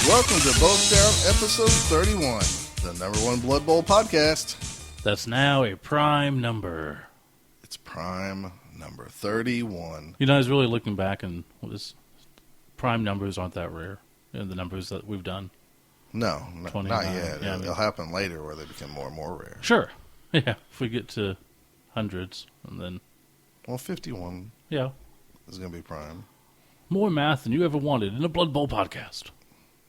Welcome to Both Down episode 31, the number one Blood Bowl podcast. That's now a prime number. It's prime number 31. You know, I was really looking back, and prime numbers aren't that rare in the numbers that we've done. No, not yet. Yeah, It'll happen later where they become more and more rare. Sure. Yeah, if we get to hundreds, and then... Well, 51 yeah, is going to be prime. More math than you ever wanted in a Blood Bowl podcast.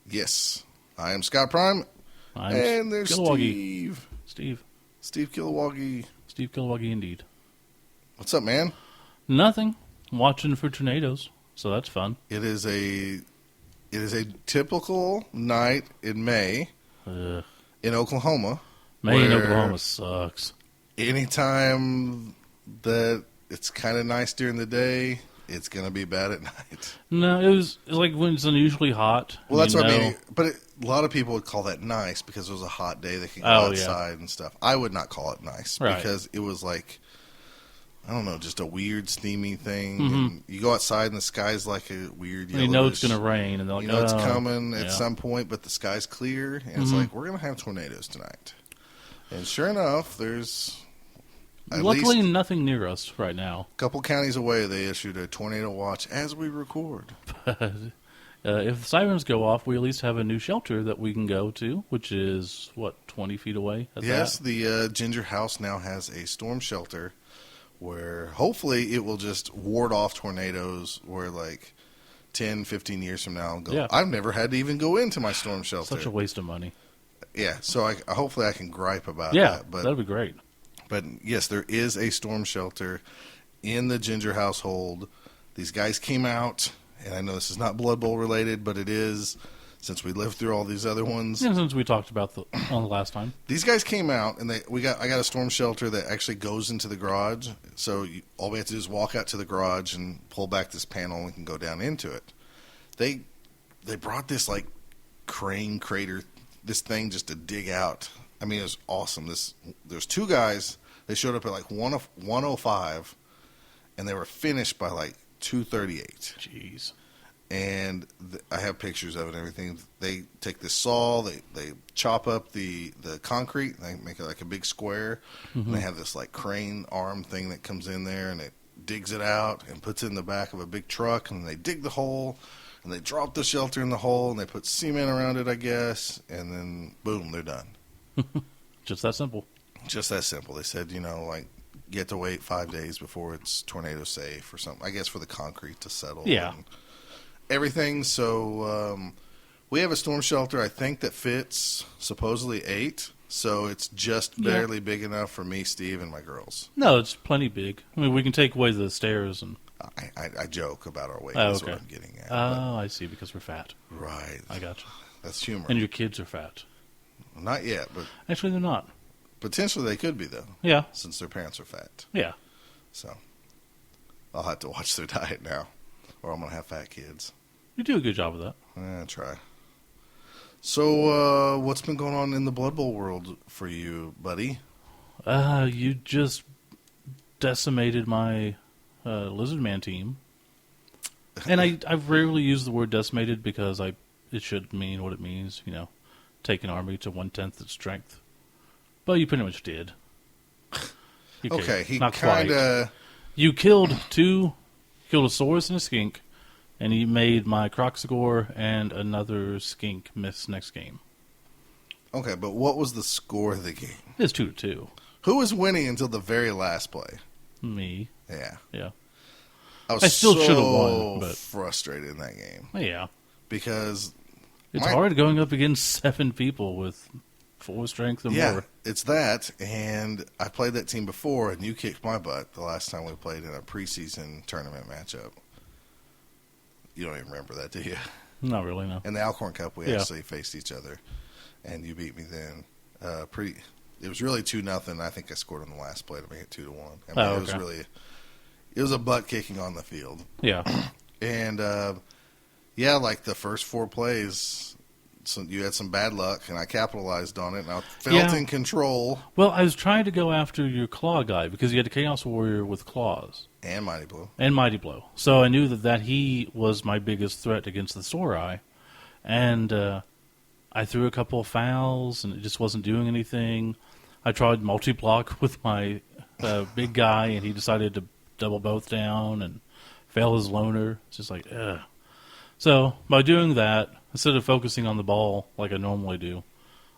Yes. I am Scott Prime. And there's Kilowoggy. Steve Kilowoggy. Steve Kilowoggy, indeed. What's up, man? Nothing. Watching for tornadoes, so that's fun. It is a typical night in May in Oklahoma. May in Oklahoma sucks. Anytime that it's kind of nice during the day, it's going to be bad at night. No, it's like when it's unusually hot. Well, that's what I mean. But a lot of people would call that nice because it was a hot day. They could go outside and stuff. I would not call it nice because it was like, I don't know, just a weird steamy thing. Mm-hmm. And you go outside and the sky's like a weird yellowish. You know it's going to rain. And they're like, you know it's coming at some point, but the sky's clear. And it's like, we're going to have tornadoes tonight. And sure enough, there's... Luckily, nothing near us right now. A couple counties away, they issued a tornado watch as we record. If the sirens go off, we at least have a new shelter that we can go to, which is, 20 feet away? Yes, the Ginger House now has a storm shelter where hopefully it will just ward off tornadoes where, 10, 15 years from now, I've never had to even go into my storm shelter. Such a waste of money. Yeah, so hopefully I can gripe about that. Yeah, that'd be great. But, yes, there is a storm shelter in the Ginger household. These guys came out, and I know this is not Blood Bowl related, but it is, since we lived through all these other ones. Yeah, since we talked about on the last time. These guys came out, and I got a storm shelter that actually goes into the garage. So all we have to do is walk out to the garage and pull back this panel, and we can go down into it. They brought this, crane crater, this thing just to dig out. I mean, it was awesome. There's two guys. They showed up at 1:05, and they were finished by 2:38. Jeez. And I have pictures of it and everything. They take this saw. They chop up the concrete. They make it like a big square. Mm-hmm. And they have this crane arm thing that comes in there, and it digs it out and puts it in the back of a big truck. And they dig the hole, and they drop the shelter in the hole, and they put cement around it, I guess. And then, boom, they're done. Just that simple. Just that simple. They said, you have to wait 5 days before it's tornado safe or something. I guess for the concrete to settle. Yeah. And everything. So we have a storm shelter, I think, that fits supposedly 8. So it's just barely big enough for me, Steve, and my girls. No, it's plenty big. I mean, we can take away the stairs and... I joke about our weight. That's what I'm getting at. I see, because we're fat. Right. I gotcha. That's humor. And your kids are fat. Not yet, but... Actually, they're not. Potentially they could be, though. Yeah. Since their parents are fat. Yeah. So, I'll have to watch their diet now, or I'm going to have fat kids. You do a good job of that. I try. So, what's been going on in the Blood Bowl world for you, buddy? You just decimated my Lizard Man team. And I rarely use the word decimated because it should mean what it means, take an army to 1/10 its strength. But you pretty much did. Okay, he not kind of... quite. You killed a Saurus and a Skink, and he made my Croxagore and another Skink miss next game. Okay, but what was the score of the game? It's 2-2. Who was winning until the very last play? Me. Yeah. Yeah. I still should have won, but frustrated in that game. Yeah. Because... It's hard going up against 7 people with 4 strength and more. Yeah, it's that, and I played that team before, and you kicked my butt the last time we played in a preseason tournament matchup. You don't even remember that, do you? Not really, no. In the Alcorn Cup, we actually faced each other, and you beat me then. It was really 2-0. I think I scored on the last play to make it 2-1. I mean, it was a butt kicking on the field. Yeah. And the first 4 plays, so you had some bad luck, and I capitalized on it, and I felt in control. Well, I was trying to go after your Claw guy, because you had a Chaos Warrior with Claws. And Mighty Blow. And Mighty Blow. So I knew that he was my biggest threat against the Saurai. And I threw a couple of fouls, and it just wasn't doing anything. I tried multi-block with my big guy, and he decided to double both down and fail his loner. It's just like, ugh. So by doing that, instead of focusing on the ball like I normally do,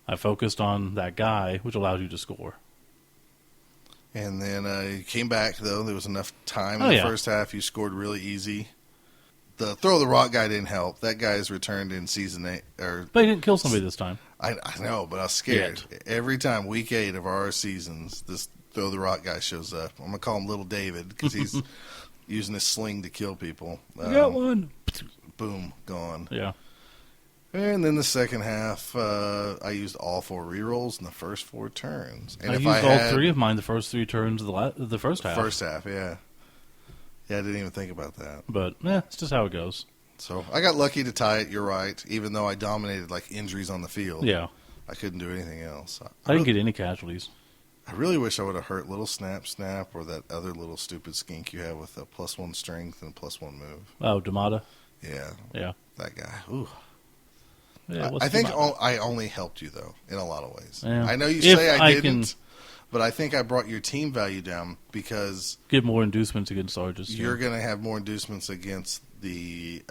I focused on that guy, which allows you to score. And then you came back, though. There was enough time in the first half. You scored really easy. The throw the rock guy didn't help. That guy's returned in season 8. But he didn't kill somebody this time. I know, but I was scared. Every time, week 8 of our seasons, this throw the rock guy shows up. I'm going to call him Little David because he's using his sling to kill people. I got one. Boom, gone. Yeah. And then the second half, I used all 4 rerolls in the first 4 turns. And I used all 3 of mine the first 3 turns of the first half. First half, yeah. Yeah, I didn't even think about that. But, it's just how it goes. So, I got lucky to tie it, you're right, even though I dominated, like, injuries on the field. Yeah. I couldn't do anything else. I didn't get any casualties. I really wish I would have hurt Little Snap or that other little stupid skink you have with a +1 strength and a +1 move. Oh, Damata? Yeah. Yeah. That guy. Ooh. Yeah, I think I only helped you, though, in a lot of ways. Yeah. I know you say I didn't, but I think I brought your team value down because... Get more inducements against Sarges. You're going to have more inducements against the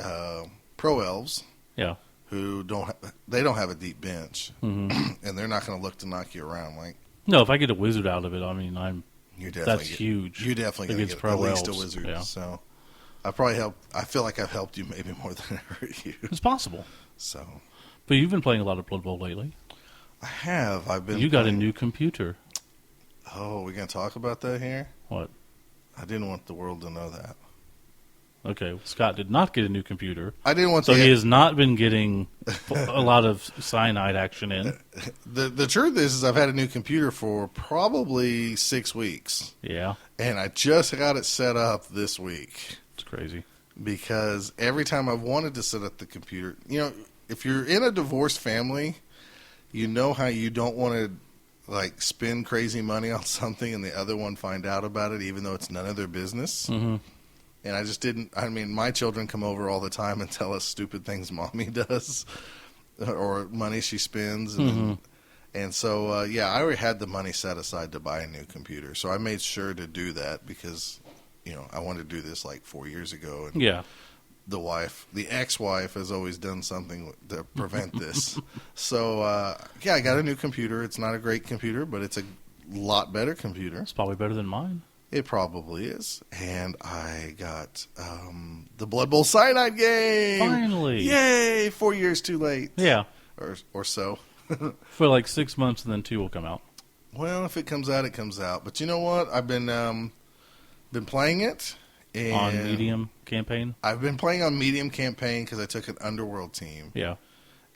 Pro Elves. Yeah. Who don't have a deep bench. Mm-hmm. And they're not going to look to knock you around. Like, no, if I get a wizard out of it, I mean, that's huge. You're definitely going to get at least a wizard. Yeah. So I feel like I've helped you maybe more than I hurt you. It's possible. So... But you've been playing a lot of Blood Bowl lately. I have. You got a new computer. Oh, we're going to talk about that here? What? I didn't want the world to know that. Okay, well, Scott did not get a new computer. I didn't want so he has not been getting a lot of cyanide action in. The truth is I've had a new computer for probably 6 weeks. Yeah. And I just got it set up this week. It's crazy. Because every time I've wanted to set up the computer, if you're in a divorced family, you know how you don't want to like spend crazy money on something and the other one find out about it even though it's none of their business. Mm-hmm. And I just didn't. I mean, my children come over all the time and tell us stupid things mommy does or money she spends. And so, I already had the money set aside to buy a new computer. So I made sure to do that because, I wanted to do this like 4 years ago. And yeah. The ex-wife has always done something to prevent this. So, I got a new computer. It's not a great computer, but it's a lot better computer. It's probably better than mine. It probably is. And I got the Blood Bowl Cyanide game. Finally. Yay! 4 years too late. Yeah. Or so. For like 6 months and then 2 will come out. Well, if it comes out, it comes out. But you know what? I've been playing it. On medium campaign? I've been playing on medium campaign because I took an Underworld team. Yeah.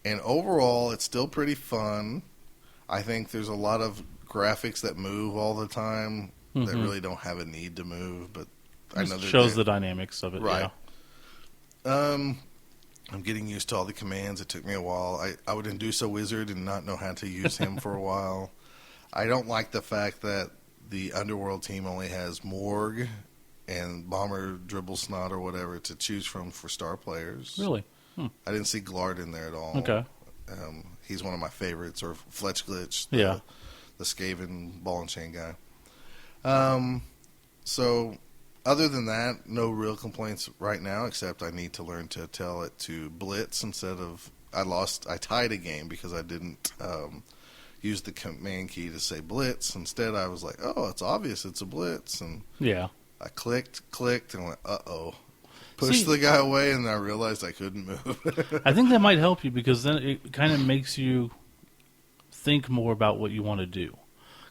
And overall, it's still pretty fun. I think there's a lot of graphics that move all the time that really don't have a need to move. But I know that shows the dynamics of it. Right. Yeah. I'm getting used to all the commands. It took me a while. I would induce a wizard and not know how to use him for a while. I don't like the fact that the Underworld team only has Morg and Bomber, Dribble, Snot, or whatever to choose from for star players. Really? I didn't see Glard in there at all. Okay. He's one of my favorites, or Fletch Glitch, the Skaven ball and chain guy. So, other than that, no real complaints right now, except I need to learn to tell it to blitz instead of... I tied a game because I didn't use the command key to say blitz. Instead, I was like, oh, it's obvious it's a blitz. And yeah. I clicked, and went, uh-oh. Pushed the guy away, and I realized I couldn't move. I think that might help you because then it kind of makes you think more about what you want to do.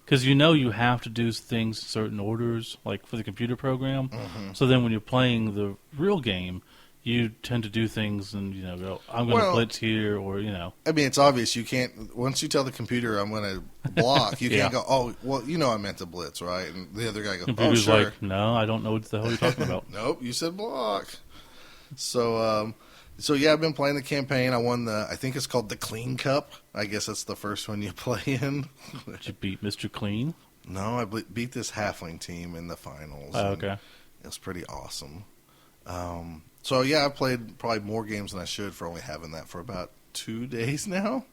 Because you have to do things in certain orders, like for the computer program. Mm-hmm. So then when you're playing the real game, you tend to do things and, go, I'm going to blitz here, or, I mean, it's obvious. You can't, once you tell the computer I'm going to block, you can't go, oh, well, I meant to blitz, right? And the other guy goes, oh, sure. Like, no, I don't know what the hell you're talking about. Nope, you said block. So, I've been playing the campaign. I won I think it's called the Clean Cup. I guess that's the first one you play in. Did you beat Mr. Clean? No, I beat this halfling team in the finals. Oh, okay. It was pretty awesome. I played probably more games than I should for only having that for about 2 days now.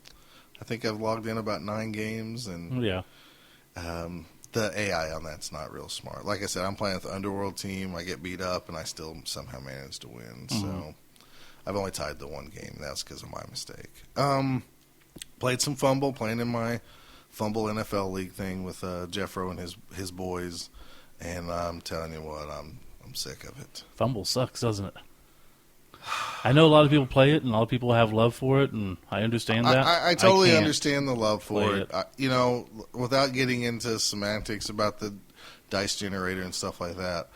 I think I've logged in about 9 games, and Yeah. the AI on that's not real smart. Like I said, I'm playing with the Underworld team. I get beat up, and I still somehow manage to win. So I've only tied the 1 game. That's because of my mistake. Played some Fumble, playing in my Fumble NFL League thing with Jeffro and his boys, and I'm telling you what, I'm sick of it. Fumble sucks, doesn't it? I know a lot of people play it, and a lot of people have love for it, and I understand that. I totally can't understand the love for play it. You know, without getting into semantics about the dice generator and stuff like that,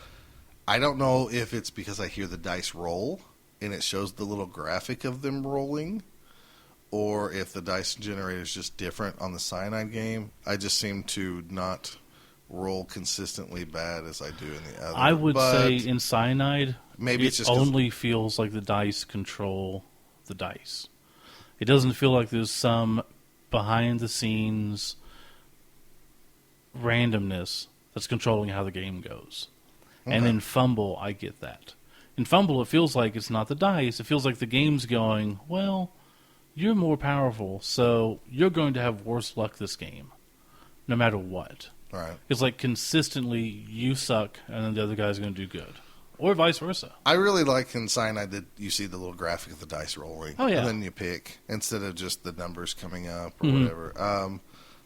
I don't know if it's because I hear the dice roll and it shows the little graphic of them rolling, or if the dice generator is just different on the Cyanide game. I just seem to not roll consistently bad as I do in the other. I would say in Cyanide, maybe it's it just only feels like the dice control the dice. It doesn't feel like there's some behind-the-scenes randomness that's controlling how the game goes. Okay. And in Fumble, I get that. In Fumble, it feels like it's not the dice. It feels like the game's going, well, you're more powerful, so you're going to have worse luck this game, no matter what. Right. It's like consistently you suck, and then the other guy's going to do good. Or vice versa. I really like in Cyanide that you see the little graphic of the dice rolling. Oh, yeah. And then you pick, instead of just the numbers coming up or whatever.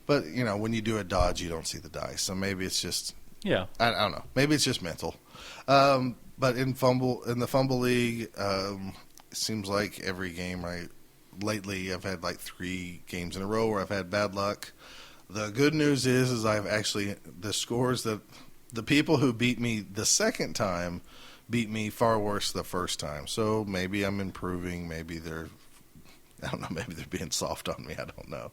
But, you know, when you do a dodge, you don't see the dice. So maybe it's just, Yeah. I don't know. Maybe it's just mental. But in the Fumble League, it seems like every game lately I've had like 3 games in a row where I've had bad luck. The good news is I've actually, the scores that the people who beat me the second time beat me far worse the first time. So maybe I'm improving. Maybe they're being soft on me. I don't know.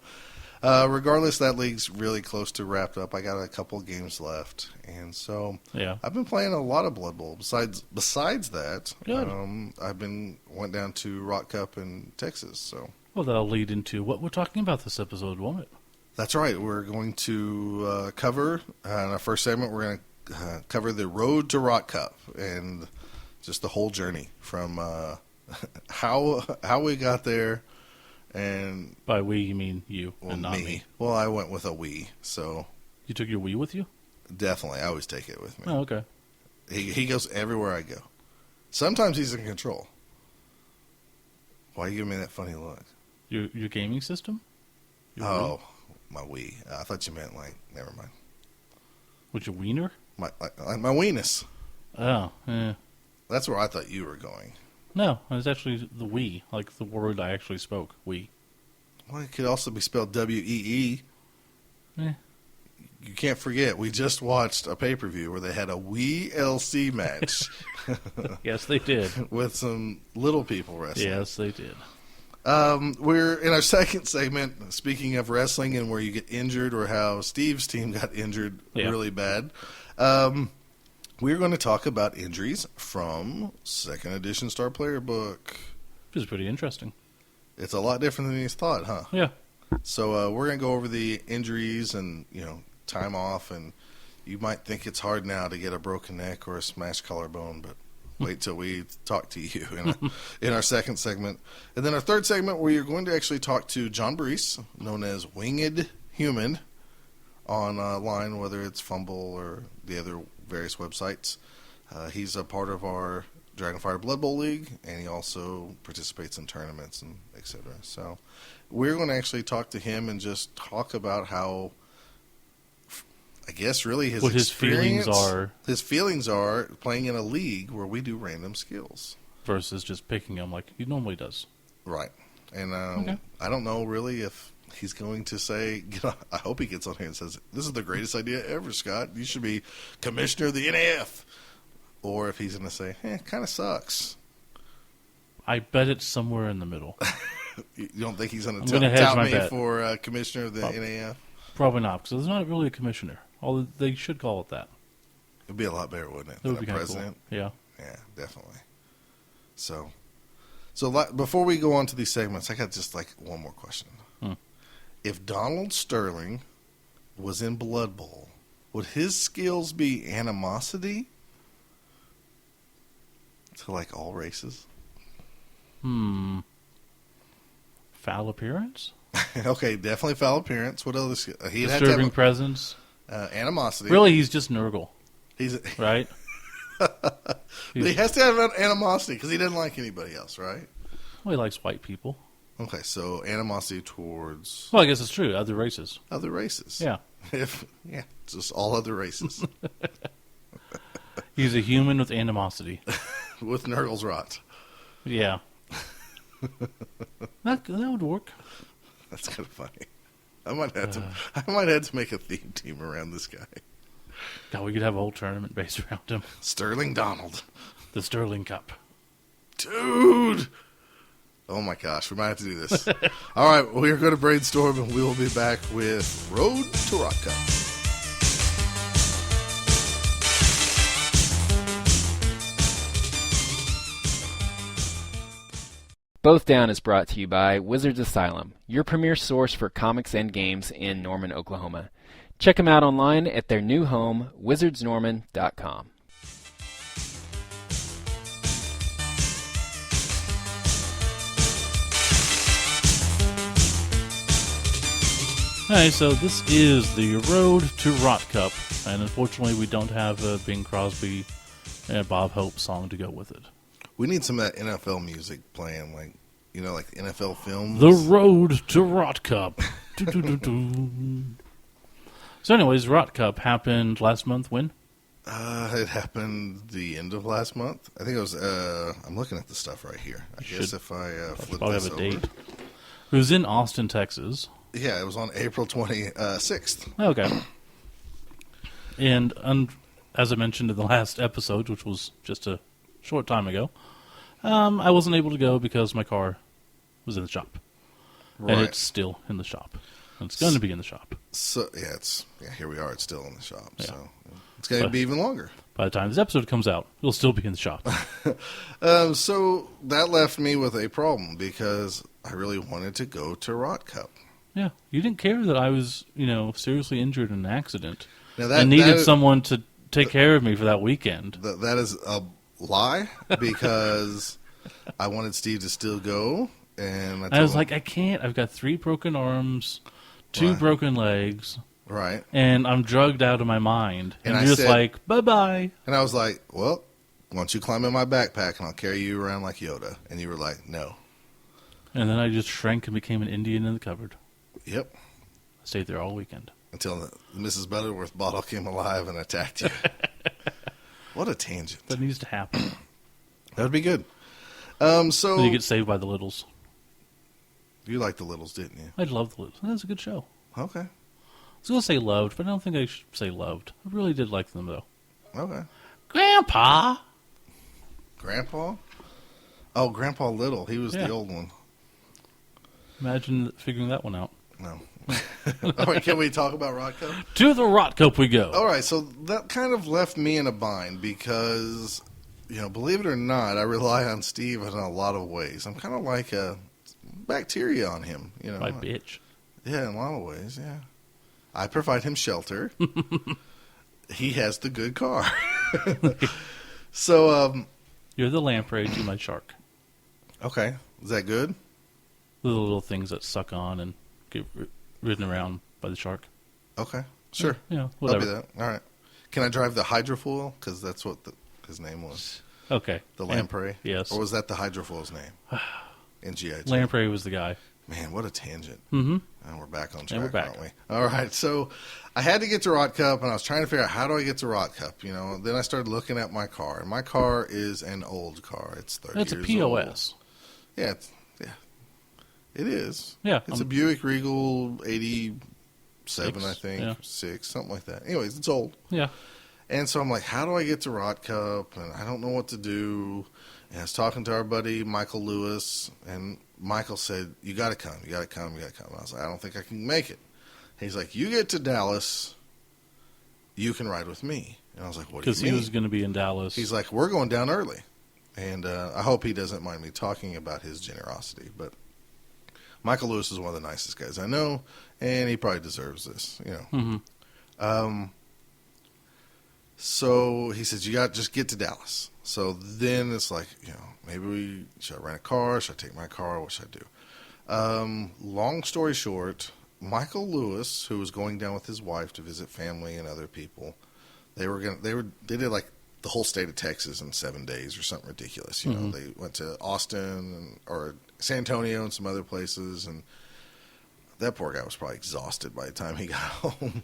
Regardless, that league's really close to wrapped up. I got a couple games left, and so Yeah. I've been playing a lot of Blood Bowl. Besides that, Good. went down to Rock Cup in Texas. So Well, that'll lead into what we're talking about this episode, won't it? that's right. We're going to cover in our first segment. We're going to cover the road to Rock Cup and just the whole journey from how we got there. And By we, you mean you and not me. Well, I went with a we, so You took your Wii with you? definitely I always take it with me. Oh, okay. He goes everywhere I go. Sometimes he's in control. Why are you giving me that funny look? Your gaming system? Your Oh, my Wii. I thought you meant like, never mind. With your wiener? My weenus. Oh, yeah. That's where I thought you were going. No, it's actually the Wii, like the word I actually spoke, Wii. Well, it could also be spelled W-E-E. Eh. You can't forget, we just watched a pay-per-view where they had a Wii LC match Yes, they did. with some little people wrestling. Yes, they did. We're in our second segment, speaking of wrestling and where you get injured or how Steve's team got injured really bad. We're going to talk about injuries from second edition Star Player book. Which is pretty interesting. It's a lot different than you thought, huh? Yeah. So we're going to go over the injuries and, time off. And you might think it's hard now to get a broken neck or a smashed collarbone, but wait till we talk to you in our second segment. And then our third segment, where you're going to actually talk to John Brees, known as WingedHuman, online, whether it's Fumble or the other various websites. He's a part of our Dragonfire Blood Bowl League, and he also participates in tournaments and etc. So we're going to actually talk to him and just talk about how, I guess, really his feelings are. His feelings are playing in a league where we do random skills Versus just picking them like he normally does. Right. And Okay. I don't know really if he's going to say, I hope he gets on here and says, this is the greatest idea ever, Scott. You should be commissioner of the NAF. Or if he's going to say, kind of sucks. I bet it's somewhere in the middle. You don't think he's going I'm to gonna hedge tout my me bet. for commissioner of the NAF? Probably not, because there's not really a commissioner. Although they should call it that. It'd be a lot better, wouldn't it? It would Than be a kind of president. cool. Yeah. Yeah, definitely. So before we go on to these segments, I got just like one more question. If Donald Sterling was in Blood Bowl, would his skills be animosity to like all races? Foul appearance? Okay, definitely foul appearance. What else? He'd have Disturbing to presence? have animosity. Really, he's just Nurgle, He's right? he has to have animosity because he doesn't like anybody else, right? Well, he likes white people. Okay, so animosity towards Well, I guess it's true. Other races. other races. Yeah. Just all other races He's a human with animosity. with Nurgle's rot. Yeah. That would work. That's kind of funny. I might have to make a theme team around this guy. God, we could have a whole tournament based around him. Sterling Donald. The Sterling Cup. Dude! Oh my gosh, we might have to do this. All right, we are going to brainstorm, and we will be back with Road to Rock Cup. Both Down is brought to you by Wizards Asylum, your premier source for comics and games in Norman, Oklahoma. Check them out online at their new home, wizardsnorman.com. Alright, so this is the Road to Rot Cup, and unfortunately we don't have a Bing Crosby and Bob Hope song to go with it. We need some of that NFL music playing, like NFL films. The Road to Rot Cup. Do-do-do-do. So anyways, Rot Cup happened last month. When? It happened the end of last month. I think it was, I'm looking at the stuff right here. I guess if I flip Probably this have a over. date. It was in Austin, Texas. Yeah, it was on April 26th. Okay. And as I mentioned in the last episode, which was just a short time ago, I wasn't able to go because my car was in the shop. Right. And it's still in the shop. And it's going to be in the shop. So, here we are. It's still in the shop. Yeah. So it's going to be even longer. By the time this episode comes out, it'll still be in the shop. So that left me with a problem because I really wanted to go to Rot Cup. Yeah. You didn't care that I was, seriously injured in an accident. Now I needed someone to take care of me for that weekend. That is a lie because I wanted Steve to still go. And I was like, I can't. I've got 3 broken arms, 2 Right. broken legs. Right. And I'm drugged out of my mind. And And I you're just said- like, bye-bye. And I was like, well, why don't you climb in my backpack and I'll carry you around like Yoda? And you were like, no. And then I just shrank and became an Indian in the cupboard. Yep. I stayed there all weekend. Until the Mrs. Butterworth bottle came alive and attacked you. What a tangent. That needs to happen. That would be good. So Then you get saved by the Littles. you liked the Littles, didn't you? I love the Littles. That was a good show. Okay. I was going to say loved, but I don't think I should say loved. I really did like them, though. Okay. Grandpa! Grandpa? Oh, Grandpa Little. He was Yeah. the old one. Imagine figuring that one out. No. All right, can we talk about Rot Cup? To the Rot Cup we go. All right, so that kind of left me in a bind because, believe it or not, I rely on Steve in a lot of ways. I'm kind of like a bacteria on him, My bitch. Yeah, in a lot of ways, yeah. I provide him shelter. He has the good car. So, You're the lamprey to my shark. okay, is that good? The little things that suck on and get ridden around by the shark. Okay, sure. Yeah, I'll be whatever. that. All right. Can I drive the hydrofoil? Because that's what his name was. Okay. The lamprey? Yes. Or was that the hydrofoil's name? In G.I. Joe. Lamprey was the guy. Man, what a tangent. Mm-hmm. And we're back on And track, we're back. aren't we? All right, so I had to get to Rot Cup, and I was trying to figure out how do I get to Rot Cup, Then I started looking at my car, and my car is an old car. It's 30 It's a years POS. old. Yeah, it is. Yeah. It's a Buick Regal 87, Six, I think, yeah. 6, something like that. Anyways, it's old. Yeah. And so I'm like, how do I get to Rot Cup? And I don't know what to do. And I was talking to our buddy Michael Lewis, and Michael said, you got to come, you got to come, you got to come. And I was like, I don't think I can make it. He's like, you get to Dallas, you can ride with me. And I was like, what do you Because mean? he was going to be in Dallas. He's like, we're going down early. And I hope he doesn't mind me talking about his generosity. But Michael Lewis is one of the nicest guys I know, and he probably deserves this, Mm-hmm. So he says, just get to Dallas. So then it's like, maybe should I rent a car? Should I take my car? What should I do? Long story short, Michael Lewis, who was going down with his wife to visit family and other people, they did like the whole state of Texas in 7 days or something ridiculous. You know, they went to Austin or San Antonio and some other places, and that poor guy was probably exhausted by the time he got home.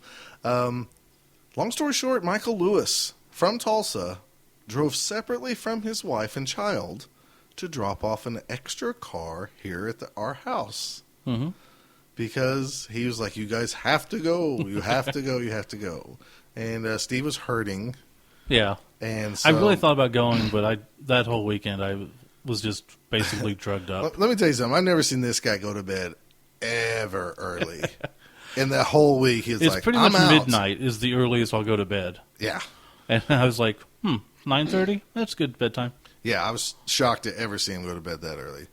Long story short, Michael Lewis from Tulsa drove separately from his wife and child to drop off an extra car here at our house. Because he was like, you guys have to go. You have to go. You have to go. And Steve was hurting. Yeah. And so, I really thought about going, but that whole weekend I was just basically drugged up. Let me tell you something. I've never seen this guy go to bed ever early. In that whole week, he's like, pretty I'm much out. midnight is the earliest I'll go to bed. Yeah. And I was like, 9:30? That's good bedtime. Yeah, I was shocked to ever see him go to bed that early.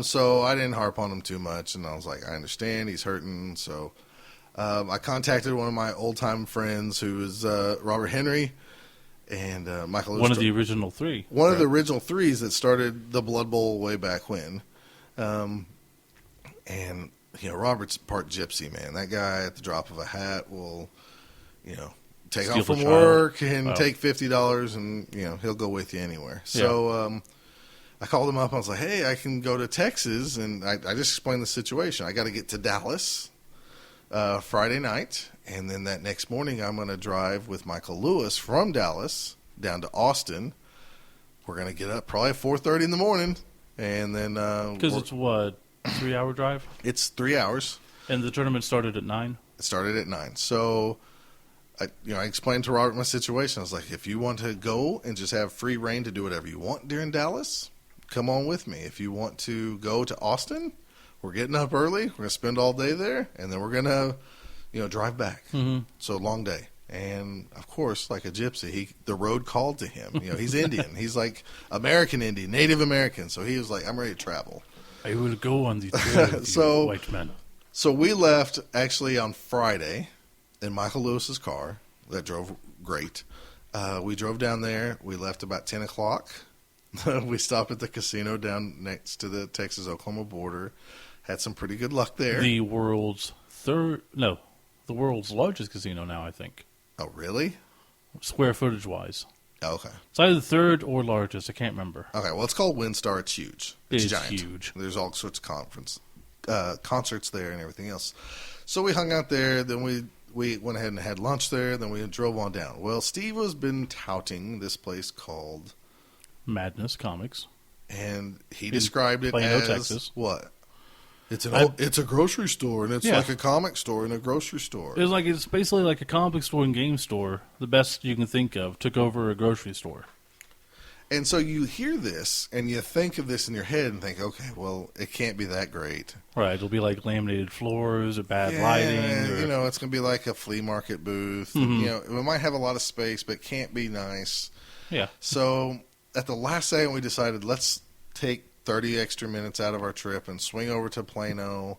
So I didn't harp on him too much, and I was like, I understand, he's hurting. So I contacted one of my old-time friends who is Robert Henry, and Michael Lewis. One of the original three. One of the original threes that started the Blood Bowl way back when. And, you know, Robert's part gypsy, man. That guy at the drop of a hat will, you know, take Steal off from the child. work and take $50 and, you know, he'll go with you anywhere. So I called him up. I was like, hey, I can go to Texas. And I just explained the situation. I got to get to Dallas Friday night. And then that next morning, I'm going to drive with Michael Lewis from Dallas down to Austin. We're going to get up probably at 4:30 in the morning. And then Because it's what, 3-hour drive? It's 3 hours. And the tournament started at 9? It started at 9. So I explained to Robert my situation. I was like, if you want to go and just have free reign to do whatever you want during Dallas, come on with me. If you want to go to Austin, we're getting up early. We're going to spend all day there, and then we're going to, you know, drive back. So long day. And, of course, like a gypsy, the road called to him. You know, he's Indian. He's like American Indian, Native American. So he was like, I'm ready to travel. I will go on the trail with you, white man. So we left actually on Friday in Michael Lewis's car. That drove great. We drove down there. We left about 10 o'clock. We stopped at the casino down next to the Texas-Oklahoma border. Had some pretty good luck there. The world's largest casino now, I think. Oh, really? Square footage-wise. Okay. It's either the third or largest. I can't remember. Okay, well, it's called WinStar. It's huge. It's giant. Huge. There's all sorts of concerts there and everything else. So we hung out there. Then we went ahead and had lunch there. Then we drove on down. Well, Steve has been touting this place called Madness Comics. And he described it Plano, as Texas. What? It's a grocery store, and it's like a comic store and a grocery store. It's basically like a comic store and game store. The best you can think of took over a grocery store. And so you hear this, and you think of this in your head and think, okay, well, it can't be that great. Right. It'll be like laminated floors or bad lighting. Or, you know, it's going to be like a flea market booth. And, you know, it might have a lot of space, but it can't be nice. Yeah. So at the last second, we decided let's take 30 extra minutes out of our trip and swing over to Plano.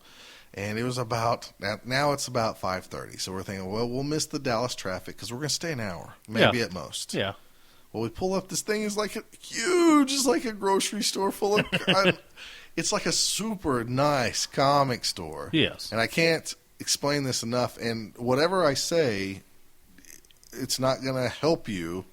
And it was about, now it's about 5:30. So we're thinking, well, we'll miss the Dallas traffic because we're going to stay an hour, maybe at most. Yeah. Well, we pull up, this thing is like huge. It's like a grocery store full of, it's like a super nice comic store. Yes. And I can't explain this enough. And whatever I say, it's not going to help you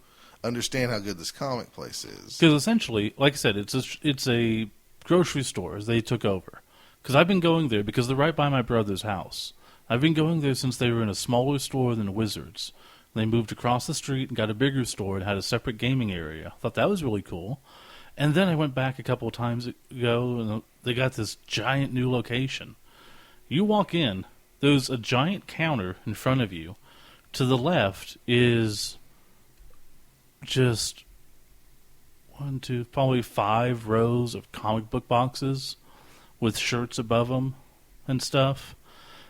understand how good this comic place is. Because essentially, like I said, it's a grocery store as they took over. Because I've been going there because they're right by my brother's house. I've been going there since they were in a smaller store than Wizards. They moved across the street and got a bigger store and had a separate gaming area. I thought that was really cool. And then I went back a couple of times ago, and they got this giant new location. You walk in, there's a giant counter in front of you. To the left is just probably 5 rows of comic book boxes with shirts above them and stuff.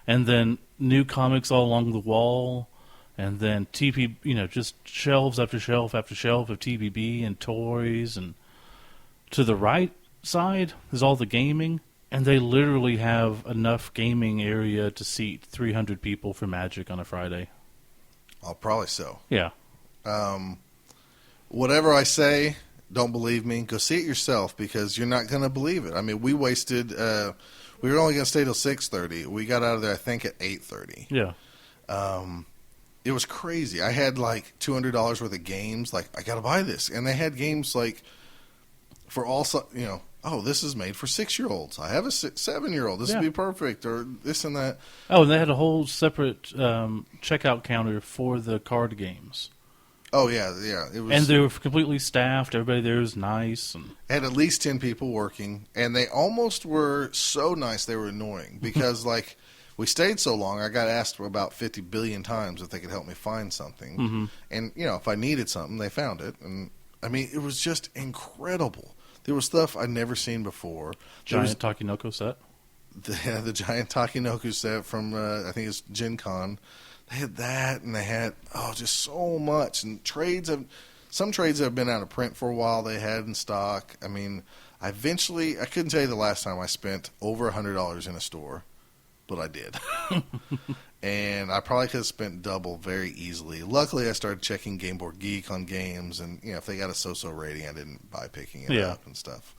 And then new comics all along the wall. And then just shelves after shelf after shelf of TBB and toys. And to the right side is all the gaming. And they literally have enough gaming area to seat 300 people for Magic on a Friday. Oh, probably so. Yeah. Whatever I say, don't believe me. Go see it yourself because you're not going to believe it. I mean, we wasted We were only going to stay till 6:30. We got out of there, I think, at 8:30. Yeah. It was crazy. I had like $200 worth of games. Like, I got to buy this. And they had games like for all, oh, this is made for 6-year-olds. I have a 7-year-old. This would be perfect, or this and that. Oh, and they had a whole separate checkout counter for the card games. Oh, yeah. It was, and they were completely staffed. Everybody there was nice. And had at least 10 people working. And they almost were so nice they were annoying. Because, like, we stayed so long, I got asked about 50 billion times if they could help me find something. Mm-hmm. And, if I needed something, they found it. And, I mean, it was just incredible. There was stuff I'd never seen before. Giant Takinoko set. The giant Takinoko set from, I think it's Gen Con. They had that, and they had, just so much. And some trades have been out of print for a while they had in stock. I mean, I couldn't tell you the last time I spent over $100 in a store, but I did. And I probably could have spent double very easily. Luckily, I started checking Game Board Geek on games, and if they got a so-so rating, I didn't buy picking it up and stuff.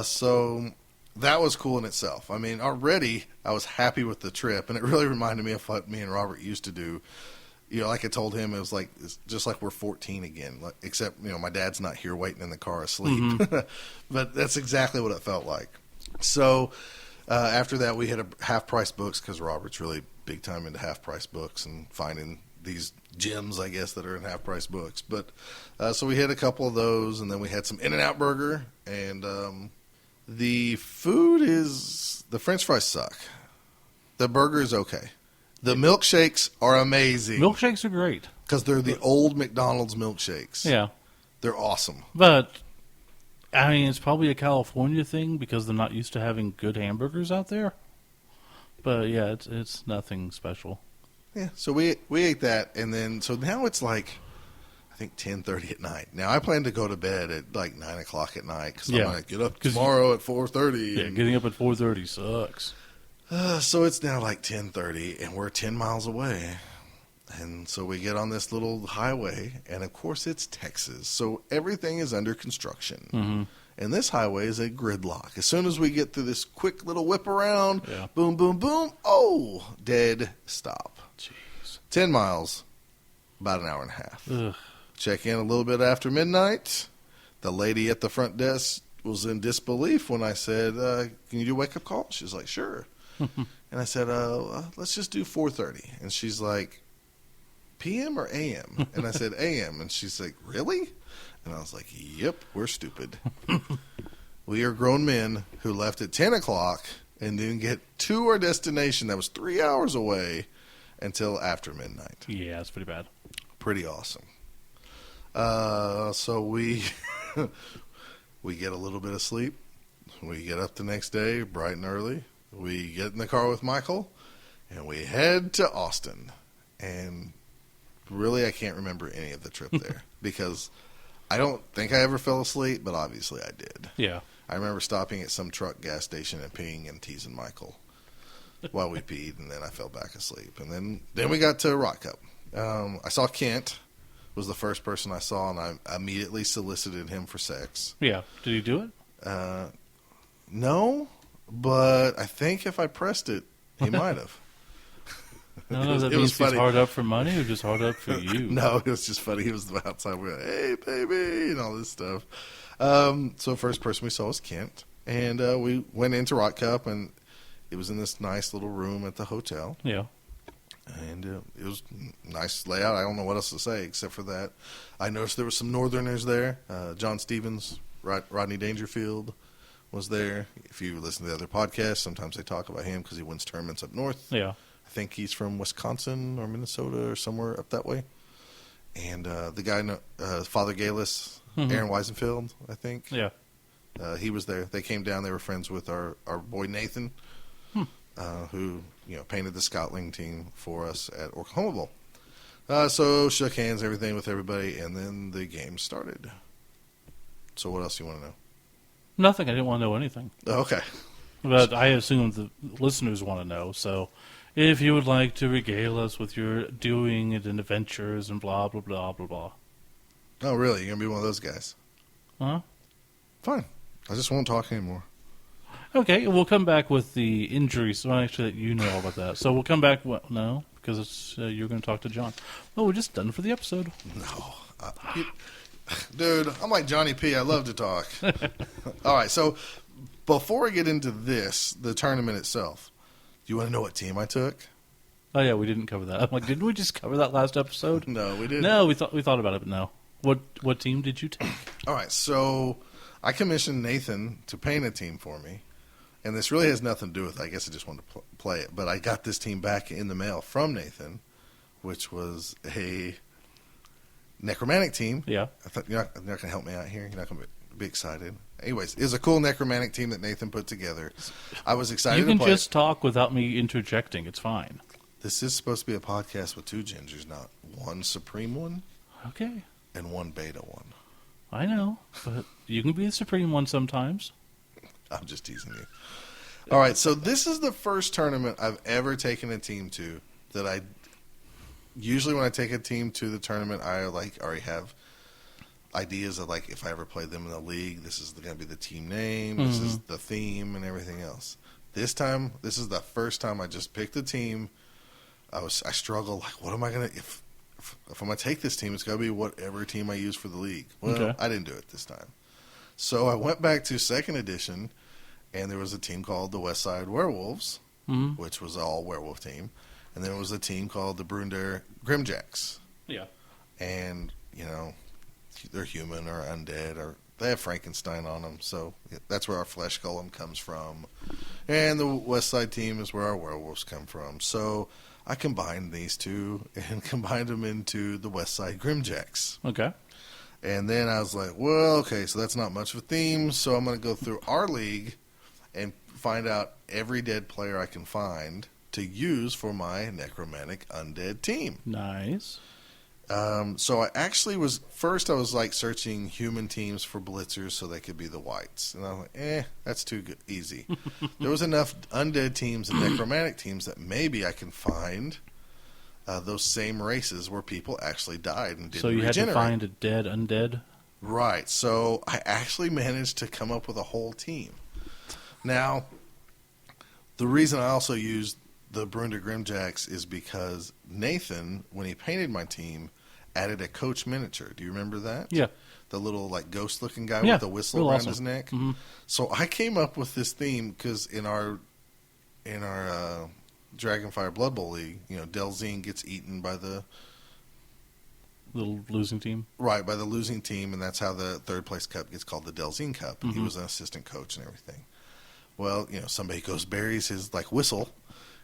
So that was cool in itself. I mean, already I was happy with the trip, and it really reminded me of what me and Robert used to do. Like I told him, it's just like we're 14 again, except my dad's not here waiting in the car asleep. Mm-hmm. But that's exactly what it felt like. So after that, we had half-price books because Robert's really big time into half-price books and finding these gems, I guess, that are in half-price books. But so we had a couple of those, and then we had some In-N-Out Burger, and the French fries suck. The burger is okay. The milkshakes are amazing. Milkshakes are great. Because they're the old McDonald's milkshakes. Yeah. They're awesome. But, I mean, it's probably a California thing because they're not used to having good hamburgers out there. But, yeah, it's nothing special. Yeah, so we ate that, and then, so now it's like, I think 10:30 at night. Now, I plan to go to bed at like 9 o'clock at night because I'm going to get up tomorrow at 4:30. Yeah, getting up at 4:30 sucks. So it's now like 10:30, and we're 10 miles away. And so we get on this little highway, and of course it's Texas, so everything is under construction. Mm-hmm. And this highway is a gridlock. As soon as we get through this quick little whip around, boom, boom, boom, dead stop. Jeez. 10 miles, about an hour and a half. Ugh. Check in a little bit after midnight. The lady at the front desk was in disbelief when I said, can you do a wake-up call? She's like, sure. And I said, let's just do 4:30. And she's like, PM or AM? And I said, AM. And she's like, really? And I was like, yep, we're stupid. We are grown men who left at 10 o'clock and didn't get to our destination that was 3 hours away until after midnight. Yeah, it's pretty bad. Pretty awesome. So we we get a little bit of sleep. We get up the next day bright and early. We get in the car with Michael, and we head to Austin. And really, I can't remember any of the trip there because I don't think I ever fell asleep, but obviously I did. Yeah. I remember stopping at some truck gas station and peeing and teasing Michael while we peed, and then I fell back asleep. And then we got to Rock Cup. I saw Kent, was the first person I saw, and I immediately solicited him for sex. Yeah. Did he do it? No, but I think if I pressed it, he might have. I don't know if that means he's hard up for money or just hard up for you. No, it was just funny. He was outside. We were like, hey, baby, and all this stuff. So first person we saw was Kent. And we went into Rock Cup, and it was in this nice little room at the hotel. Yeah. And it was nice layout. I don't know what else to say except for that. I noticed there were some Northerners there. John Stevens, Rodney Dangerfield was there. If you listen to the other podcasts, sometimes they talk about him because he wins tournaments up north. Yeah. I think he's from Wisconsin or Minnesota or somewhere up that way. And the guy, Father Galis, Aaron Weisenfeld, I think. Yeah. He was there. They came down. They were friends with our boy Nathan, who painted the Scotling team for us at Oklahoma Bowl. So shook hands, everything with everybody, and then the game started. So what else do you want to know? Nothing. I didn't want to know anything. Okay. But I assume the listeners want to know. So if you would like to regale us with your doing it and adventures and blah, blah, blah, blah, blah. Oh, really? You're going to be one of those guys? Huh? Fine. I just won't talk anymore. Okay, we'll come back with the injuries. Well, actually, you know all about that. So we'll come back. No, because it's you're going to talk to John. Well, we're just done for the episode. No. Dude, I'm like Johnny P. I love to talk. All right, so before I get into the tournament itself, do you want to know what team I took? Oh yeah, we didn't cover that. I'm like, didn't we just cover that last episode? No, we didn't. No, we thought about it, but no. What team did you take? All right, so I commissioned Nathan to paint a team for me, and this really has nothing to do with it. I guess I just wanted to play it, but I got this team back in the mail from Nathan, which was a necromantic team. Yeah. I thought you're not going to help me out here. You're not going to be excited. Anyways, it was a cool necromantic team that Nathan put together. I was excited You to can play just talk without me interjecting. It's fine. This is supposed to be a podcast with two gingers, not one supreme one Okay. and one beta one. I know, but you can be the supreme one sometimes. I'm just teasing you. All right, so this is the first tournament I've ever taken a team to that I usually when I take a team to the tournament, I already have ideas of if I ever played them in the league, this is going to be the team name, this is the theme, and everything else. This time, this is the first time I just picked a team. I struggled. What am I going to if I'm going to take this team? It's going to be whatever team I use for the league. Well, Okay. I didn't do it this time, so I went back to second edition, and there was a team called the West Side Werewolves, which was an all werewolf team, and there was a team called the Brunder Grimjacks, Yeah. and they're human or undead or they have Frankenstein on them, so that's where our flesh golem comes from. And the West Side team is where our werewolves come from. So I combined these two and combined them into the West Side Grimjacks. Okay. And then I was like, well, okay, so that's not much of a theme, so I'm going to go through our league and find out every dead player I can find to use for my necromantic undead team. Nice. So I actually was searching human teams for blitzers so they could be the whites, and I'm like, that's too easy. There was enough undead teams and necromantic teams that maybe I can find those same races where people actually died and didn't So you regenerate. had to find a dead undead? Right. So I actually managed to come up with a whole team. Now, the reason I also used the Brunder Grimjacks is because Nathan, when he painted my team, added a coach miniature. Do you remember that? Yeah. The little guest-looking guy Yeah, with the whistle real around awesome. his neck. Mm-hmm. So I came up with this theme because in our Dragonfire Blood Bowl league, Delzine gets eaten by the Little losing team? by the losing team, and that's how the third place cup gets called the Delzine Cup. And he was an assistant coach and everything. Well, somebody buries his whistle.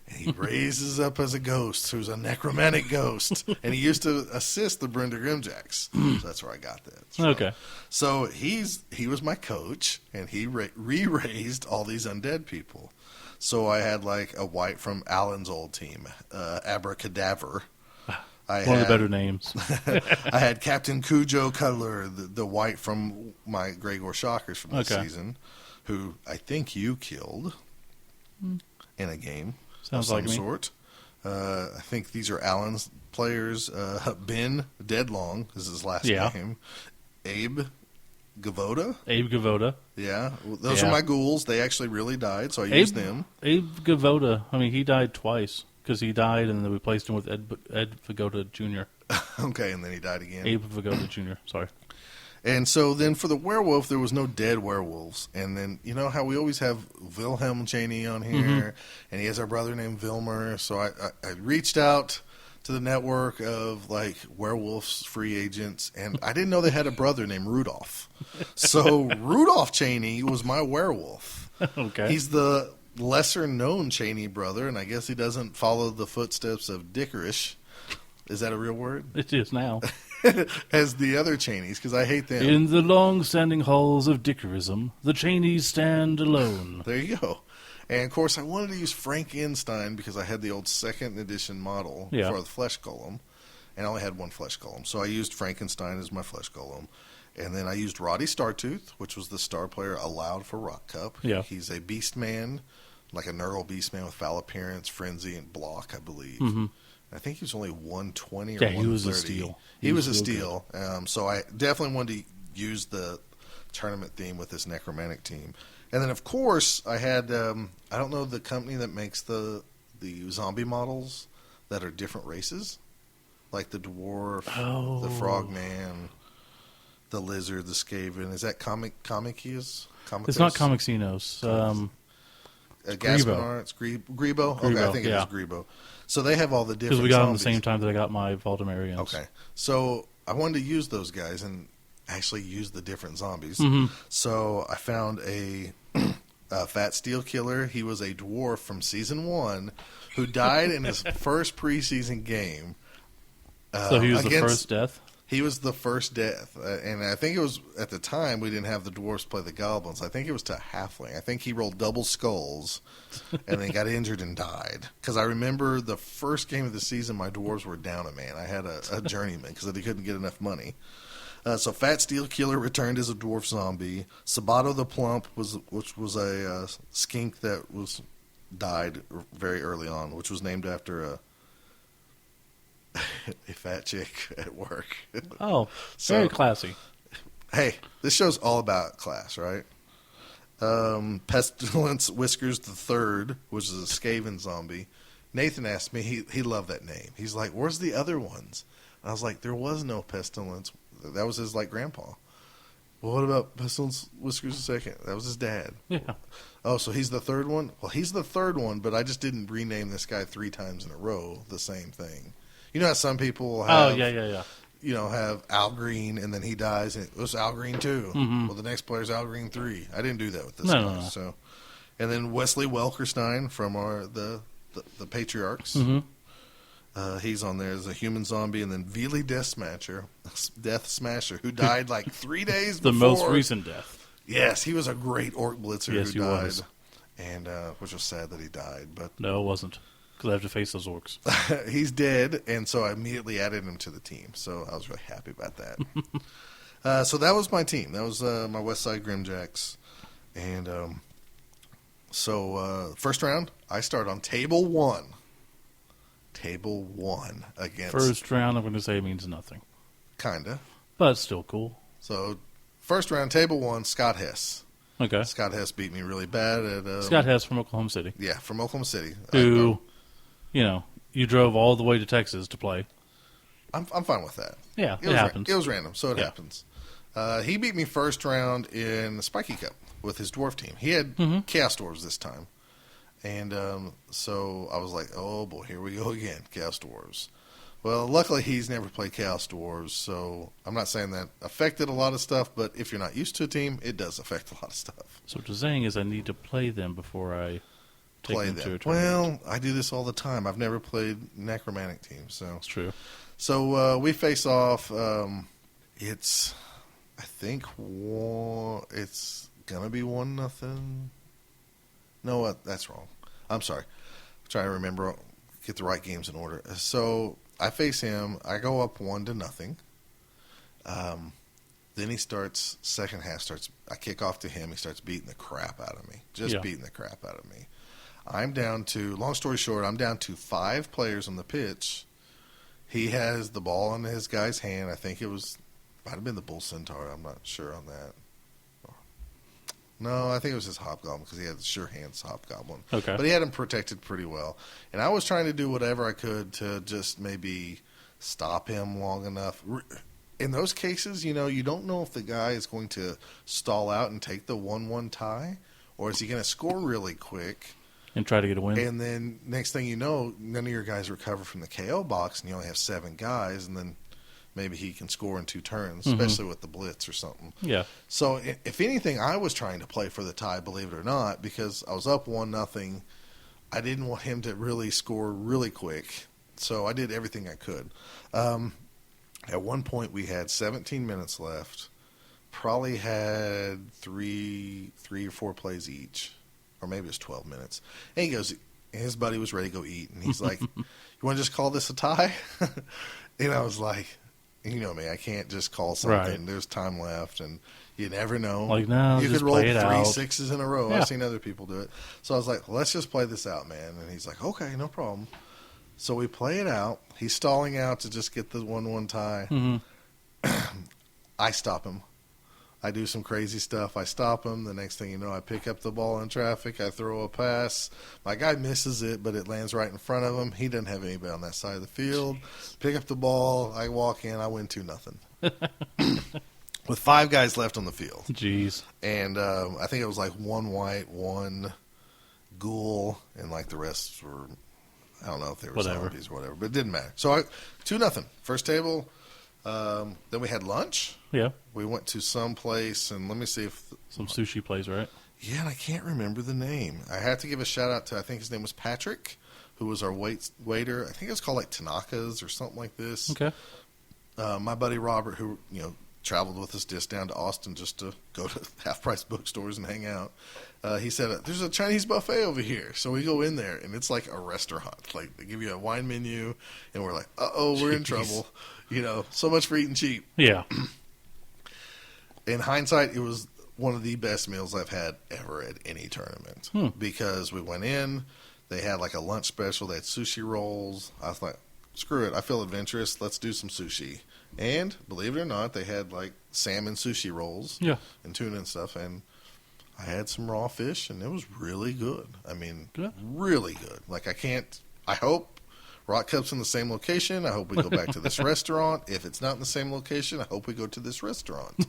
And he raises up as a ghost, who's a necromantic ghost. And he used to assist the Brunder Grimjacks. So that's where I got that. Okay. So he was my coach, and he re-raised all these undead people. So I had a white from Alan's old team, Abracadaver. One of the better names. I had Captain Cujo Cutler, the white from my Gregor Shockers from this Okay. season, who I think you killed in a game. Sounds of like some me. sort. I think these are Alan's players. Ben Deadlong is his last Yeah. name. Abe Gavoda. Abe Gavoda. Yeah, those Yeah. are my ghouls. They actually really died, so I used them. Abe Gavoda. I mean, he died twice because he died and then we replaced him with Ed Vigoda Jr. Okay, and then he died again. Abe Vigoda Jr. Sorry. And so then for the werewolf, there was no dead werewolves. And then, how we always have Wilhelm Cheney on here, and he has our brother named Vilmer. So I reached out to the network of, werewolves free agents, and I didn't know they had a brother named Rudolph. So Rudolph Cheney was my werewolf. Okay. He's the lesser-known Cheney brother, and I guess he doesn't follow the footsteps of Dickerish. Is that a real word? It is now. As the other Cheneys, because I hate them. In the long-standing halls of Dickerism, the Cheneys stand alone. There you go. And, of course, I wanted to use Frankenstein because I had the old second edition model Yeah. for the flesh golem, and I only had one flesh golem. So I used Frankenstein as my flesh golem. And then I used Roddy Startooth, which was the star player allowed for Rock Cup. Yeah. He's a beast man, like a neural beast man with foul appearance, frenzy, and block, I believe. I think he was only 120 or Yeah, 130. he was a steal. He was a real steal. So I definitely wanted to use the tournament theme with this necromantic team. And then, of course, I had, I don't know the company that makes the zombie models that are different races. Like the dwarf, the frogman, the lizard, the skaven. Is that Comicius? It's not Comixinos. Gaspin Arts, Grebo? Okay, I think it is Grebo. So they have all the different because we got zombies. them the same time that I got my Voldemarians. Okay. So I wanted to use those guys and actually use the different zombies. Mm-hmm. So I found a Fat Steel Killer. He was a dwarf from Season 1 who died in his first preseason game. So he was the first death? He was the first death. And I think it was, at the time, we didn't have the dwarves play the goblins. I think it was to Halfling. I think he rolled double skulls and then got injured and died. Because I remember the first game of the season, my dwarves were down a man. I had a journeyman because they couldn't get enough money. So Fat Steel Killer returned as a dwarf zombie. Sabato the Plump, which was a skink that died very early on, which was named after a fat chick at work. Oh, very classy. Hey, this show's all about class, right? Pestilence Whiskers the Third, which is a Skaven zombie. Nathan asked me, he loved that name. He's like, where's the other ones? And I was like, there was no Pestilence. That was his, grandpa. Well, what about Pestilence Whiskers the Second? That was his dad. Yeah. Oh, so he's the third one? Well, he's the third one, but I just didn't rename this guy 3 times in a row the same thing. You know how some people have, have Al Green, and then he dies, and it was Al Green 2. Mm-hmm. Well, the next player's Al Green 3. I didn't do that with this No, guy. no. So, and then Wesley Welkerstein from the Patriarchs. Mm-hmm. He's on there as a human zombie, and then Veely Death Smasher, who died 3 days before. The most recent death. Yes, he was a great Orc Blitzer who died. Was. And which was sad that he died. But no, it wasn't. Because I have to face those orcs. He's dead, and so I immediately added him to the team. So I was really happy about that. So that was my team. That was my West Side Grimjacks. And first round, I start on table 1. Table 1 against... First round, I'm going to say means nothing. Kinda. But it's still cool. So, first round, table 1, Scott Hess. Okay. Scott Hess beat me really bad at... Scott Hess from Oklahoma City. Yeah, from Oklahoma City. Who... you drove all the way to Texas to play. I'm fine with that. Yeah, it happens. It was random, so it happens. He beat me first round in the Spiky Cup with his dwarf team. He had Chaos Dwarves this time. And so I was like, oh boy, here we go again, Chaos Dwarves. Well, luckily he's never played Chaos Dwarves, so I'm not saying that affected a lot of stuff, but if you're not used to a team, it does affect a lot of stuff. So what you're saying is I need to play them before I... Play them. Well, I do this all the time. I've never played necromantic teams, so it's true. So we face off. It's, I think, it's gonna be 1-0. No, that's wrong. I'm sorry. I'm trying to remember, get the right games in order. So I face him. I go up 1-0. Then he starts. Second half starts. I kick off to him. He starts beating the crap out of me. Beating the crap out of me. I'm down to, long story short, I'm down to 5 players on the pitch. He has the ball in his guy's hand. I think might have been the Bull Centaur. I'm not sure on that. No, I think it was his Hobgoblin because he had the sure hands Hobgoblin. Okay. But he had him protected pretty well. And I was trying to do whatever I could to just maybe stop him long enough. In those cases, you don't know if the guy is going to stall out and take the 1-1 tie, or is he going to score really quick and try to get a win. And then next thing you know, none of your guys recover from the KO box, and you only have 7 guys, and then maybe he can score in 2 turns, especially with the blitz or something. Yeah. So if anything, I was trying to play for the tie, believe it or not, because I was up 1-0. I didn't want him to really score really quick, so I did everything I could. At one point, we had 17 minutes left. Probably had 3 or 4 plays each. Or maybe it was 12 minutes. And he goes, and his buddy was ready to go eat. And he's like, you want to just call this a tie? And I was like, you know me, I can't just call something. Right. There's time left, and you never know. No, you just could roll play it 3 out. 6s in a row. Yeah. I've seen other people do it. So I was like, let's just play this out, man. And he's like, okay, no problem. So we play it out. He's stalling out to just get the 1-1 tie. Mm-hmm. I stop him. I do some crazy stuff. I stop him. The next thing you know, I pick up the ball in traffic. I throw a pass. My guy misses it, but it lands right in front of him. He doesn't have anybody on that side of the field. Pick up the ball. I walk in. I win 2-0. With 5 guys left on the field. Jeez. And I think it was like 1 white, 1 ghoul, and like the rest were, I don't know if they were zombies or whatever, but it didn't matter. So 2-0. First table. Then we had lunch. Yeah. We went to some place, and let me see if... Some sushi place, right? Yeah, and I can't remember the name. I have to give a shout-out to, I think his name was Patrick, who was our waiter. I think it was called like Tanaka's or something like this. Okay. My buddy Robert, who, traveled with us just down to Austin just to go to half-price bookstores and hang out. He said, there's a Chinese buffet over here. So we go in there, and it's like a restaurant. Like, they give you a wine menu, and we're like, uh-oh, we're in trouble. So much for eating cheap. Yeah. In hindsight, it was one of the best meals I've had ever at any tournament. Because we went in, they had like a lunch special, they had sushi rolls. I was like, screw it, I feel adventurous, let's do some sushi. And, believe it or not, they had like salmon sushi rolls and tuna and stuff, and I had some raw fish, and it was really good. I mean, really good. Like, I hope Rock Cup's in the same location. I hope we go back to this restaurant. If it's not in the same location, I hope we go to this restaurant.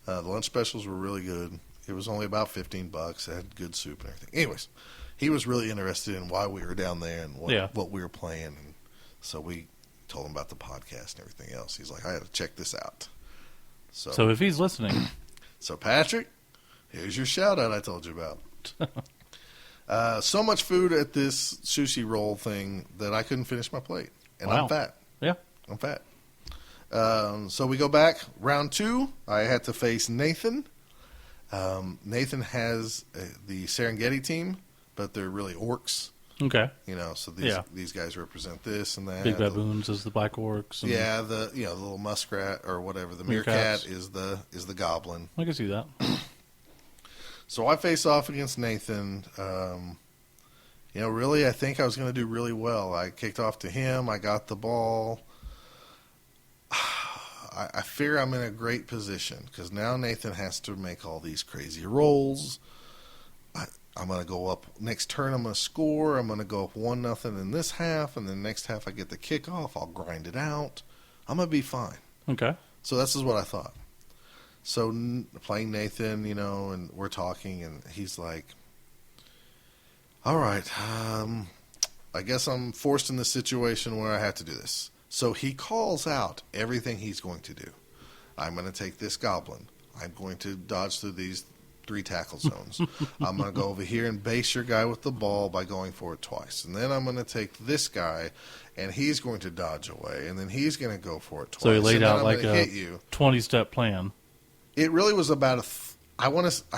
The lunch specials were really good. It was only about $15. It had good soup and everything. Anyways, he was really interested in why we were down there and what we were playing. And so we told him about the podcast and everything else. He's like, I had to check this out. So if he's listening. So, Patrick, here's your shout-out I told you about. So much food at this sushi roll thing that I couldn't finish my plate. And I'm fat. Yeah. I'm fat. So we go back. Round 2, I had to face Nathan. Nathan has the Serengeti team, but they're really orcs. Okay. So these guys represent this and that. Big baboons is the black orcs. And the little muskrat or whatever. The meerkat is the goblin. I can see that. So I face off against Nathan. Really, I think I was going to do really well. I kicked off to him. I got the ball. I fear I'm in a great position because now Nathan has to make all these crazy rolls. I'm going to go up next turn. I'm going to score. I'm going to go up 1-0 in this half, and then next half I get the kickoff. I'll grind it out. I'm going to be fine. Okay. So this is what I thought. So playing Nathan, and we're talking, and he's like, all right, I guess I'm forced in this situation where I have to do this. So he calls out everything he's going to do. I'm going to take this goblin. I'm going to dodge through these 3 tackle zones. I'm going to go over here and base your guy with the ball by going for it twice. And then I'm going to take this guy, and he's going to dodge away, and then he's going to go for it twice. So he laid out like a 20-step plan. It really was about I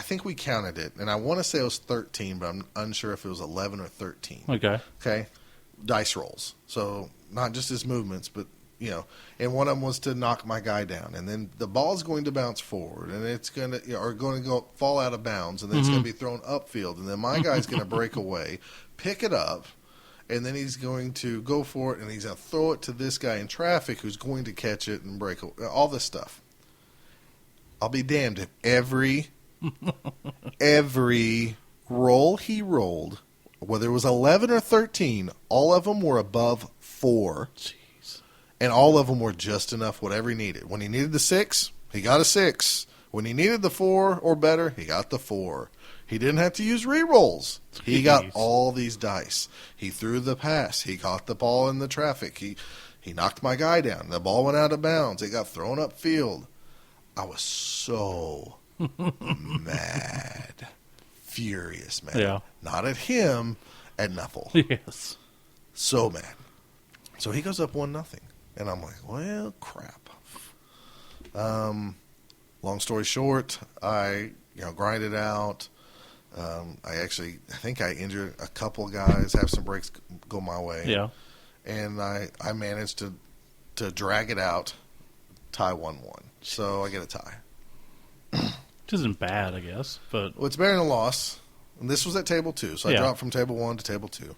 think we counted it, and I want to say it was 13, but I'm unsure if it was 11 or 13. Okay. Dice rolls. So not just his movements, but and one of them was to knock my guy down, and then the ball's going to bounce forward, and it's going to go fall out of bounds, and then it's going to be thrown upfield, and then my guy's going to break away, pick it up, and then he's going to go for it, and he's going to throw it to this guy in traffic who's going to catch it and break all this stuff. I'll be damned if every roll he rolled, whether it was 11 or 13, all of them were above 4. Jeez. And all of them were just enough, whatever he needed. When he needed the 6, he got a 6. When he needed the 4 or better, he got the 4. He didn't have to use re-rolls. He got all these dice. He threw the pass. He caught the ball in the traffic. He knocked my guy down. The ball went out of bounds. It got thrown upfield. I was so mad. Furious, man. Yeah. Not at him, at Nuffle. Yes. So mad. So he goes up 1-0. And I'm like, well, crap. Long story short, I grinded out. I think I injured a couple of guys, have some breaks go my way. Yeah. And I managed to drag it out, tie 1-1. So I get a tie. Which isn't bad, I guess. But Well, it's better than a loss. And this was at table 2, so I dropped from table 1 to table 2.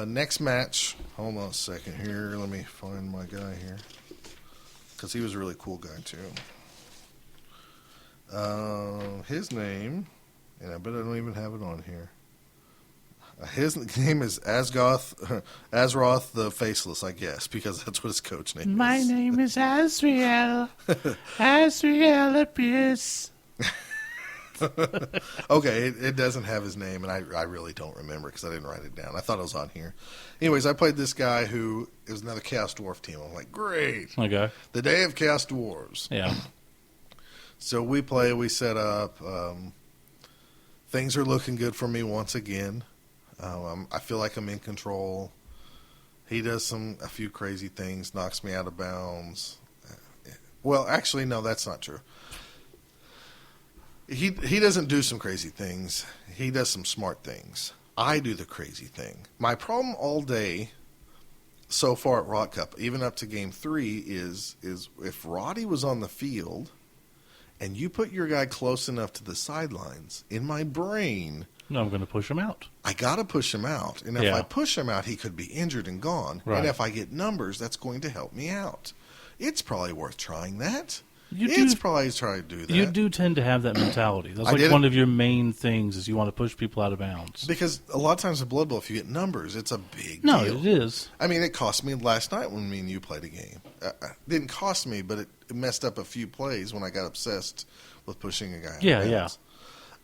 Next match, hold on a second here. Let me find my guy here. Because he was a really cool guy, too. His name, and I bet I don't even have it on here. His name is Azeroth the Faceless, I guess, because that's what his coach name is. My name is Azrael. Azrael Abyss. Okay, it doesn't have his name, and I really don't remember because I didn't write it down. I thought it was on here. Anyways, I played this guy who it was another Chaos Dwarf team. I'm like, great. Okay. The day of Chaos Dwarves. Yeah. So we play, we set up. Things are looking good for me once again. I feel like I'm in control. He does a few crazy things, knocks me out of bounds. Well, actually, no, that's not true. He doesn't do some crazy things. He does some smart things. I do the crazy thing. My problem all day so far at Rot Cup, even up to Game 3, is if Roddy was on the field and you put your guy close enough to the sidelines, in my brain, No, I'm going to push him out. I got to push him out. And if I push him out, he could be injured and gone. Right. And if I get numbers, that's going to help me out. It's probably worth trying that. It's probably trying to do that. You do tend to have that mentality. That's I like did one it. of your main things is you want to push people out of bounds. Because a lot of times in Blood Bowl, if you get numbers, it's a big No, deal. it is. I mean, it cost me last night when me and you played a game. It didn't cost me, but it messed up a few plays when I got obsessed with pushing a guy out of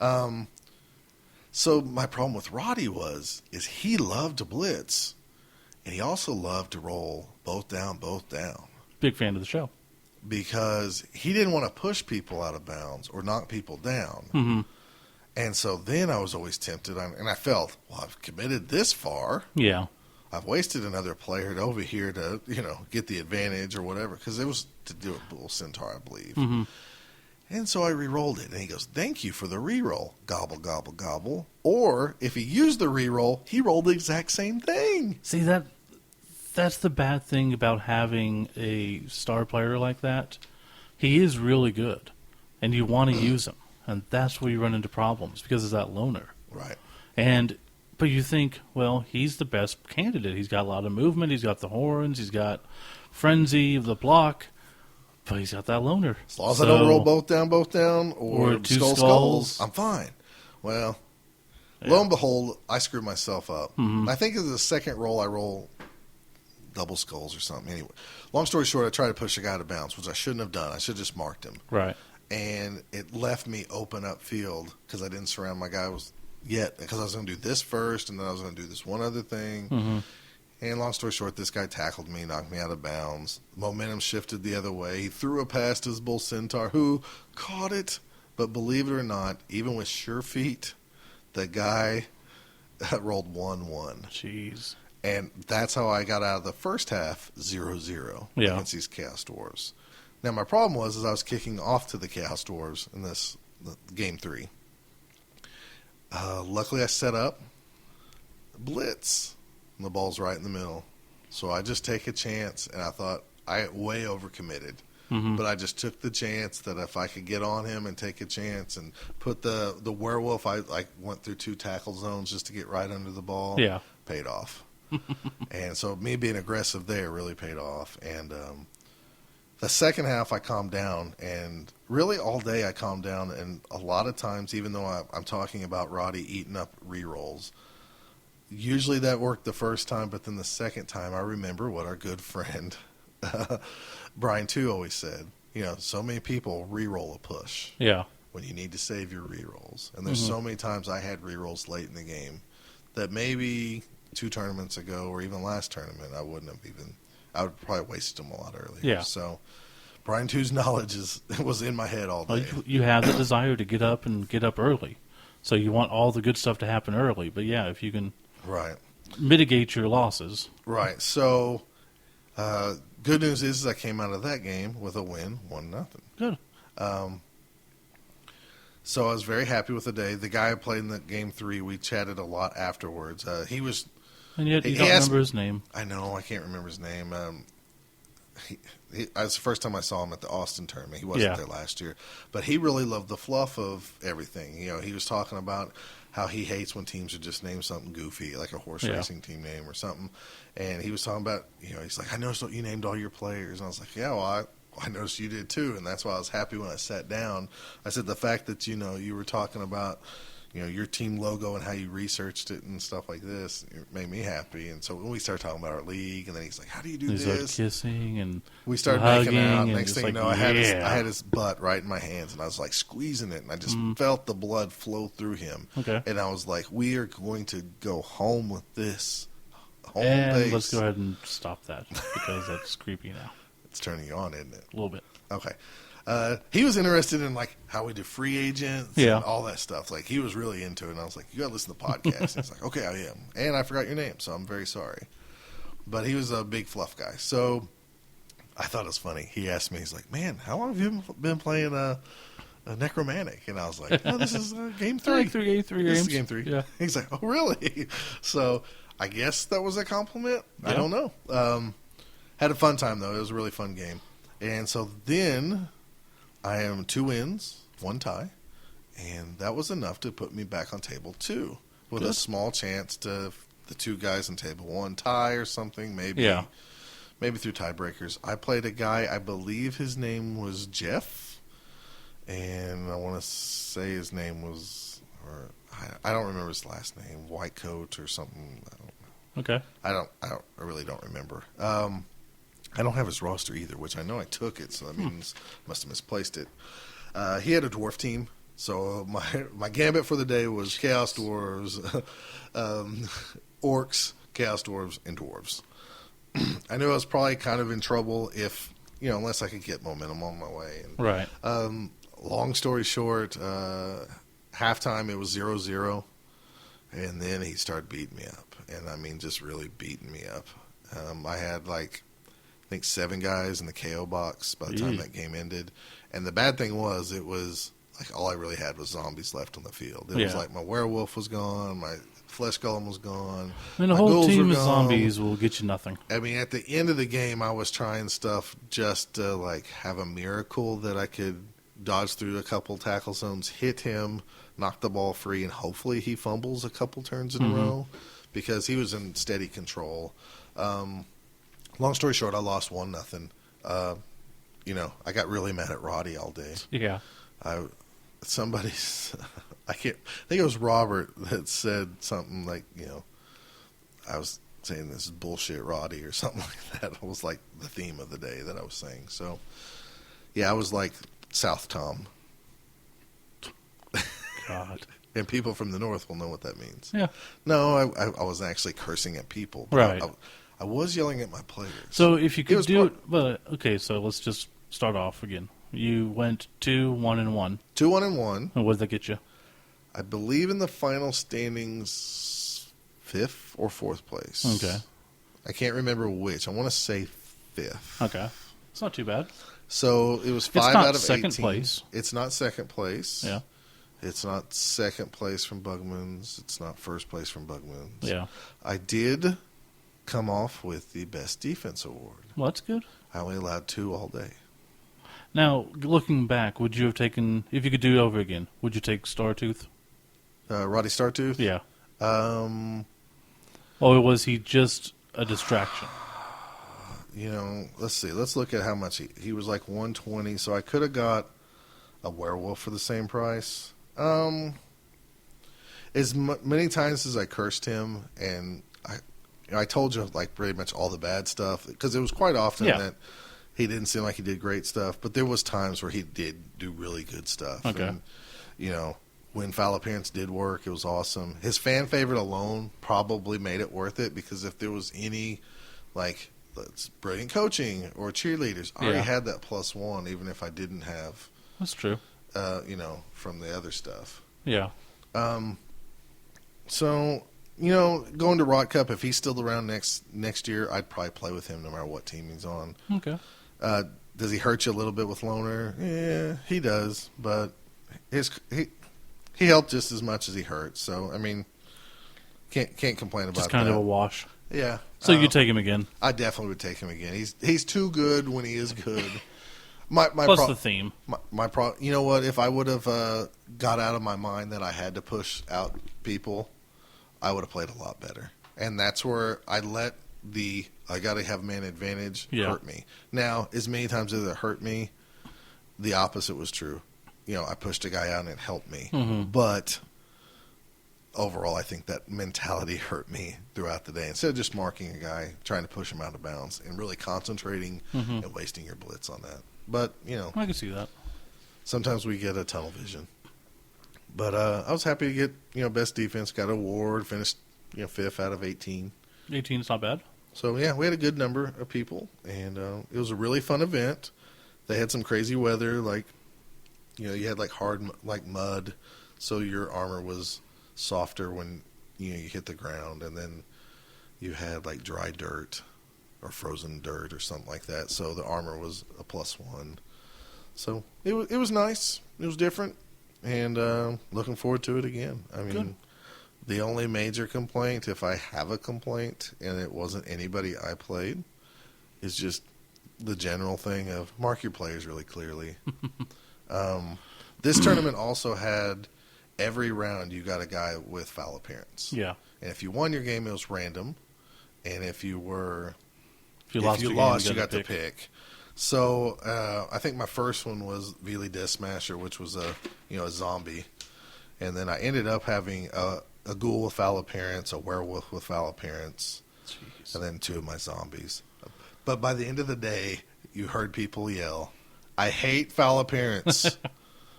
bounds. So my problem with Roddy is he loved to blitz, and he also loved to roll both down. Big fan of the show. Because he didn't want to push people out of bounds or knock people down. Mm-hmm. And so then I was always tempted, and I felt, well, I've committed this far. Yeah. I've wasted another player over here to, get the advantage or whatever, because it was to do a Bull Centaur, I believe. Mm-hmm. And so I re-rolled it, and he goes, thank you for the re-roll. Gobble, gobble, gobble. Or if he used the re-roll, he rolled the exact same thing. See, that's the bad thing about having a star player like that. He is really good, and you want to use him, and that's where you run into problems because it's that loner. Right. But you think, well, he's the best candidate. He's got a lot of movement. He's got the horns. He's got frenzy of the block. But he's got that loner. As long as I don't roll both down or two skulls, I'm fine. Well, lo and behold, I screwed myself up. Mm-hmm. I think it's the second roll I roll double skulls or something. Anyway, long story short, I tried to push a guy out of bounds, which I shouldn't have done. I should have just marked him. Right. And it left me open up field because I didn't surround my guy yet, because I was going to do this first, and then I was going to do this one other thing. Mm-hmm. And long story short, this guy tackled me, knocked me out of bounds. Momentum shifted the other way. He threw a pass to his Bull Centaur, who caught it. But believe it or not, even with sure feet, the guy rolled 1-1. Jeez. And that's how I got out of the first half 0-0 against these Chaos Dwarves. Now, my problem was I was kicking off to the Chaos Dwarves in this Game 3. Luckily, I set up blitz. And the ball's right in the middle. So I just take a chance, and I thought I way overcommitted. Mm-hmm. But I just took the chance that if I could get on him and take a chance and put the werewolf, I went through 2 tackle zones just to get right under the ball. Yeah. Paid off. And so me being aggressive there really paid off. And the second half I calmed down, and really all day I calmed down. And a lot of times, even though I'm talking about Roddy eating up re-rolls, usually that worked the first time, but then the second time I remember what our good friend Brian 2 always said. So many people re-roll a push. Yeah. When you need to save your re-rolls. And there's so many times I had re-rolls late in the game that maybe 2 tournaments ago or even last tournament I would probably wasted them a lot earlier. Yeah. So Brian 2's knowledge was in my head all day. Well, you have the desire to get up early. So you want all the good stuff to happen early. But yeah, if you can mitigate your losses. Right. So good news is I came out of that game with a win, 1-0. Good. So I was very happy with the day. The guy I played in the Game 3, we chatted a lot afterwards. He was... And yet you don't remember his name. I know. I can't remember his name. It was the first time I saw him at the Austin tournament. He wasn't there last year. But he really loved the fluff of everything. He was talking about how he hates when teams would just name something goofy, like a horse racing team name or something. And he was talking about, he's like, I noticed you named all your players. And I was like, yeah, well, I noticed you did too, and that's why I was happy when I sat down. I said the fact that you were talking about your team logo and how you researched it and stuff like this, it made me happy. And so when we started talking about our league, and then he's like, "How do you do They started this?" kissing and We started hugging, making out. and Next just thing you like, know, yeah. I had his butt right in my hands, and I was like squeezing it, and I just felt the blood flow through him. Okay. And I was like, "We are going to go home with this home And base." let's go ahead and stop that because that's creepy now. It's turning you on, isn't it? A little bit. Okay. He was interested in like how we do free agents and all that stuff. Like he was really into it, and I was like, "You got to listen to the podcast." And he's like, "Okay, I am." And I forgot your name, so I'm very sorry. But he was a big fluff guy, so I thought it was funny. He asked me, he's like, "Man, how long have you been playing a Necromantic?" And I was like, "Oh, this is game 3. Like three This games. is game 3." Yeah. He's like, "Oh, really?" So I guess that was a compliment. I don't know. Had a fun time though. It was a really fun game. And so then I am 2 wins, 1 tie, and that was enough to put me back on table 2 with a small chance to the 2 guys in table 1 tie or something, maybe through tiebreakers. I played a guy, I believe his name was Jeff, and I want to say his name was, or I don't remember his last name, Whitecoat or something. I don't know. Okay. I really don't remember. I don't have his roster either, which I know I took it, so that means must have misplaced it. He had a dwarf team, so my gambit for the day was Chaos Dwarves, Orcs, Chaos Dwarves, and Dwarves. I knew I was probably kind of in trouble if, unless I could get momentum on my way. And, Right. Long story short, halftime it was 0-0, and then he started beating me up, and I mean just really beating me up. I had I think 7 guys in the KO box by the time that game ended. And the bad thing was, it was like all I really had was zombies left on the field. It was like my werewolf was gone, my flesh golem was gone. I mean, a my whole ghouls team were of gone. zombies will get you nothing. I mean, at the end of the game, I was trying stuff just to have a miracle that I could dodge through a couple tackle zones, hit him, knock the ball free, and hopefully he fumbles a couple turns in a row because he was in steady control. Long story short, I lost 1-0. I got really mad at Roddy all day. Yeah. I think it was Robert that said something like, I was saying this is bullshit, Roddy, or something like that. It was like the theme of the day that I was saying. So, yeah, I was like South Tom. God. And people from the North will know what that means. Yeah. No, I wasn't actually cursing at people. But Right. I was yelling at my players. So if you could do it, but okay, so let's just start off again. You went 2-1-1. 2-1-1. And what did that get you? I believe in the final standings, 5th or 4th place. Okay. I can't remember which. I want to say 5th. Okay. It's not too bad. So it was 5 It's not out of second 18. place. It's not second place. Yeah. It's not second place from Bugman's. It's not first place from Bugman's. Yeah. I did come off with the best defense award. Well, that's good. I only allowed 2 all day. Now, looking back, would you have taken, if you could do it over again, would you take Startooth? Roddy Startooth? Yeah. Or was he just a distraction? Let's see. Let's look at how much he was like 120, so I could have got a werewolf for the same price. As many times as I cursed him, and I told you pretty much all the bad stuff, because it was quite often that he didn't seem like he did great stuff, but there was times where he did do really good stuff. Okay. And, when Foul Appearance did work, it was awesome. His fan favorite alone probably made it worth it, because if there was any, brilliant coaching or cheerleaders, I already had that +1, even if I didn't have, That's true. from the other stuff. Yeah. So, going to Rot Cup, if he's still around next year, I'd probably play with him no matter what team he's on. Okay. Does he hurt you a little bit with Loner? Yeah, he does, but he helped just as much as he hurt. So, I mean, can't complain about that. Just kind of a wash. Yeah. So you take him again. I definitely would take him again. He's too good when he is good. Plus the theme. You know what? If I would have got out of my mind that I had to push out people, I would have played a lot better. And that's where I let the I got to have man advantage, Yeah. hurt me. Now, as many times as it hurt me, the opposite was true. I pushed a guy out and it helped me. Mm-hmm. But overall, I think that mentality hurt me throughout the day. Instead of just marking a guy, trying to push him out of bounds, and really concentrating and wasting your blitz on that. But, I can see that. sometimes we get a tunnel vision. But I was happy to get, best defense, got an award, finished, 5th out of 18. 18 is not bad. So, yeah, we had a good number of people, and it was a really fun event. They had some crazy weather, like, you had, like, hard, like, mud, so your armor was softer when, you hit the ground, and then you had, like, dry dirt or frozen dirt or something like that, so the armor was a +1. So, it was nice. It was different, and looking forward to it again. I mean, Good. The only major complaint, if I have a complaint, and it wasn't anybody I played, is just the general thing of mark your players really clearly. This tournament also had every round you got a guy with foul appearance. Yeah. And if you won your game, it was random. And if you lost, you got to pick. So I think my first one was Vili Death Smasher, which was a zombie. And then I ended up having a ghoul with foul appearance, a werewolf with foul appearance, Jeez. and then 2 of my zombies. But by the end of the day, you heard people yell, "I hate foul appearance."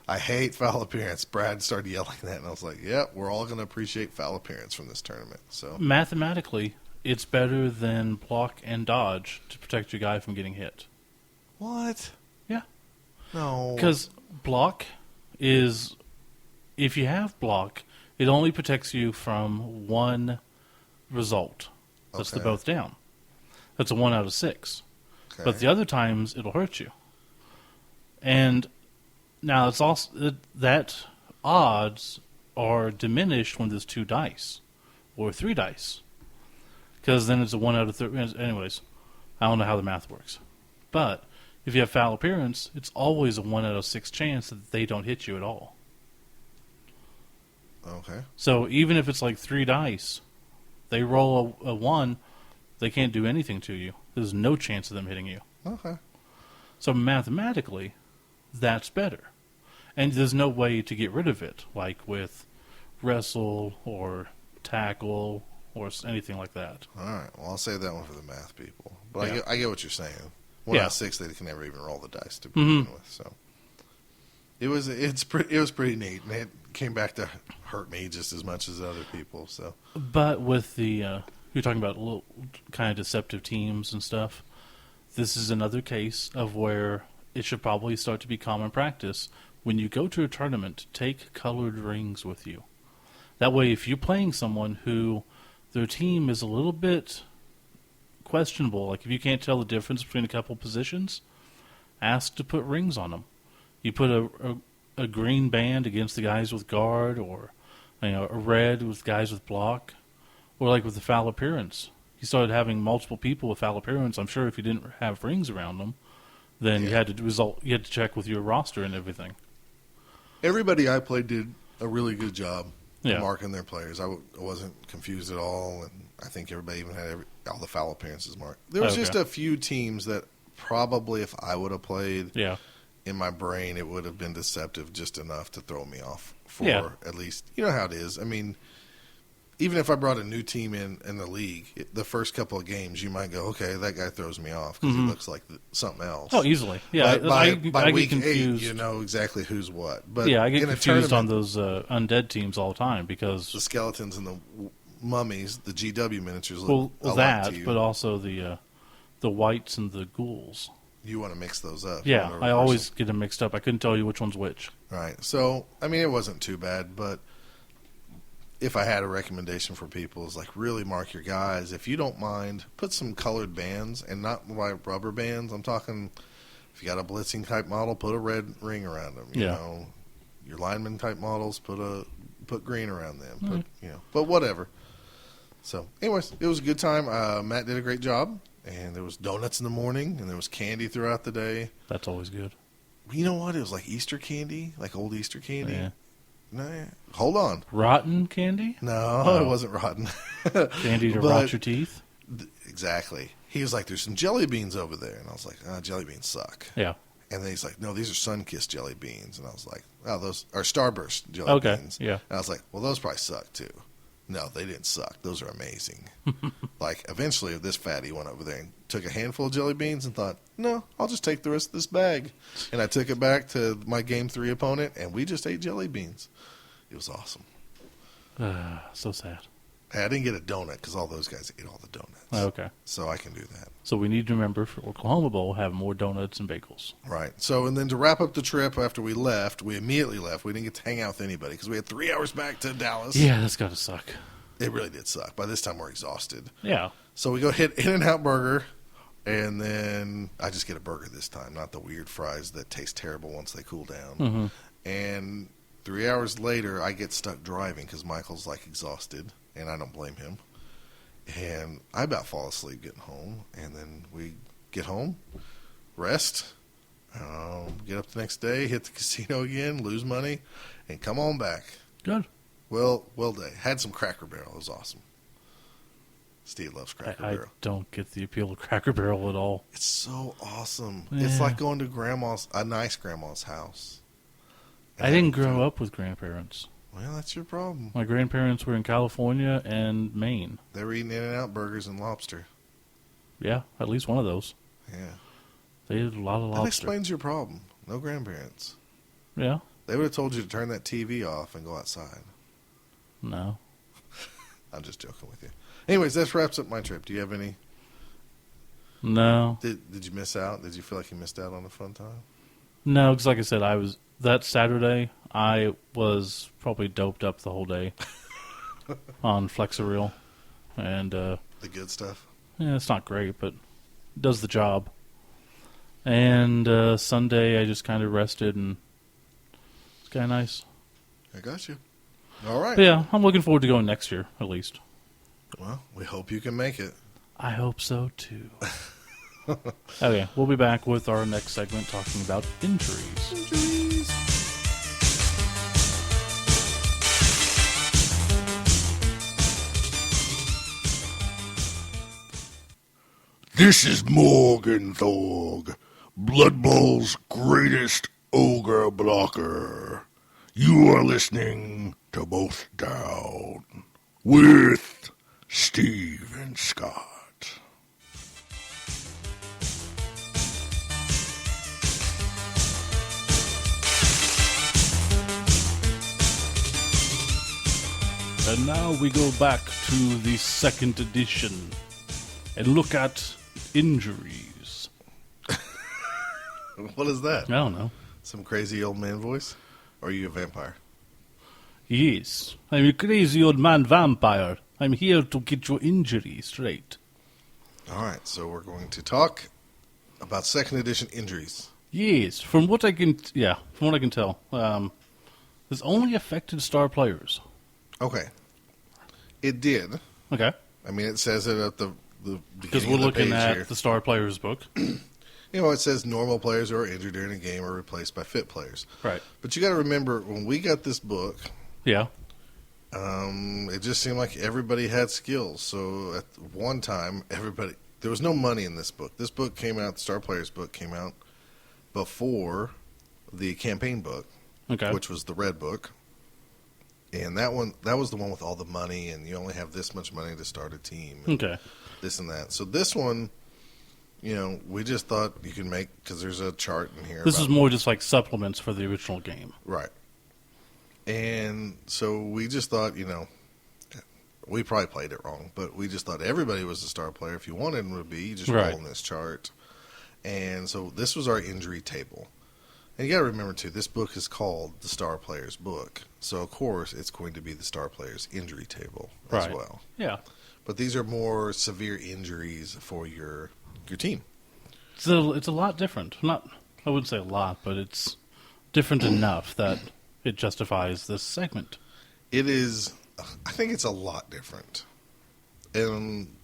I hate foul appearance. Brad started yelling that, and I was like, "Yep, we're all going to appreciate foul appearance from this tournament." So Mathematically, it's better than block and dodge to protect your guy from getting hit. what? Yeah. No, Because block is, if you have block, it only protects you from one result. That's the Okay. both down. That's a 1 out of 6. okay. But the other times, it'll hurt you. And now it's also that odds are diminished when there's 2 dice or 3 dice, because then it's a 1 out of 3. Anyways, I don't know how the math works, but if you have foul appearance, it's always a 1 out of 6 chance that they don't hit you at all. Okay. So even if it's like 3 dice, they roll a 1, they can't do anything to you. There's no chance of them hitting you. Okay. So mathematically, that's better. And there's no way to get rid of it, like with wrestle or tackle or anything like that. All right. Well, I'll save that one for the math people. But Yeah. I get what you're saying. 1 Yeah. out of 6, they can never even roll the dice to begin with. So it was pretty neat, and it came back to hurt me just as much as other people. So But with the, you're talking about little kind of deceptive teams and stuff, this is another case of where it should probably start to be common practice. When you go to a tournament, take colored rings with you. That way, if you're playing someone who their team is a little bit questionable, like if you can't tell the difference between a couple positions, ask to put rings on them. You put a green band against the guys with guard, or a red with guys with block, or like with the foul appearance. You started having multiple people with foul appearance. I'm sure if you didn't have rings around them, then you had to check with your roster and everything. everybody I played did a really good job Yeah. marking their players. I wasn't confused at all, and I think everybody even had all the foul appearances marked. There was just a few teams that probably, if I would have played, Yeah. in my brain, it would have been deceptive just enough to throw me off for at least, you know how it is. I mean, even if I brought a new team in the league, the first couple of games, you might go, okay, that guy throws me off because he looks like something else. Oh, easily. Yeah. By I get week confused. 8, you know exactly who's what. But Yeah, I get in a confused on tournament, those undead teams all the time because the skeletons and the mummies, the GW miniatures look well alike that, to you. but also the whites and the ghouls. You want to mix those up. Yeah, You wanna I reverse always get them mixed up. I couldn't tell you which one's which. Right. So, I mean, it wasn't too bad, but if I had a recommendation for people, is like really mark your guys. If you don't mind, put some colored bands and not like rubber bands. I'm talking, if you got a blitzing type model, put a red ring around them. You know, your lineman type models, put green around them. But whatever. So, anyways, it was a good time. Matt did a great job, and there was donuts in the morning, and there was candy throughout the day. That's always good. You know what? It was like Easter candy, like old Easter candy. Yeah. No, hold on. Rotten candy? No, Oh. it wasn't rotten. Candy to But rot your teeth? Exactly. He was like, there's some jelly beans over there. And I was like, jelly beans suck. Yeah. And then he's like, no, these are Sun-Kissed jelly beans. And I was like, oh, those are Starburst jelly beans. Yeah. And I was like, well, those probably suck too. No, they didn't suck. Those are amazing. Like, eventually, this fatty went over there and took a handful of jelly beans and thought, no, I'll just take the rest of this bag. And I took it back to my Game 3 opponent, and we just ate jelly beans. It was awesome. So sad. Hey, I didn't get a donut because all those guys ate all the donuts. Okay. So I can do that. So we need to remember for Oklahoma Bowl, have more donuts and bagels. Right. So, and then to wrap up the trip after we left, we immediately left. We didn't get to hang out with anybody because we had 3 hours back to Dallas. Yeah, that's got to suck. It really did suck. By this time, we're exhausted. Yeah. So we go hit In-N-Out Burger, and then I just get a burger this time, not the weird fries that taste terrible once they cool down. Mm-hmm. And 3 hours later, I get stuck driving because Michael's like exhausted, and I don't blame him. And I about fall asleep getting home, and then we get home, rest, get up the next day, hit the casino again, lose money, and come on back. Good. Well day. Had some Cracker Barrel. It was awesome. Steve loves Cracker I Barrel. don't get the appeal of Cracker Barrel at all. It's so awesome. Yeah. It's like going to a nice grandma's house. I didn't grow up with grandparents. Well, that's your problem. My grandparents were in California and Maine. They were eating In-N-Out burgers and lobster. Yeah, at least one of those. Yeah. They ate a lot of That lobster. explains your problem. No grandparents. Yeah. They would have told you to turn that TV off and go outside. No. I'm just joking with you. Anyways, that wraps up my trip. Do you have any? No. Did you miss out? Did you feel like you missed out on a fun time? No, because like I said, that Saturday, I was probably doped up the whole day on Flexeril. And, The good stuff? yeah, it's not great, but it does the job. And Sunday, I just kind of rested, and it's kind of nice. I got you. All right. But yeah, I'm looking forward to going next year, at least. Well, we hope you can make it. I hope so, too. Okay, we'll be back with our next segment talking about injuries. This is Morgan Thorg, Blood Bowl's greatest ogre blocker. You are listening to Both Down with Steve and Scott. And now we go back to the second edition and look at injuries. What is that? I don't know. Some crazy old man voice? Or are you a vampire? Yes, I'm a crazy old man vampire. I'm here to get your injury straight. All right, so we're going to talk about second edition injuries. Yes, from what I can tell, this only affected star players. Okay. It did. Okay, I mean, it says it at the because beginning we're of the looking page at here. the star players book. You know, it says normal players who are injured during a game are replaced by fit players. Right. But you got to remember, when we got this book, Yeah. it just seemed like everybody had skills. So at one time, there was no money in this book. This book came out, the Star Players book came out before the campaign book, Okay. which was the red book. And that was the one with all the money, and you only have this much money to start a team. And Okay. this and that. So this one, you know, we just thought you can make, because there's a chart in here. This about- is more just like supplements for the original game. Right. And so we just thought, you know, we probably played it wrong, but we just thought everybody was a star player. If you wanted them to be, you just Right. roll in this chart. And so this was our injury table. And you got to remember, too, this book is called the Star Players book. So, of course, it's going to be the Star Players injury table as Right. well. Yeah. But these are more severe injuries for your team. It's a lot different. I wouldn't say a lot, but it's different enough that it justifies this segment. It is, I think it's a lot different. And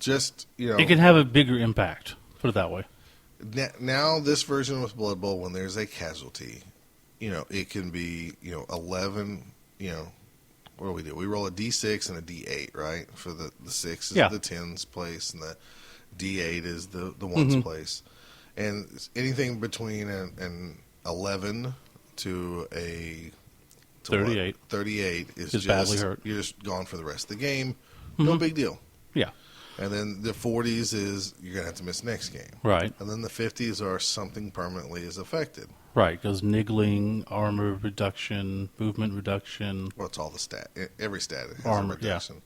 just, you know. It can have a bigger impact, put it that way. Now, this version with Blood Bowl, when there's a casualty, you know, it can be, you know, 11, you know, what do? We roll a D6 and a D8, right? For the 6 is Yeah. the tens place, and the D8 is the ones place. And anything between an 11 to a 38. 38 is just badly hurt. You're just gone for the rest of the game. No big deal. Yeah. And then the 40s is you're going to have to miss next game. Right. And then the 50s are something permanently is affected. Right. Because niggling, armor reduction, movement reduction. Well, it's all the stat. Every stat has Armor, a reduction.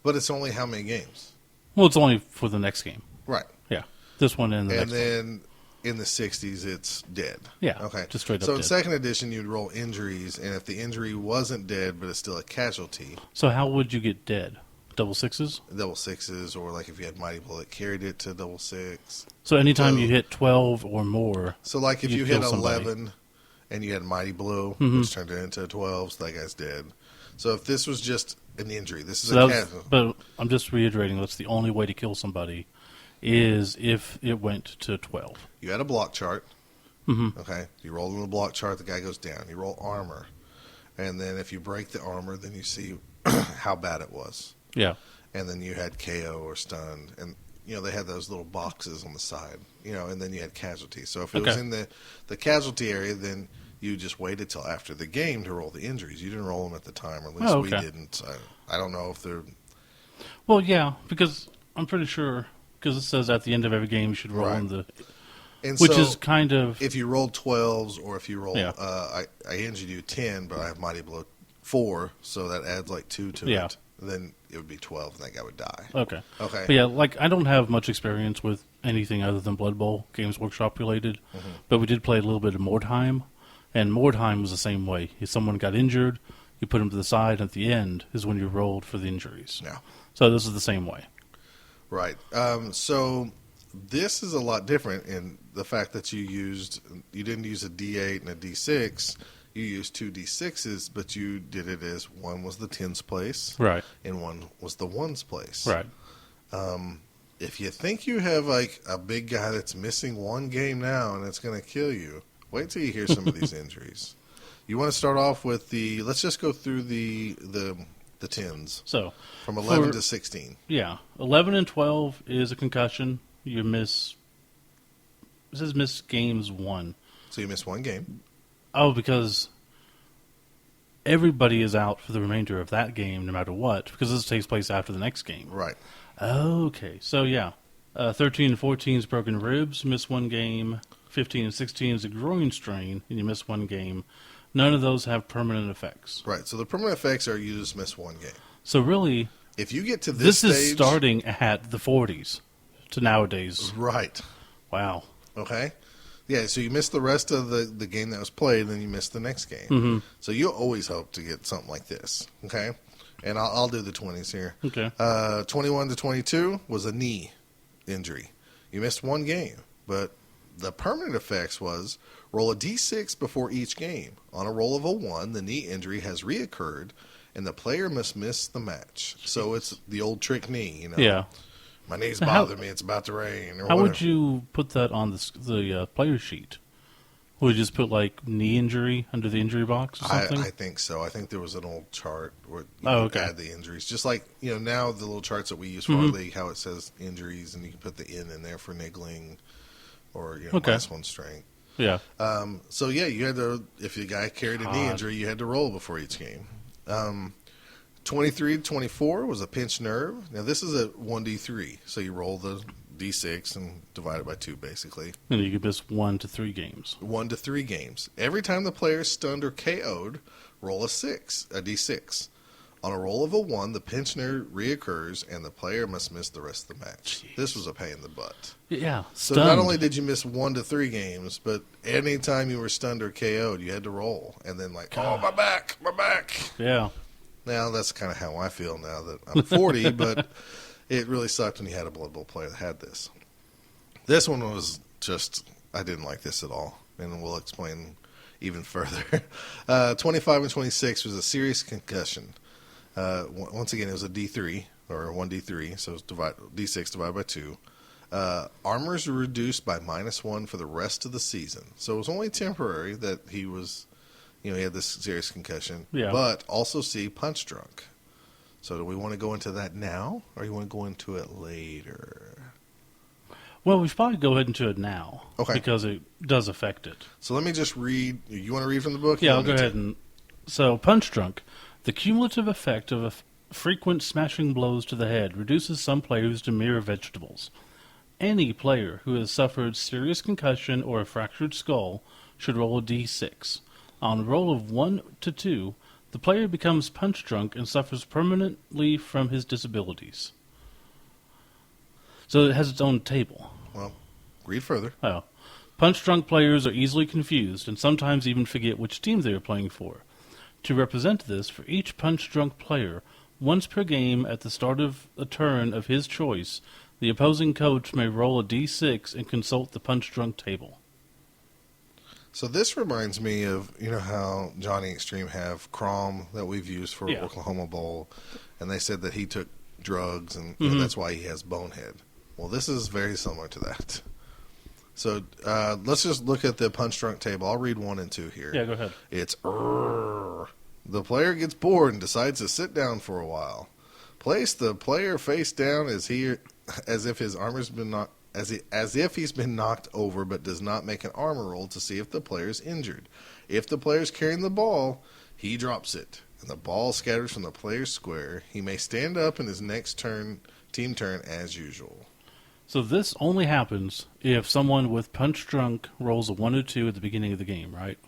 But it's only how many games? Well, it's only for the next game. Right. Yeah. This one and the And next one. then in the 60s, it's dead. Yeah. Okay. Just straight up So in dead. second edition, you'd roll injuries, and if the injury wasn't dead, but it's still a casualty, So how would you get dead? Double sixes? double sixes, or like if you had Mighty Blow, it carried it to double six. So anytime So- you hit 12 or more. So like if You you hit kill somebody. 11 and you had Mighty Blow, Mhm. which turned it into a 12, so that guy's dead. So if this was just an injury, this is So a that was, casualty. but I'm just reiterating, that's the only way to kill somebody is if it went to 12. You had a block chart. Mm-hmm. Okay. You roll in the block chart, the guy goes down. You roll armor. And then if you break the armor, then you see how bad it was. Yeah. And then you had KO or stunned. And, they had those little boxes on the side, and then you had casualty. So if it was Okay. in the casualty area, then you just waited till after the game to roll the injuries. You didn't roll them at the time, or at least we okay. didn't. I don't know if they're... Well, yeah, because I'm pretty sure, because it says at the end of every game you should roll Right. in the... And Which so is kind of... if you rolled 12s, or if you roll... Yeah. I injured you 10, but I have Mighty Blow 4, so that adds like 2 to Yeah. it. Then it would be 12, and that guy would die. Okay. Okay. But yeah, like, I don't have much experience with anything other than Blood Bowl, Games Workshop related, Mm-hmm. but we did play a little bit of Mordheim, and Mordheim was the same way. If someone got injured, you put him to the side, and at the end is when you rolled for the injuries. Yeah. So this is the same way. Right. So this is a lot different in the fact that you didn't use a D8 and a D6. You used 2 D6s, but you did it as one was the tens place, Right. and one was the ones place. Right. If you think you have like a big guy that's missing one game now and it's going to kill you, wait till you hear some of these injuries. You want to start off with let's just go through the tens So, from 11 For- to 16. yeah, 11 and 12 is a concussion. You miss... It says miss games 1. So you miss one game. Oh, because everybody is out for the remainder of that game, no matter what, because this takes place after the next game. Right. Okay, so yeah. 13 and 14 is broken ribs, miss one game. 15 and 16 is a groin strain, and you miss one game. None of those have permanent effects. Right. So the permanent effects are you just miss one game. So really, If you get to this stage, is starting at the 40s to nowadays. Right. Wow. Okay. Yeah, so you missed the rest of the game that was played, and then you missed the next game. Mhm. So you always hope to get something like this. Okay. And I'll do the 20s here. Okay. 21 to 22 was a knee injury. You missed one game, but the permanent effects was roll a d6 before each game. On a roll of a 1, the knee injury has reoccurred, and the player must miss the match. So it's the old trick knee, Yeah. My knees Now, how- bother me. It's about to rain. Or How whatever. would you put that on the player sheet? Would you just put like knee injury under the injury box or something? I think so. I think there was an old chart where you Oh, could okay. add the injuries. Just like, now the little charts that we use for Mhm. our league, how it says injuries, and you can put the N in there for niggling or, Okay. -1 strength. Yeah. So, yeah, you had to, if the guy carried a knee God. injury, you had to roll before each game. 23 to 24 was a pinched nerve. Now, this is a 1d3, so you roll the d6 and divide it by 2, basically. And you could miss 1 to 3 games. 1 to 3 games. Every time the player is stunned or KO'd, roll a d6. On a roll of a 1, the pinch nerve reoccurs, and the player must miss the rest of the match. Jeez. This was a pain in the butt. Yeah. So Stunned. not only did you miss 1 to 3 games, but any time you were stunned or KO'd, you had to roll. And then oh, my back. Yeah. Now, that's kind of how I feel now that I'm 40, but it really sucked when you had a Blood Bowl player that had this. This one was just, I didn't like this at all, and we'll explain even further. 25 and 26 was a serious concussion. Once again, it was a D3, or a 1D3, so it's D6 divided by 2. Armors were reduced by -1 for the rest of the season. So it was only temporary that he was he had this serious concussion. Yeah. But also C, punch drunk. So do we want to go into that now, or you want to go into it later? Well, we should probably go ahead into it now. Okay. Because it does affect it. So let me just read. You want to read from the book? Yeah, I'll go ahead and... So, punch drunk. The cumulative effect of frequent smashing blows to the head reduces some players to mere vegetables. Any player who has suffered serious concussion or a fractured skull should roll a d6. On a roll of 1 to 2, the player becomes punch drunk and suffers permanently from his disabilities. So it has its own table. Well, read further. Oh. Punch drunk players are easily confused and sometimes even forget which team they are playing for. To represent this, for each punch drunk player, once per game at the start of a turn of his choice, the opposing coach may roll a d6 and consult the punch drunk table. So this reminds me of, how Johnny Extreme have Crom that we've used for Oklahoma Bowl, and they said that he took drugs, and that's why he has bonehead. Well, this is very similar to that. So let's just look at the punch drunk table. I'll read 1 and 2 here. Yeah, go ahead. It's the player gets bored and decides to sit down for a while. Place the player face down as if his arm has been knocked, as if he's been knocked over, but does not make an armor roll to see if the player is injured. If the player is carrying the ball, he drops it, and the ball scatters from the player's square. He may stand up in his next team turn as usual. So this only happens if someone with punch drunk rolls a 1 or 2 at the beginning of the game, right?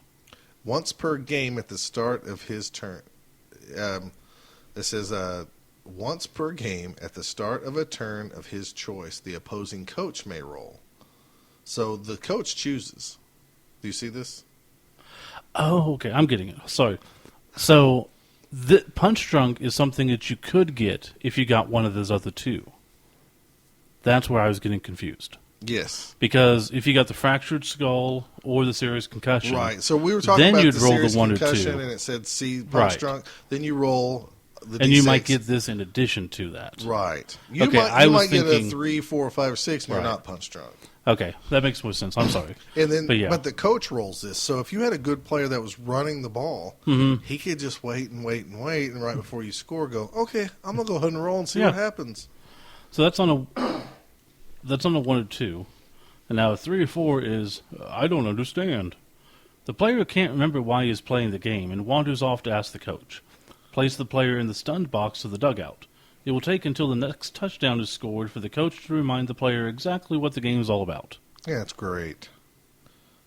Once per game at the start of his turn. This is once per game at the start of a turn of his choice, the opposing coach may roll. So the coach chooses. Do you see this? Oh, okay. I'm getting it. Sorry. So punch drunk is something that you could get if you got one of those other 2. That's where I was getting confused. Yes. Because if you got the fractured skull or the serious concussion, right. So we were talking then about you'd the roll serious the 1 or 2, concussion, and it said C punch drunk. Then you roll the D6. And you might get this in addition to that. Right. You Okay, might get a 3, 4, 5, or 6, and you're not punch drunk. Okay, that makes more sense. I'm sorry. And then, but the coach rolls this. So if you had a good player that was running the ball, he could just wait, and right before you score, go, okay, I'm gonna go ahead and roll and see what happens. So that's on a 1 or 2. And now a 3 or 4 is, I don't understand. The player can't remember why he is playing the game and wanders off to ask the coach. Place the player in the stunned box of the dugout. It will take until the next touchdown is scored for the coach to remind the player exactly what the game is all about. Yeah, that's great.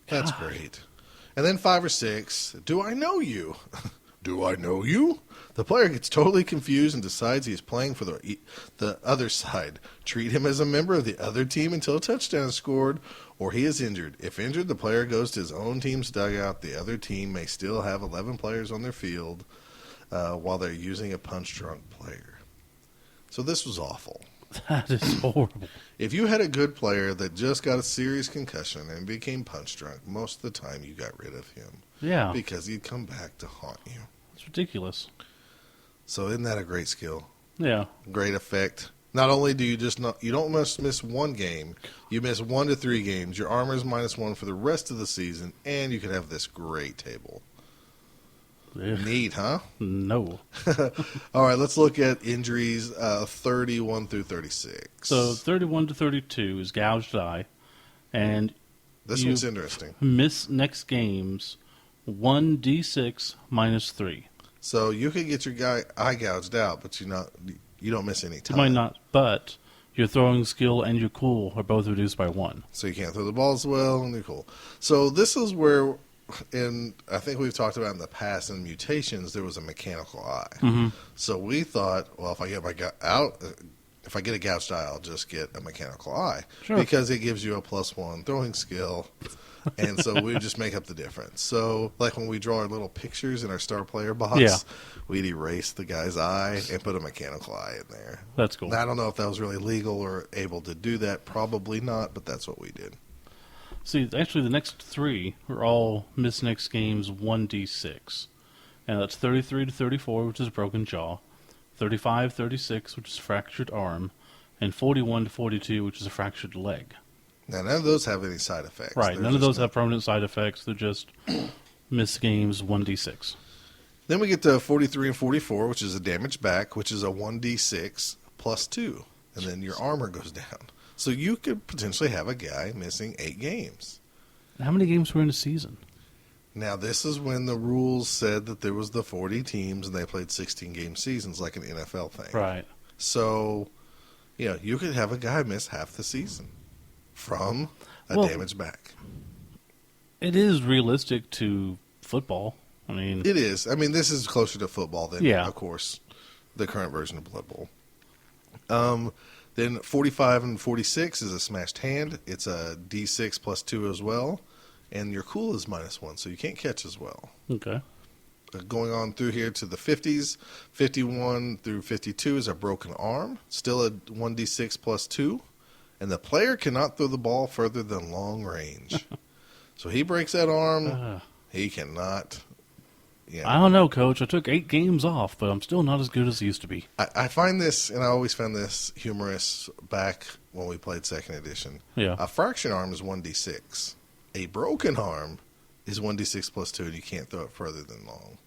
That's great. And then 5 or 6, do I know you? Do I know you? The player gets totally confused and decides he is playing for the other side. Treat him as a member of the other team until a touchdown is scored or he is injured. If injured, the player goes to his own team's dugout. The other team may still have 11 players on their field while they're using a punch-drunk player. So this was awful. That is horrible. If you had a good player that just got a serious concussion and became punch-drunk, most of the time you got rid of him. Yeah. Because he'd come back to haunt you. It's ridiculous. So isn't that a great skill? Yeah. Great effect. Not only do you you don't miss one game, you miss 1 to 3 games. Your armor is -1 for the rest of the season, and you can have this great table. Ugh. Neat, huh? No. All right, let's look at injuries 31 through 36. So 31 to 32 is gouged eye, and this one's interesting. Miss next games 1d6 -3. So you could get your eye gouged out, but you don't miss any time. You might not, but your throwing skill and your cool are both reduced by 1. So you can't throw the ball as well, and you're cool. So this is where, and I think we've talked about in the past, in mutations, there was a mechanical eye. Mm-hmm. So we thought, well, if I get a gouged eye, I'll just get a mechanical eye. Sure. Because it gives you a +1 throwing skill. And so we just make up the difference. So, like when we draw our little pictures in our star player box, we'd erase the guy's eye and put a mechanical eye in there. That's cool. Now, I don't know if that was really legal or able to do that. Probably not, but that's what we did. See, actually, the next 3 are all miss next games 1d6. And that's 33 to 34, which is broken jaw, 35, 36, which is fractured arm, and 41 to 42, which is a fractured leg. Now, none of those have any side effects. Right, none of those have permanent side effects. They're just missed games 1d6. Then we get to 43 and 44, which is a damage back, which is a 1d6 plus 2. And then your armor goes down. So you could potentially have a guy missing 8 games. How many games were in a season? Now, this is when the rules said that there was the 40 teams and they played 16-game seasons like an NFL thing. Right. So, you could have a guy miss half the season from a damage back. It is realistic to football. I mean, it is. I mean, this is closer to football than, of course, the current version of Blood Bowl. Then 45 and 46 is a smashed hand. It's a D6 plus 2 as well. And your cool is -1, so you can't catch as well. Okay. Going on through here to the 50s, 51 through 52 is a broken arm. Still a 1d6 plus 2. And the player cannot throw the ball further than long range. So he breaks that arm. He cannot. Yeah. I don't know, Coach. I took 8 games off, but I'm still not as good as I used to be. I find this, and I always found this humorous back when we played 2nd edition. Yeah. A fraction arm is 1d6. A broken arm is 1d6 plus 2, and you can't throw it further than long.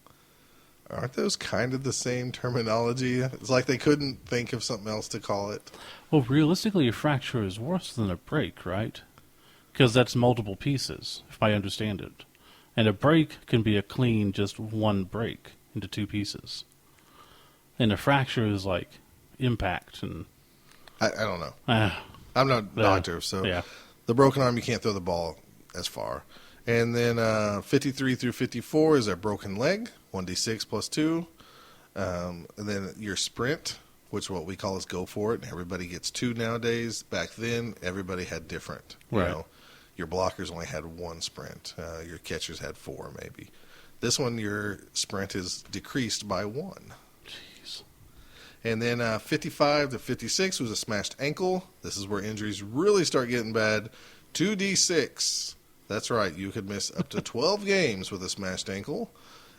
Aren't those kind of the same terminology? It's like they couldn't think of something else to call it. Well, realistically, a fracture is worse than a break, right? Because that's multiple pieces, if I understand it. And a break can be a clean, just one break into 2 pieces. And a fracture is like impact and... I don't know. I'm not a doctor, so the broken arm, you can't throw the ball as far. And then 53 through 54 is a broken leg, 1d6 plus 2. And then your sprint, which what we call is go for it, and everybody gets 2 nowadays. Back then, everybody had different. Right. Your blockers only had 1 sprint. Your catchers had 4, maybe. This one, your sprint is decreased by 1. Jeez. And then 55 to 56 was a smashed ankle. This is where injuries really start getting bad. 2d6. That's right. You could miss up to 12 games with a smashed ankle.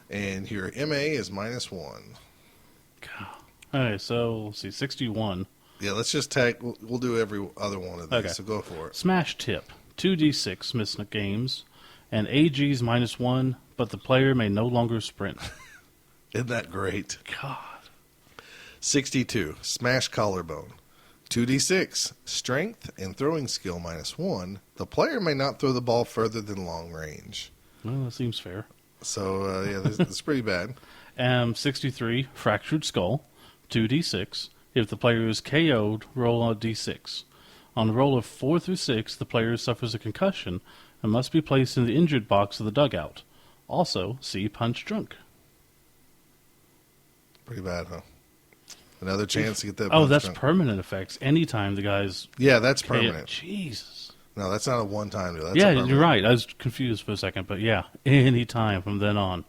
And your MA is -1. God. Okay, so let's see, 61. Yeah, let's just tag. We'll do every other one of these. Okay. So go for it. Smash tip. 2d6 missed games, and AG's -1, but the player may no longer sprint. Isn't that great? God. 62, smash collarbone. 2d6, strength and throwing skill -1. The player may not throw the ball further than long range. Well, that seems fair. So, this is pretty bad. 63, fractured skull. 2d6. If the player is KO'd, roll a d6. On a roll of 4 through 6, the player suffers a concussion and must be placed in the injured box of the dugout. Also, see punch drunk. Pretty bad, huh? Another chance to get that. Oh, that's drunk. permanent effects. Anytime the guy's... Yeah, that's permanent. Jesus. No, that's not a one-time deal. That's yeah, a permanent. you're right. I was confused for a second, but yeah, anytime from then on.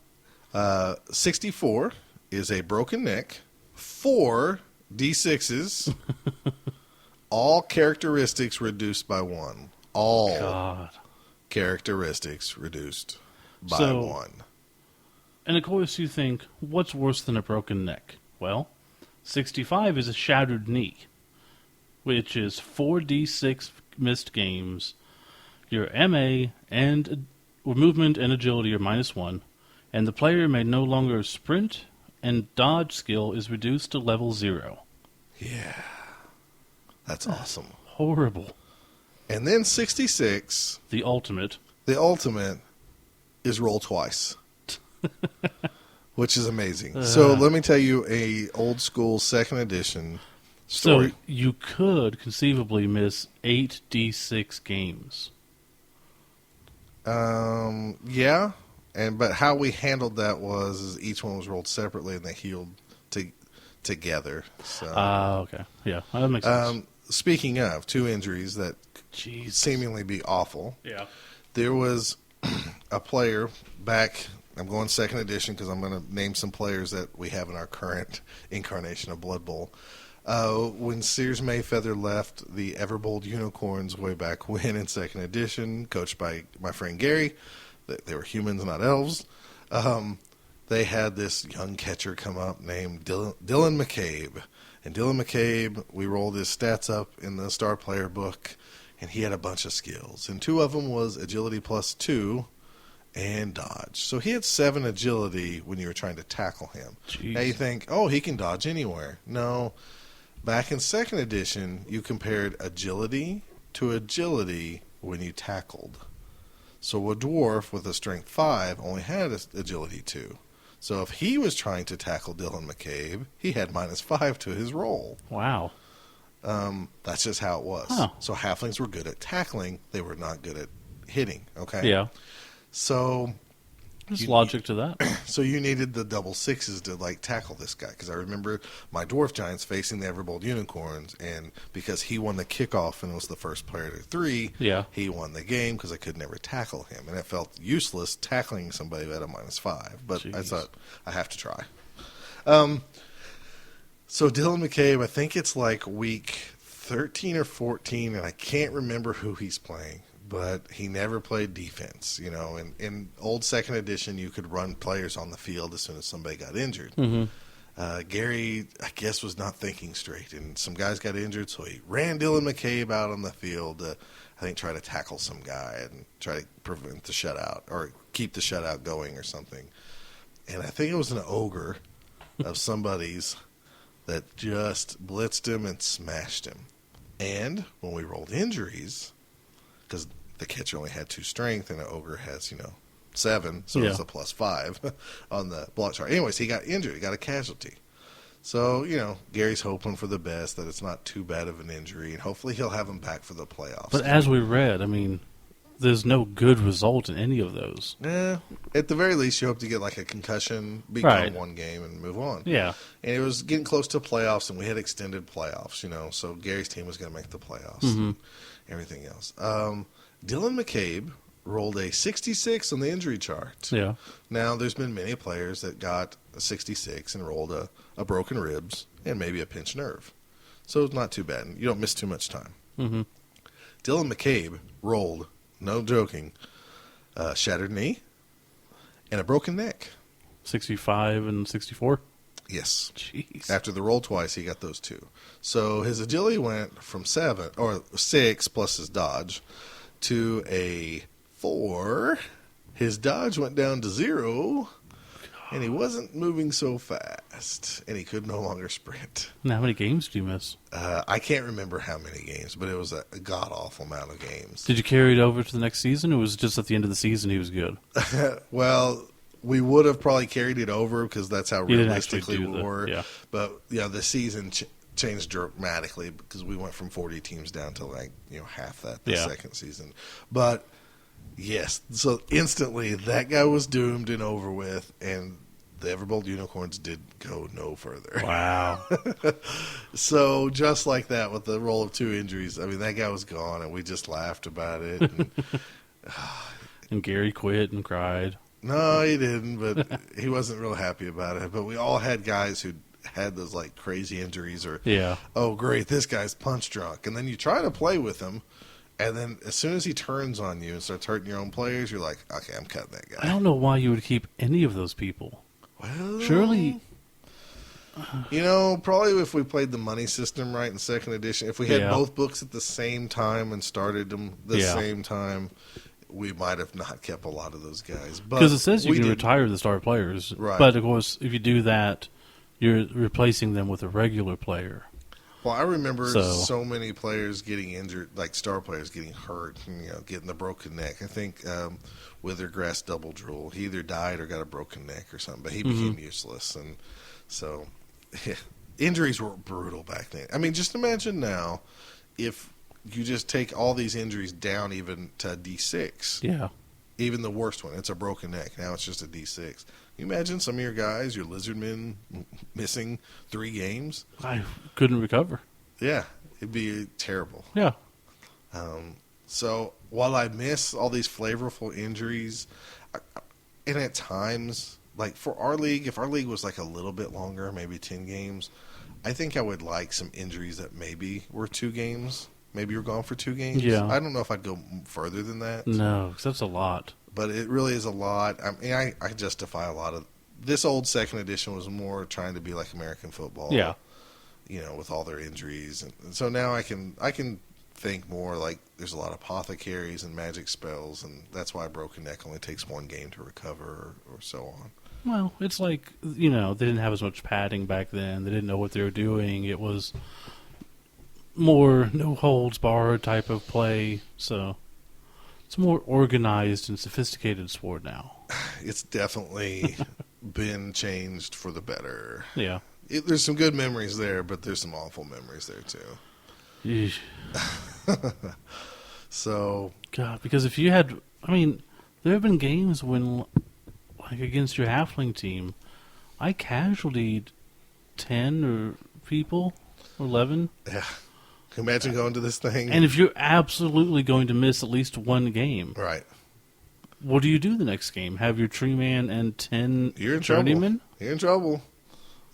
64 is a broken neck. 4 D6s. All characteristics reduced by 1. All God. characteristics reduced by So, 1. And of course you think, what's worse than a broken neck? Well, 65 is a shattered knee, which is 4d6 missed games. Your MA and movement and agility are -1, and the player may no longer sprint, and dodge skill is reduced to level 0. Yeah. That's awesome. Horrible. And then 66, The ultimate. the ultimate, is roll twice. Which is amazing. So let me tell you a old school 2nd edition story. So you could conceivably miss 8d6 games. Yeah, but how we handled that is each one was rolled separately and they healed together. So, Okay. Yeah, that makes sense. speaking of 2 injuries that Jeez. seemingly be awful, Yeah. there was a player back. I'm going 2nd edition because I'm going to name some players that we have in our current incarnation of Blood Bowl. When Sears Mayfeather left the Everbold Unicorns way back when in 2nd edition, coached by my friend Gary, they were humans, not elves. They had this young catcher come up named Dylan McCabe. And Dylan McCabe, we rolled his stats up in the star player book, and he had a bunch of skills. And 2 of them was agility +2 and dodge. So he had 7 agility when you were trying to tackle him. Jeez. Now you think, oh, he can dodge anywhere. No. Back in 2nd edition, you compared agility to agility when you tackled. So a dwarf with a strength 5 only had agility 2. So if he was trying to tackle Dylan McCabe, he had -5 to his roll. Wow. That's just how it was. Huh. So halflings were good at tackling. They were not good at hitting. Okay. Yeah. So There's logic to that. So you needed the double 6s to like tackle this guy, because I remember my dwarf giants facing the Everbold unicorns, and because he won the kickoff and was the first player to 3, Yeah. he won the game because I could never tackle him, and it felt useless tackling somebody who had a -5. But I Jeez. thought I have to try. So Dylan McCabe, I think it's like week 13 or 14, and I can't remember who he's playing. But he never played defense. You know, in old 2nd edition, you could run players on the field as soon as somebody got injured. Mm-hmm. Gary, I guess, was not thinking straight, and some guys got injured, so he ran Dylan McCabe out on the field to, I think, try to tackle some guy and try to prevent the shutout or keep the shutout going or something. And I think it was an ogre of somebody's that just blitzed him and smashed him. And when we rolled injuries, because the catcher only had 2 strength and an ogre has, 7, so Yeah. it's a +5 on the block chart. Anyways, he got injured. He got a casualty. So, Gary's hoping for the best, that it's not too bad of an injury, and hopefully he'll have him back for the playoffs. But as we read, I mean, there's no good result in any of those. At the very least, you hope to get like a concussion, become Right. one game, and move on. Yeah. And it was getting close to playoffs, and we had extended playoffs, so Gary's team was going to make the playoffs and everything else. Dylan McCabe rolled a 66 on the injury chart. Yeah. Now, there's been many players that got a 66 and rolled a broken ribs and maybe a pinched nerve. So it's not too bad. You don't miss too much time. Mm-hmm. Dylan McCabe rolled, no joking, shattered knee and a broken neck. 65 and 64. Yes. Jeez. After the roll twice, he got those 2. So his agility went from 7 or 6 plus his dodge to a 4. His dodge went down to 0, and he wasn't moving so fast, and he could no longer sprint. And how many games do you miss? I can't remember how many games, but it was a god-awful amount of games. Did you carry it over to the next season, or was it just at the end of the season he was good? Well, we would have probably carried it over because that's how You didn't actually realistically do we were. yeah. But the season changed dramatically because we went from 40 teams down to half that the Yeah. second season. But yes, so instantly that guy was doomed and over with, and the Everbold Unicorns did go no further. Wow. So just like that, with the roll of 2 injuries, I mean, that guy was gone, and we just laughed about it. And, And Gary quit and cried. no, he didn't, but he wasn't real happy about it. But we all had guys who had those like crazy injuries, or Yeah. oh great, this guy's punch drunk, and then you try to play with him, and then as soon as he turns on you and starts hurting your own players, you're like, okay, I'm cutting that I guy. don't know why you would keep any of those people. Well, Surely. probably if we played the money system right in 2nd edition, if we had Yeah. both books at the same time and started them the Yeah. same time, we might have not kept a lot of those guys. Because it says you we can didn't. retire the star players. Right. But, of course, if you do that, you're replacing them with a regular player. Well, I remember So- so many players getting injured, like star players getting hurt, and, getting the broken neck. I think Withergrass Double Drool, he either died or got a broken neck or something, but he became useless. And so injuries were brutal back then. I mean, just imagine now if you just take all these injuries down even to a D6. Yeah. Even the worst one, it's a broken neck. Now it's just a D6. Can you imagine some of your guys, your lizardmen, missing 3 games? I couldn't recover. Yeah, it'd be terrible. Yeah. So while I miss all these flavorful injuries, and at times, like for our league, if our league was like a little bit longer, maybe 10 games, I think I would like some injuries that maybe were 2 games. Maybe you're gone for 2 games. Yeah. I don't know if I'd go further than that. No, 'cause that's a lot. But it really is a lot. I mean, I justify a lot of this. Old 2nd edition was more trying to be like American football. Yeah. With all their injuries, and so now I can think more like there's a lot of apothecaries and magic spells, and that's why a broken neck only takes one game to recover, or so on. Well, it's like, they didn't have as much padding back then. They didn't know what they were doing. It was more no-holds-barred type of play, so it's a more organized and sophisticated sport now. It's definitely been changed for the better. Yeah. There's some good memories there, but there's some awful memories there, too. Yeesh. So... God, because if you had... there have been games when, like, against your halfling team, I casualtied 10 or people, or 11. Yeah. Can you imagine going to this thing? And if you're absolutely going to miss at least one game, Right. what do you do the next game? Have your tree man and 10 You're in journeymen? trouble. You're in trouble.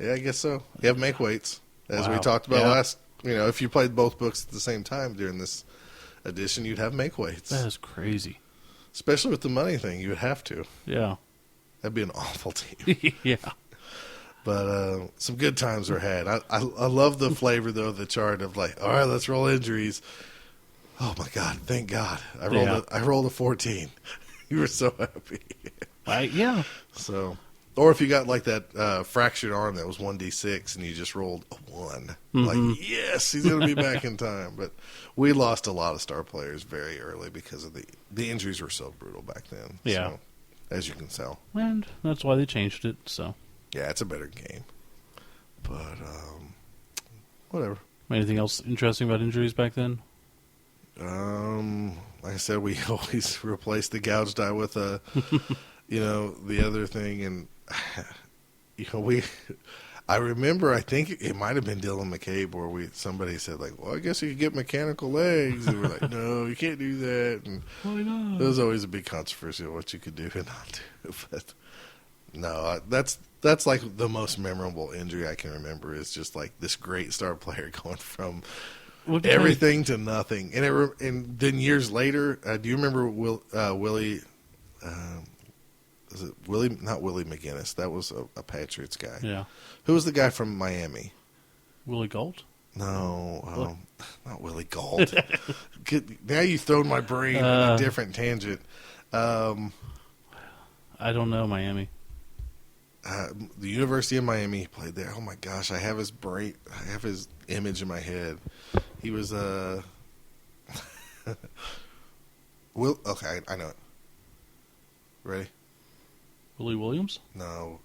Yeah, I guess so. You have make weights. As we Wow. talked about Yeah. last, if you played both books at the same time during this edition, you'd have make weights. That is crazy. Especially with the money thing, you would have to. Yeah. That'd be an awful team. Yeah. But some good times were had. I love the flavor, though, of the chart of like, all right, let's roll injuries. Oh, my God. Thank God. I rolled a 14. You were so happy. Yeah. So, or if you got like that fractured arm that was 1d6 and you just rolled a 1. Like, yes, he's going to be back in time. But we lost a lot of star players very early because of the injuries were so brutal back then. Yeah. So, as you can tell. And that's why they changed it, so. Yeah, it's a better game. But, whatever. Anything else interesting about injuries back then? Like I said, we always replaced the gouge die with the other thing. And, I remember, I think it might have been Dylan McCabe where somebody said, like, well, I guess you could get mechanical legs. And we're like, no, you can't do that. And Why not? there was always a big controversy of what you could do and not do. But, no, that's like the most memorable injury I can remember is just like this great star player going from everything to nothing. And then years later, do you remember Willie? Is it Willie? Not Willie McGinnis. That was a Patriots guy. Yeah. Who was the guy from Miami? Willie Gault? No, not Willie Gault. Now you've thrown my brain in a different tangent. I don't know Miami. The University of Miami, he played there. Oh my gosh, I have his image in my head. He was okay, I know it. Ready? Willie Williams? No,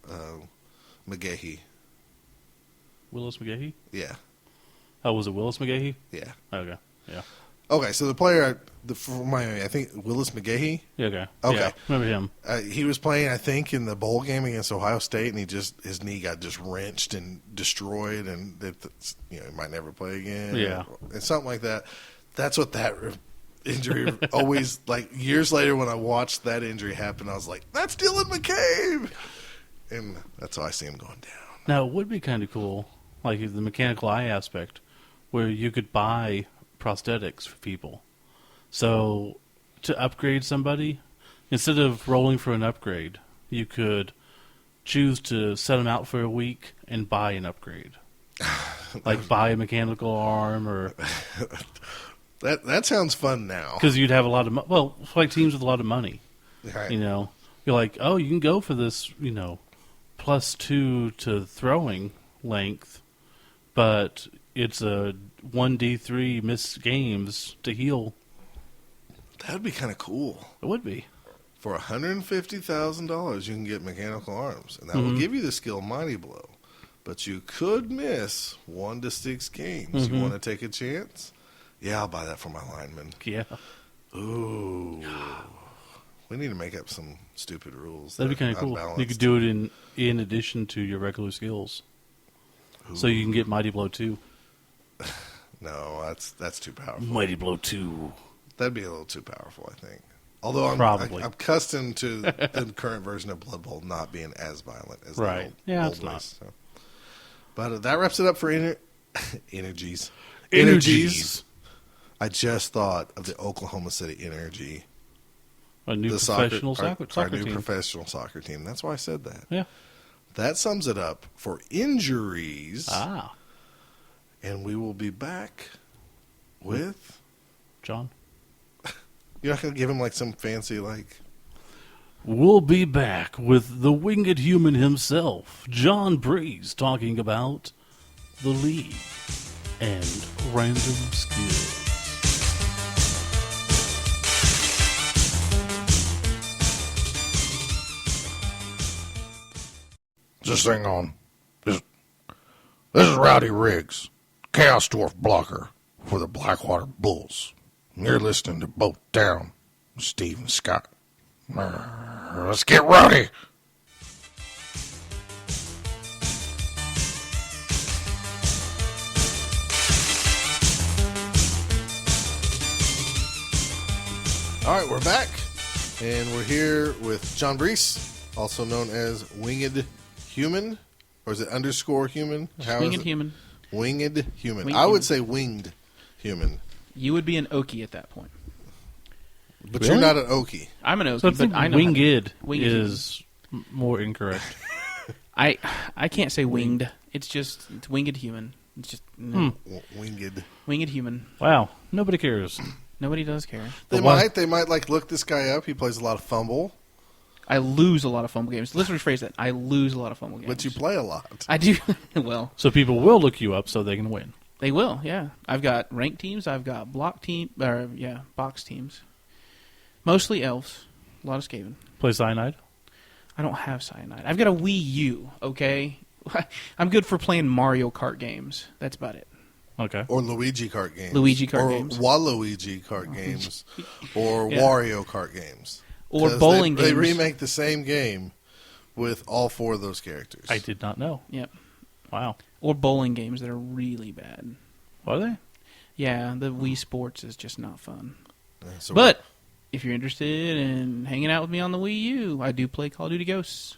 McGahee. Willis McGahee? Yeah, Oh, was it Willis McGahee? yeah. Okay. Yeah. Okay, so the player from Miami, I think Willis McGahee. Yeah, okay. Okay. Yeah, remember him. He was playing, I think, in the bowl game against Ohio State, and his knee got just wrenched and destroyed, and he might never play again. Yeah. And something like that. That's what that injury always, like, years later when I watched that injury happen, I was like, that's Dylan McCabe! And that's how I see him going down. Now, it would be kind of cool, like the mechanical eye aspect, where you could buy prosthetics for people. So, to upgrade somebody, instead of rolling for an upgrade, you could choose to set them out for a week and buy an upgrade. Like buy a mechanical arm or... That sounds fun now. Because you'd have a lot of... Well, it's like teams with a lot of money. Right. You're like, oh, you can go for this, +2 to throwing length, but it's a 1d3 missed games to heal. That would be kind of cool. It would be. For $150,000, you can get mechanical arms, and that will give you the skill Mighty Blow. But you could miss 1 to 6 games. You want to take a chance? Yeah, I'll buy that for my lineman. Yeah. Ooh. We need to make up some stupid rules. That'd be kind of cool. You could do it in addition to your regular skills. Ooh. So you can get Mighty Blow 2. No, that's too powerful. Mighty Blow 2. That'd be a little too powerful, I think. Although I'm accustomed to the current version of Blood Bowl not being as violent as the old, it's old not. ways. So. But that wraps it up for energies. I just thought of the Oklahoma City Energy. A new professional soccer our new team. professional soccer team. That's why I said that. Yeah. That sums it up for injuries. Ah. And we will be back with John? You're not going to give him like some fancy We'll be back with the winged human himself, John Breeze, talking about the League and random skills. Just hang on. This is Rowdy Riggs, Chaos Dwarf blocker for the Blackwater Bulls. You're listening to Boat Down with Steve and Scott. Let's get rowdy. All right, we're back, and we're here with John Brees, also known as Winged Human, or is it _ human? Winged Human. Winged Human. Winged I would Human. say Winged Human, You would be an Okie at that point. but Really? you're not an Okie. I'm an Okie, So I think but I know winged Winged is more incorrect. I can't say winged. It's Winged Human. It's just Winged. Winged Human. Wow, nobody cares. Nobody does care. They But might like look this guy up. He plays a lot of fumble, I lose a lot of fumble games. Let's rephrase that. I lose a lot of fumble games. but you play a lot. I do. Well, So people will look you up so they can win. they will. Yeah, I've got ranked teams. I've got box teams. Mostly elves. A lot of Skaven. Play Cyanide? I don't have Cyanide. I've got a Wii U. Okay, I'm good for playing Mario Kart games. That's about it. Okay. Or Luigi kart games. Luigi kart or games. Waluigi kart games. Or Yeah. Wario kart games. Or 'Cause bowling they games. remake the same game with all 4 of those characters. I did not know. Yep. Wow. Or bowling games that are really bad. Are they? Yeah, the Wii Sports is just not fun. Yeah, so But if you're interested in hanging out with me on the Wii U, I do play Call of Duty Ghosts.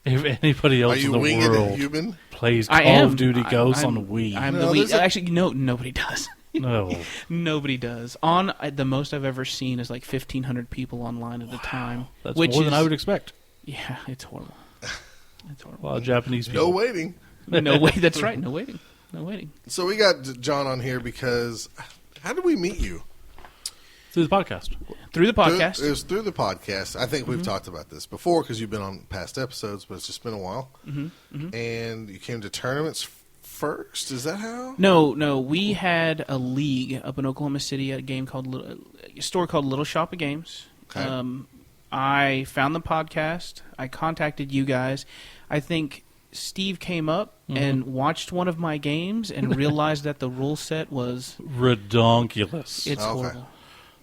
If anybody are else in you the Winged world Human? plays I Call am. of Duty Ghosts on the I'm Wii, the No, Wii. there's a- Actually, no, nobody does. no. Nobody does. The most I've ever seen is like 1,500 people online at a time. That's which more than is- I would expect. Yeah, it's horrible. It's A horrible. lot of Japanese people. No waiting. No wait. That's right. No waiting. No waiting. So we got John on here because how did we meet you? Through the podcast. Through the podcast. It was through the podcast. I think we've talked about this before because you've been on past episodes, but it's just been a while. And you came to tournaments first. Is that how? No. We had a league up in Oklahoma City at a store called Little Shop of Games. Okay. I found the podcast. I contacted you guys. I think Steve came up and watched one of my games and realized that the rule set was Redonkulous. it's Okay. horrible.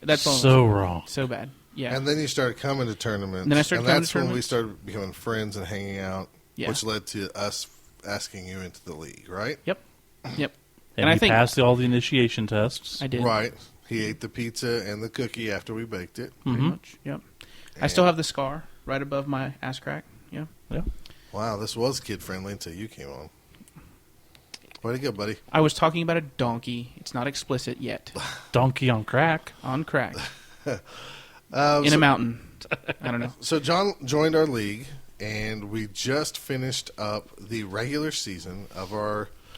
That's all. So wrong. So bad. Yeah. And then you started coming to tournaments. And then I started and coming that's to when we tournaments. started becoming friends and hanging out, Yeah. which led to us asking you into the league, right? Yep. And, And I you think passed all the initiation tests. I did. Right. He ate the pizza and the cookie after we baked it. Pretty much. Yep. I still have the scar right above my ass crack. Yeah. Yeah. Wow, this was kid friendly until you came on. Way to go, buddy. I was talking about a donkey. It's not explicit yet. Donkey on crack. On crack. In So- a mountain. I don't know. So John joined our league, and we just finished up the regular season of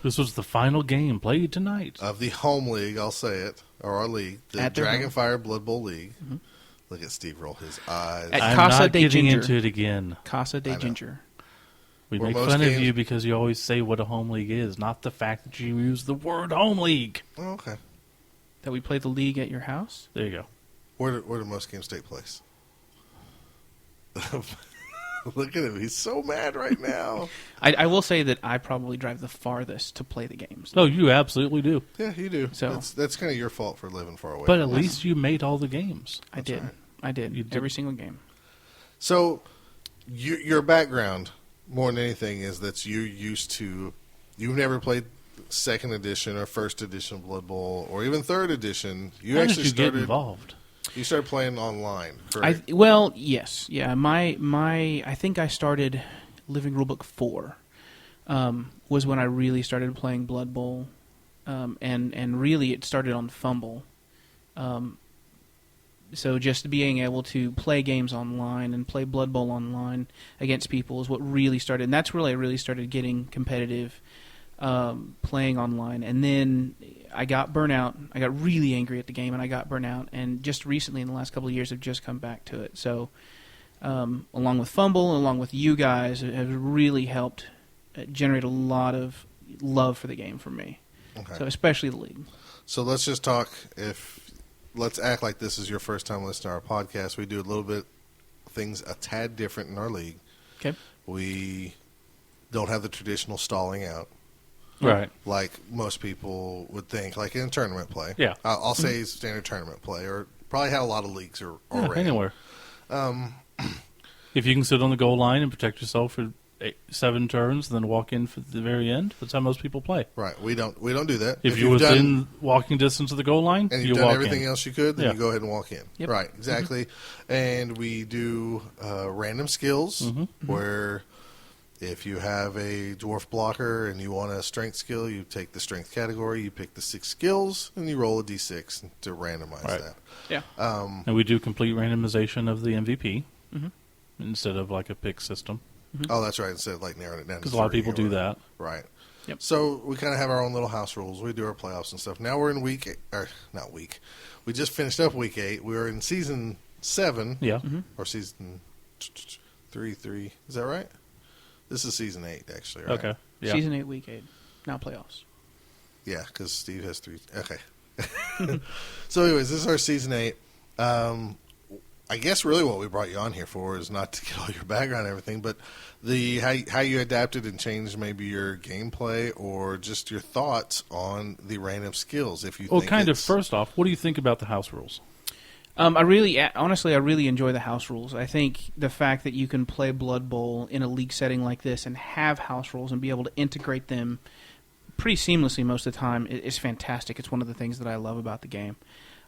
This was the final game played tonight. the home league. I'll say it, or our league, the At their Dragonfire Blood Bowl League. Look at Steve roll his eyes. At I'm Casa not de getting Ginger. into it again. Casa I de know. Ginger. We Where make most fun games- of you because you always say what a home league is, not the fact that you use the word home league. Oh, okay. That we play the league at your house? There you go. Where do most games take place? Look at him. He's so mad right now. I will say that I probably drive the farthest to play the games. No, you absolutely do. Yeah, you do. So- That's kind of your fault for living far away. But at from us. least you made all the games. I did. right. I did. You did. Every single game. So, your background, more than anything, is that you've never played second edition or first edition Blood Bowl or even third edition. You How actually did you get started. involved? You started playing online, correct? Well, yes. Yeah, I think I started Living Rulebook 4 was when I really started playing Blood Bowl. And really it started on Fumble. So just being able to play games online and play Blood Bowl online against people is what really started. And that's really I really started getting competitive playing online, and then I got burnt out. I got really angry at the game, and I got burnt out. And just recently, in the last couple of years, I've just come back to it. So, along with Fumble, along with you guys, it has really helped generate a lot of love for the game for me. Okay. So, especially the league. So let's just talk. Let's act like this is your first time listening to our podcast. We do a little bit things a tad different in our league. Okay. We don't have the traditional stalling out. Right. Like most people would think, like in tournament play. Yeah. I'll say standard tournament play, or probably how a lot of leagues are Yeah, ran. anywhere. If you can sit on the goal line and protect yourself for 7 turns, and then walk in for the very end, that's how most people play. Right. We don't do that. If you're within walking distance of the goal line, and you you've done walk everything in. else you could, then Yeah. you go ahead and walk in. Yep. Right, exactly. And we do random skills where if you have a dwarf blocker and you want a strength skill, you take the strength category, you pick the 6 skills, and you roll a d6 to randomize Right. that. Yeah. And we do complete randomization of the MVP instead of like a pick system. Oh, that's right. Instead of like narrowing it down. Because a lot of people do that. Right. Yep. So we kind of have our own little house rules. We do our playoffs and stuff. Now we're in we just finished up week 8. We were in season 7. Yeah. Or season 3. Is that right? This is season 8, actually, right? Okay. Yeah. Season 8, week 8. Now playoffs. Yeah, because Steve has 3. Okay. So anyways, this is our season 8. I guess really what we brought you on here for is not to get all your background and everything, but how you adapted and changed maybe your gameplay or just your thoughts on the random skills. If you Well, think kind of. it's- First off, what do you think about the house rules? I really enjoy the house rules. I think the fact that you can play Blood Bowl in a league setting like this and have house rules and be able to integrate them pretty seamlessly most of the time is fantastic. It's one of the things that I love about the game.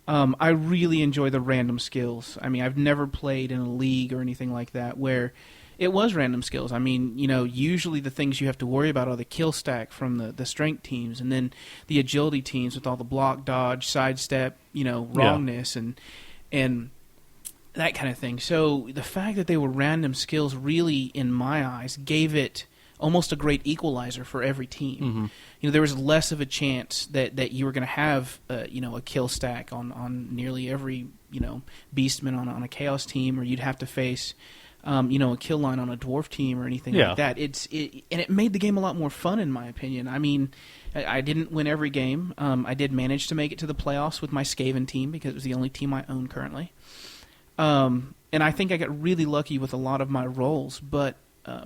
I really enjoy the random skills. I mean, I've never played in a league or anything like that where it was random skills. I mean, usually the things you have to worry about are the kill stack from the strength teams and then the agility teams with all the block, dodge, sidestep, wrongness and that kind of thing. So the fact that they were random skills really, in my eyes, gave it almost a great equalizer for every team. There was less of a chance that you were going to have a kill stack on nearly every beastman on a chaos team, or you'd have to face a kill line on a dwarf team or anything like that. And it made the game a lot more fun, in my opinion. I mean, I didn't win every game. I did manage to make it to the playoffs with my Skaven team because it was the only team I own currently. And I think I got really lucky with a lot of my rolls, but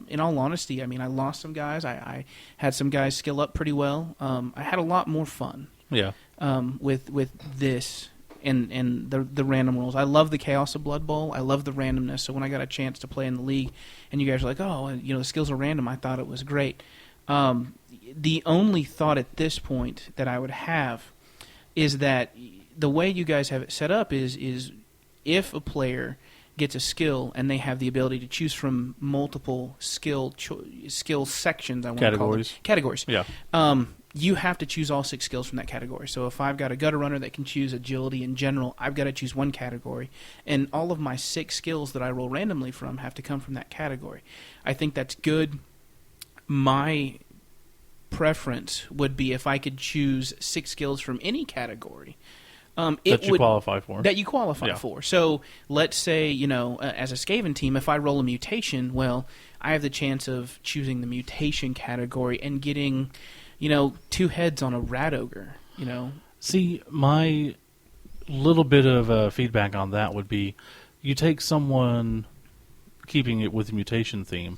in all honesty, I mean, I lost some guys. I had some guys skill up pretty well. I had a lot more fun with this and the random rolls. I love the chaos of Blood Bowl. I love the randomness. So when I got a chance to play in the league and you guys are like, oh, the skills are random, I thought it was great. The only thought at this point that I would have is that the way you guys have it set up is if a player gets a skill and they have the ability to choose from multiple skill sections. I want to call them categories. Yeah. You have to choose all 6 skills from that category. So if I've got a gutter runner that can choose agility in general, I've got to choose one category, and all of my 6 skills that I roll randomly from have to come from that category. I think that's good. My preference would be if I could choose 6 skills from any category. That you qualify for. That you qualify for. So let's say, as a Skaven team, if I roll a mutation, well, I have the chance of choosing the mutation category and getting, 2 heads on a rat ogre, See, my little bit of feedback on that would be you take someone keeping it with the mutation theme.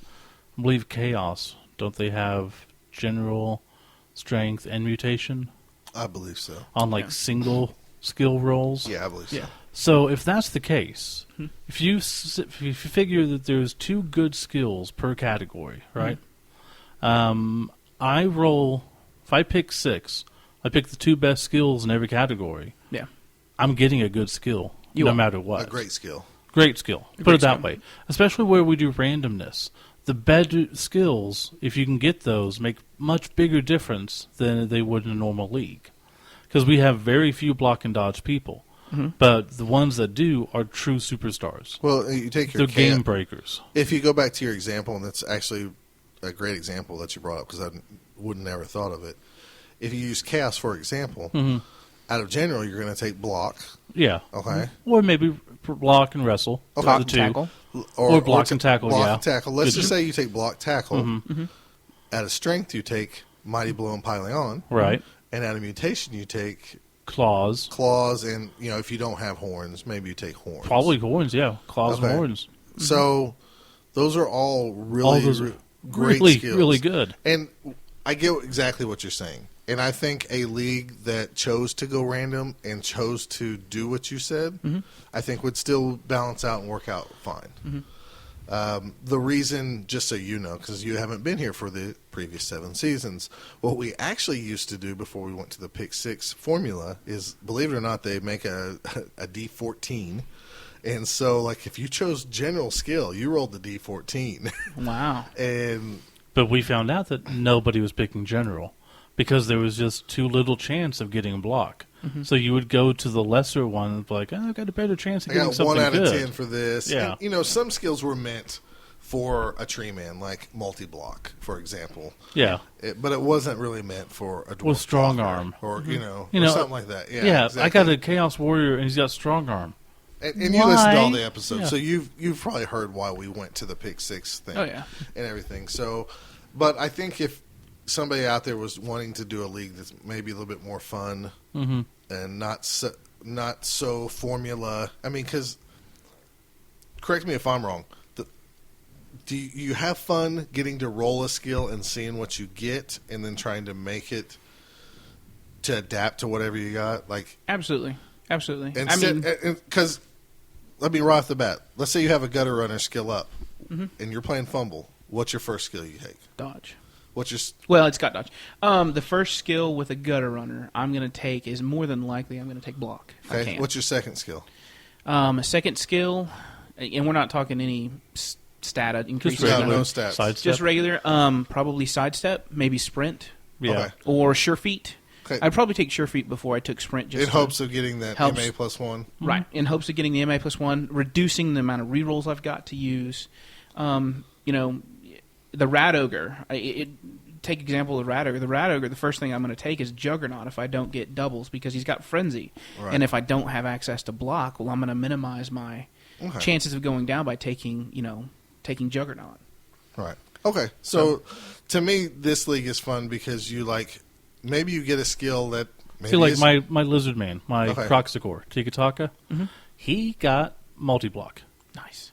I believe Chaos, don't they have general strength and mutation? I believe so. On single skill rolls? Yeah, I believe so. Yeah. So if that's the case, if you figure that there's 2 good skills per category, right? I roll, if I pick 6, I pick the 2 best skills in every category. Yeah. I'm getting a good skill, no matter what. A great skill. Great skill. Put it that way. Especially where we do randomness. The better skills, if you can get those, make much bigger difference than they would in a normal league. Because we have very few block and dodge people. But the ones that do are true superstars. Well, you take your They're game breakers. If you go back to your example, and that's actually a great example that you brought up because I wouldn't never thought of it. If you use chaos, for example, out of general, you're going to take block. Yeah. Okay. Or maybe block and wrestle. Okay. The Talk, two. tackle. Or block and tackle, block yeah. and tackle. Let's Good. just say you take block tackle. Out of strength, you take mighty blow and piling on. Right. And out of mutation, you take Claws. and if you don't have horns, maybe you take horns. Probably horns, yeah. Claws Okay. and horns. So those are all really great really, skills. really good. And I get exactly what you're saying. And I think a league that chose to go random and chose to do what you said, I think would still balance out and work out fine. The reason, just so you know, because you haven't been here for the previous 7 seasons, what we actually used to do before we went to the Pick 6 formula is, believe it or not, they make a D14. And so, like, if you chose general skill, you rolled the D14. Wow. But we found out that nobody was picking general because there was just too little chance of getting a block. So you would go to the lesser one and be like, I've got a better chance of I getting got something 1 out good. of 10 for this. Yeah. And, some skills were meant for a tree man, like multi-block, for example. Yeah. But it wasn't really meant for a dwarf With strong blocker arm. or or something like that. Yeah, Yeah, exactly. I got a Chaos Warrior and he's got strong arm. And you listened to all Why? the episodes, Yeah. so you've probably heard why we went to the Pick 6 thing. Oh, yeah. And everything. So, but I think if somebody out there was wanting to do a league that's maybe a little bit more fun and not so formula. I mean, because correct me if I'm wrong. Do you have fun getting to roll a skill and seeing what you get, and then trying to make it to adapt to whatever you got? Like, Absolutely. Absolutely. because let me right off the bat. Let's say you have a gutter runner skill up, and you're playing fumble. What's your first skill you take? Dodge. What's your Well, it's got dodge. The first skill with a gutter runner I'm going to take is more than likely I'm going to take block. If I okay? can. What's your second skill? A second skill, and we're not talking any stat increases. Just No, regular no stats. sidestep. Just regular. Probably sidestep, maybe sprint, Yeah. Okay. or sure feet. Okay. I'd probably take sure feet before I took sprint. Just In to- hopes of getting that helps. MA +1. Right, in hopes of getting the MA +1, reducing the amount of rerolls I've got to use. The Rat Ogre. Take example of the Rat Ogre. The Rat Ogre, the first thing I'm going to take is Juggernaut if I don't get doubles because he's got Frenzy. Right. And if I don't have access to block, well, I'm going to minimize my Okay. chances of going down by taking Juggernaut. Right. Okay. So, to me, this league is fun because maybe you get a skill that maybe See, like is- my Lizard Man, my Okay. Croxicor, Tikataka, he got multi-block. Nice.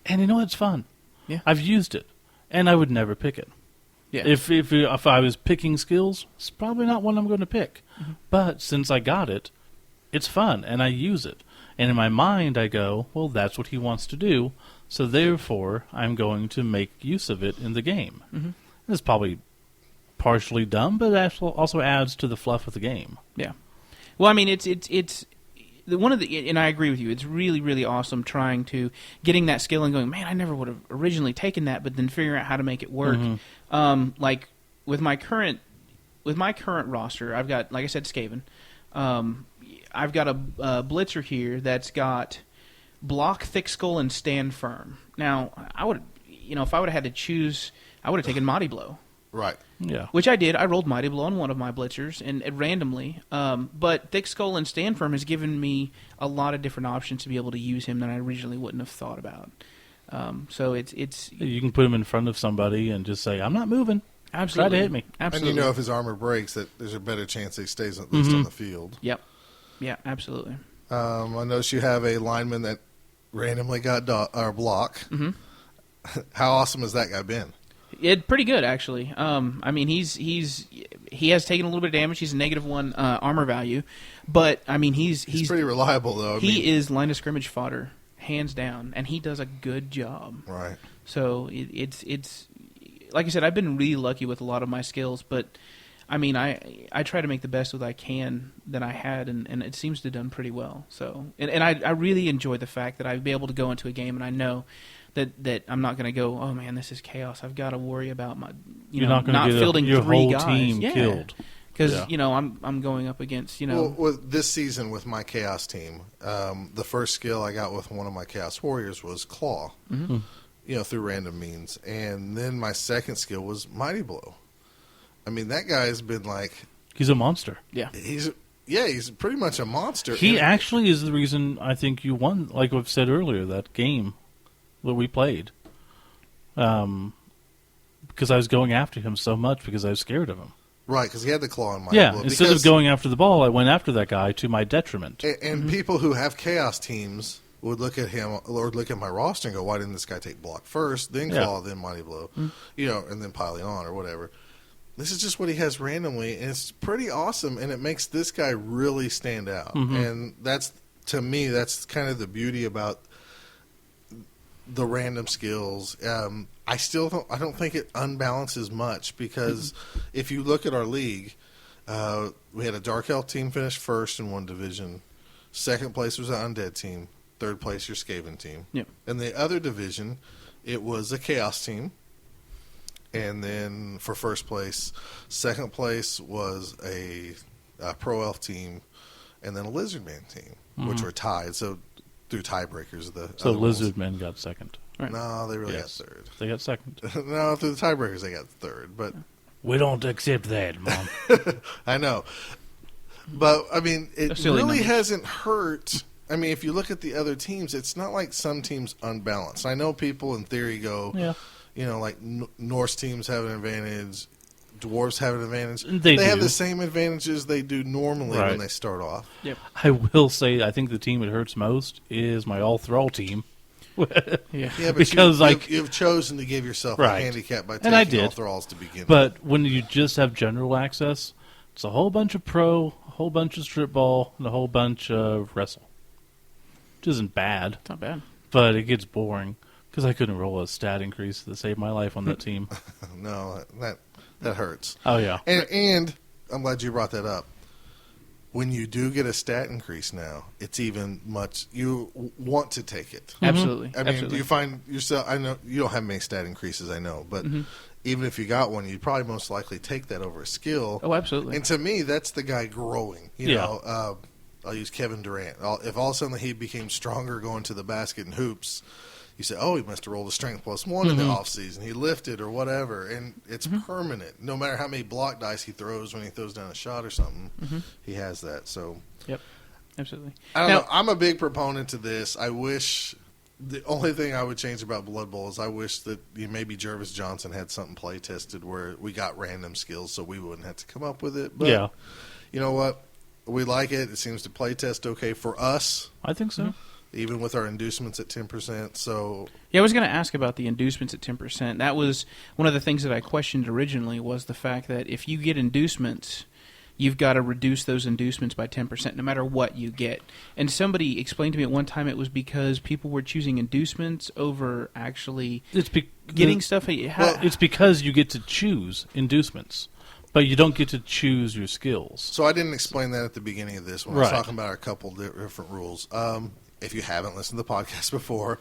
And you know what's fun? Yeah. I've used it, and I would never pick it. Yeah. If I was picking skills, it's probably not one I'm going to pick. But since I got it, it's fun, and I use it. And in my mind, I go, well, that's what he wants to do, so therefore I'm going to make use of it in the game. It's probably partially dumb, but it also adds to the fluff of the game. Yeah. Well, I mean, it's one of the, and I agree with you. It's really, really awesome getting that skill and going, man, I never would have originally taken that, but then figuring out how to make it work. Like with my current roster, I've got, like I said, Skaven. I've got a blitzer here that's got block, thick skull, and stand firm. Now, I would, if I would have had to choose, I would have taken Mighty Blow. Right. Yeah. Which I did. I rolled Mighty Blow on one of my blitzers and randomly. But Thick Skull and Stand Firm has given me a lot of different options to be able to use him that I originally wouldn't have thought about. So it's You can put him in front of somebody and just say, I'm not moving. absolutely Try to hit me. Absolutely. And if his armor breaks, that there's a better chance he stays at least on the field. Yep. Yeah. Absolutely. I noticed you have a lineman that randomly got block. How awesome has that guy been? Pretty good actually. I mean, he has taken a little bit of damage. He's a -1 armor value, but I mean he's pretty reliable though. He is line of scrimmage fodder, hands down, and he does a good job. Right. So it's like I said, I've been really lucky with a lot of my skills, but I mean, I try to make the best that I can that I had, and it seems to have done pretty well. So, and I really enjoy the fact that I'd be able to go into a game and I know that I'm not going to go, oh man, this is chaos. I've got to worry about my You're not going to get fielding your 3 whole guys. team killed. Because Yeah. I'm going up against Well, with this season with my Chaos team, the first skill I got with one of my Chaos Warriors was Claw. through random means. And then my second skill was Mighty Blow. I mean, that guy's been like... He's a monster. Yeah. He's pretty much a monster. He actually is the reason I think you won, like I've said earlier, that game that we played. Because I was going after him so much because I was scared of him. Right, because he had the claw in Mighty Blow. Instead of going after the ball, I went after that guy to my detriment. And people who have Chaos teams would look at him or look at my roster and go, why didn't this guy take block first, then claw, then Mighty Blow, and then piling on or whatever. This is just what he has randomly, and it's pretty awesome, and it makes this guy really stand out. And that's, to me, that's kind of the beauty about the random skills. I don't think it unbalances much, because if you look at our league, we had a Dark Elf team finish first in one division. Second place was an Undead team. Third place, your Skaven team. Yep. In the other division, it was a Chaos team. And then for first place, second place was a Pro Elf team, and then a Lizard Man team, which were tied. So through tiebreakers, So Lizard Men got second. Right. No, they really got third. They got second. No, through the tiebreakers, they got third. But We don't accept that, Mom. I know. But, I mean, it silly really numbers. hasn't hurt. I mean, if you look at the other teams, it's not like some teams unbalanced. I know people in theory go, like Norse teams have an advantage, Dwarves have an advantage. They have do. the same advantages they do normally when they start off. Yep. I will say, I think the team it hurts most is my all-thrall team. Yeah. Yeah, but Because, you've chosen to give yourself a Right. handicap by And I taking all did. thralls to begin with. But when you just have general access, it's a whole bunch of pro, a whole bunch of strip ball, and a whole bunch of wrestle. Which isn't bad, It's not bad. but it gets boring because I couldn't roll a stat increase that saved my life on that team. No, that hurts. Oh, yeah. And I'm glad you brought that up. When you do get a stat increase now, it's even much. You want to take it. Absolutely. I mean, Absolutely. do you find yourself? I know you don't have many stat increases. I know, but even if you got one, you'd probably most likely take that over a skill. Oh, absolutely. And to me, that's the guy growing. You know, I'll use Kevin Durant. If all of a sudden he became stronger going to the basket and hoops, you say, oh, he must have rolled a strength +1 in the offseason. He lifted or whatever, and it's permanent. No matter how many block dice he throws when he throws down a shot or something, he has that. So, Yep. Absolutely. I don't Now- know. I'm a big proponent to this. I wish the only thing I would change about Blood Bowl is I wish that maybe Jervis Johnson had something play tested where we got random skills so we wouldn't have to come up with it. But Yeah. you know what? We like it. It seems to play test okay for us, I think so. even with our inducements at 10%. So Yeah, I was going to ask about the inducements at 10%. That was one of the things that I questioned originally, was the fact that if you get inducements, you've got to reduce those inducements by 10% no matter what you get. And somebody explained to me at one time it was because people were choosing inducements over actually It's getting stuff. It's because you get to choose inducements, but you don't get to choose your skills. So I didn't explain that at the beginning of this when I was Right. talking about our couple different rules. If you haven't listened to the podcast before,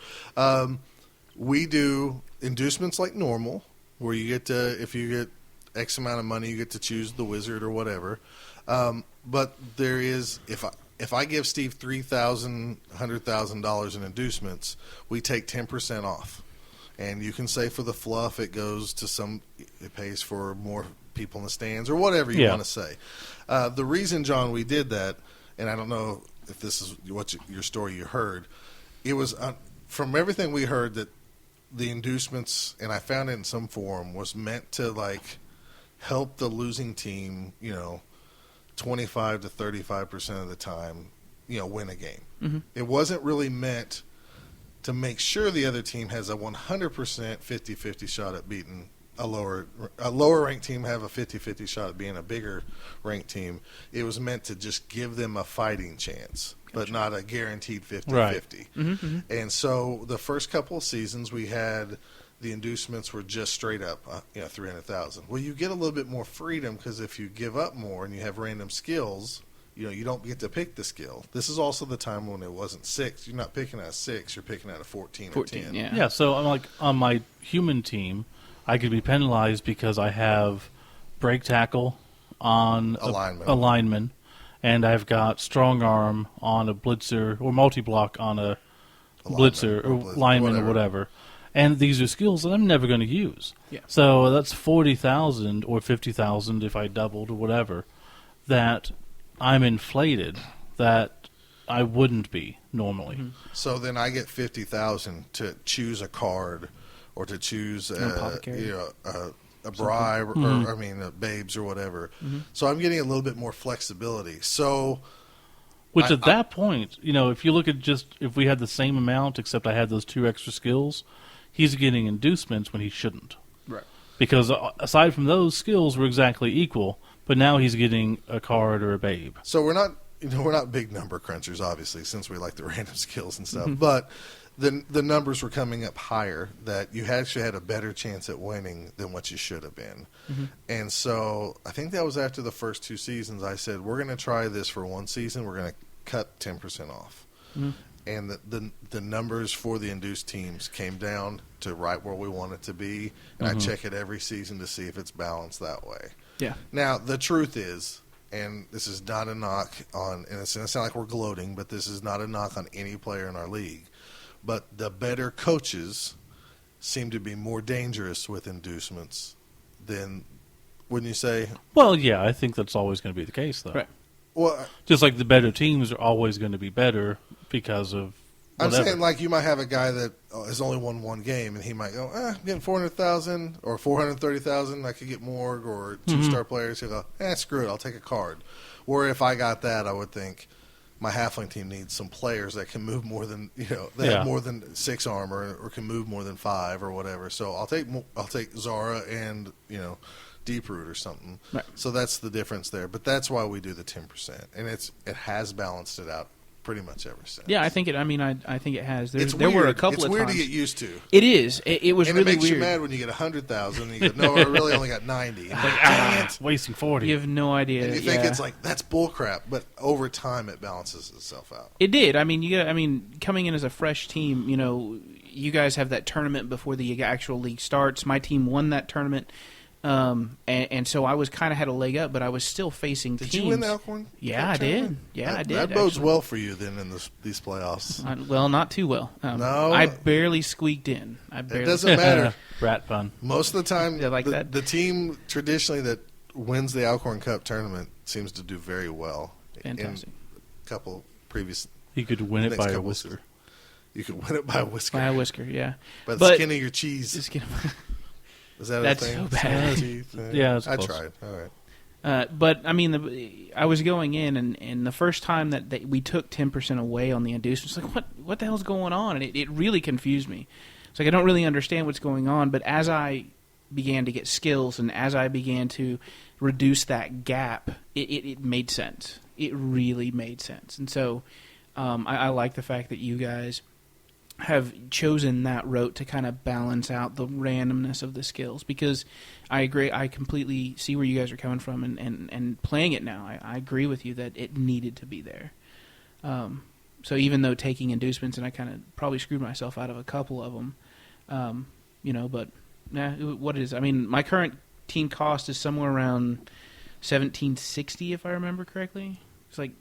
we do inducements like normal, where you get to, if you get X amount of money, you get to choose the wizard or whatever. But there is, if I give Steve $3,000, $100,000 in inducements, we take 10% off. And you can say for the fluff, it goes to it pays for more people in the stands or whatever you want to say. The reason, John, we did that, and I don't know if this is what your story you heard, it was from everything we heard that the inducements, and I found it in some form, was meant to help the losing team, 25 to 35% of the time, win a game. It wasn't really meant to make sure the other team has a 100% 50-50 shot at beating a lower ranked team have a 50-50 shot at being a bigger ranked team. It was meant to just give them a fighting chance, but not a guaranteed 50-50. Right. And so the first couple of seasons we had the inducements were just straight up, 300,000. Well, you get a little bit more freedom because if you give up more and you have random skills, you don't get to pick the skill. This is also the time when it wasn't 6. You're not picking out a 6. You're picking out a 14 or 10. Yeah. Yeah, so I'm like, on my human team, I could be penalized because I have break tackle on a lineman, and I've got strong arm on a blitzer, or multi-block on a blitzer, or lineman, or whatever. And these are skills that I'm never going to use. Yeah. So that's 40,000 or 50,000 if I doubled or whatever, that I'm inflated that I wouldn't be normally. Mm-hmm. So then I get 50,000 to choose a card or to choose apothecary. a bribe or I mean babes or whatever. So I'm getting a little bit more flexibility. So Which at that point, if you look at if we had the same amount except I had those 2 extra skills, he's getting inducements when he shouldn't. Right. Because aside from those skills, we're exactly equal. But now he's getting a card or a babe. So we're not big number crunchers, obviously, since we like the random skills and stuff. But the numbers were coming up higher, that you actually had a better chance at winning than what you should have been. And so I think that was after the first 2 seasons. I said, we're going to try this for 1 season. We're going to cut 10% off. And the numbers for the induced teams came down to right where we want it to be. And I check it every season to see if it's balanced that way. Yeah. Now, the truth is, and this is not a knock on, and it's going to sound like we're gloating, but this is not a knock on any player in our league. But the better coaches seem to be more dangerous with inducements than, wouldn't you say? Well, yeah, I think that's always going to be the case, though. Right. Well, Just like the better teams are always going to be better because of whatever. I'm saying, like, you might have a guy that has only won 1 game, and he might go, I'm getting 400,000 or 430,000. I could get more, or 2-star players. He'll go, screw it, I'll take a card. Or if I got that, I would think my halfling team needs some players that can move more than they have more than 6 armor or can move more than 5 or whatever. So I'll take Zara and Deep Root or something. Right. So that's the difference there. But that's why we do the 10%, and it has balanced it out pretty much ever since. Yeah, I think it. I mean, I think it has. It's There weird. were a couple it's of weird times. to get used to. It is. It was And really it makes weird. you mad when you get 100,000 and you go, no, I really only got 90. And like, dang it. Wasting 40. You have no idea. And you think it's like, that's bullcrap, but over time it balances itself out. It did. I mean, coming in as a fresh team, you guys have that tournament before the actual league starts. My team won that tournament, and so I was kind of had a leg up, but I was still facing Did teams. you win the Alcorn? Yeah, I did. Yeah, I did. That bodes actually. well for you then in these playoffs. Well, not too well. No. I barely squeaked in. It doesn't matter. Rat fun. Most of the time, Yeah, like that. the team traditionally that wins the Alcorn Cup tournament seems to do very well. Fantastic. In a couple previous, You could win it next by a couple whisker. seasons. You could win it by a whisker. By a whisker, yeah. By the But- skin of your cheese. Just kidding. Is that That's a thing? so bad. Teeth? Yeah, it's I close. tried. All right. But I mean, I was going in, and the first time that we took 10% away on the inducements, like what the hell's going on? And it really confused me. It's like I don't really understand what's going on. But as I began to get skills, and as I began to reduce that gap, it made sense. It really made sense. And so I like the fact that you guys have chosen that route to kind of balance out the randomness of the skills, because I agree. I completely see where you guys are coming from, and playing it now, I agree with you that it needed to be there. So even though taking inducements, and I kind of probably screwed myself out of a couple of them, but what it is? I mean, my current team cost is somewhere around 1760, if I remember correctly. It's like,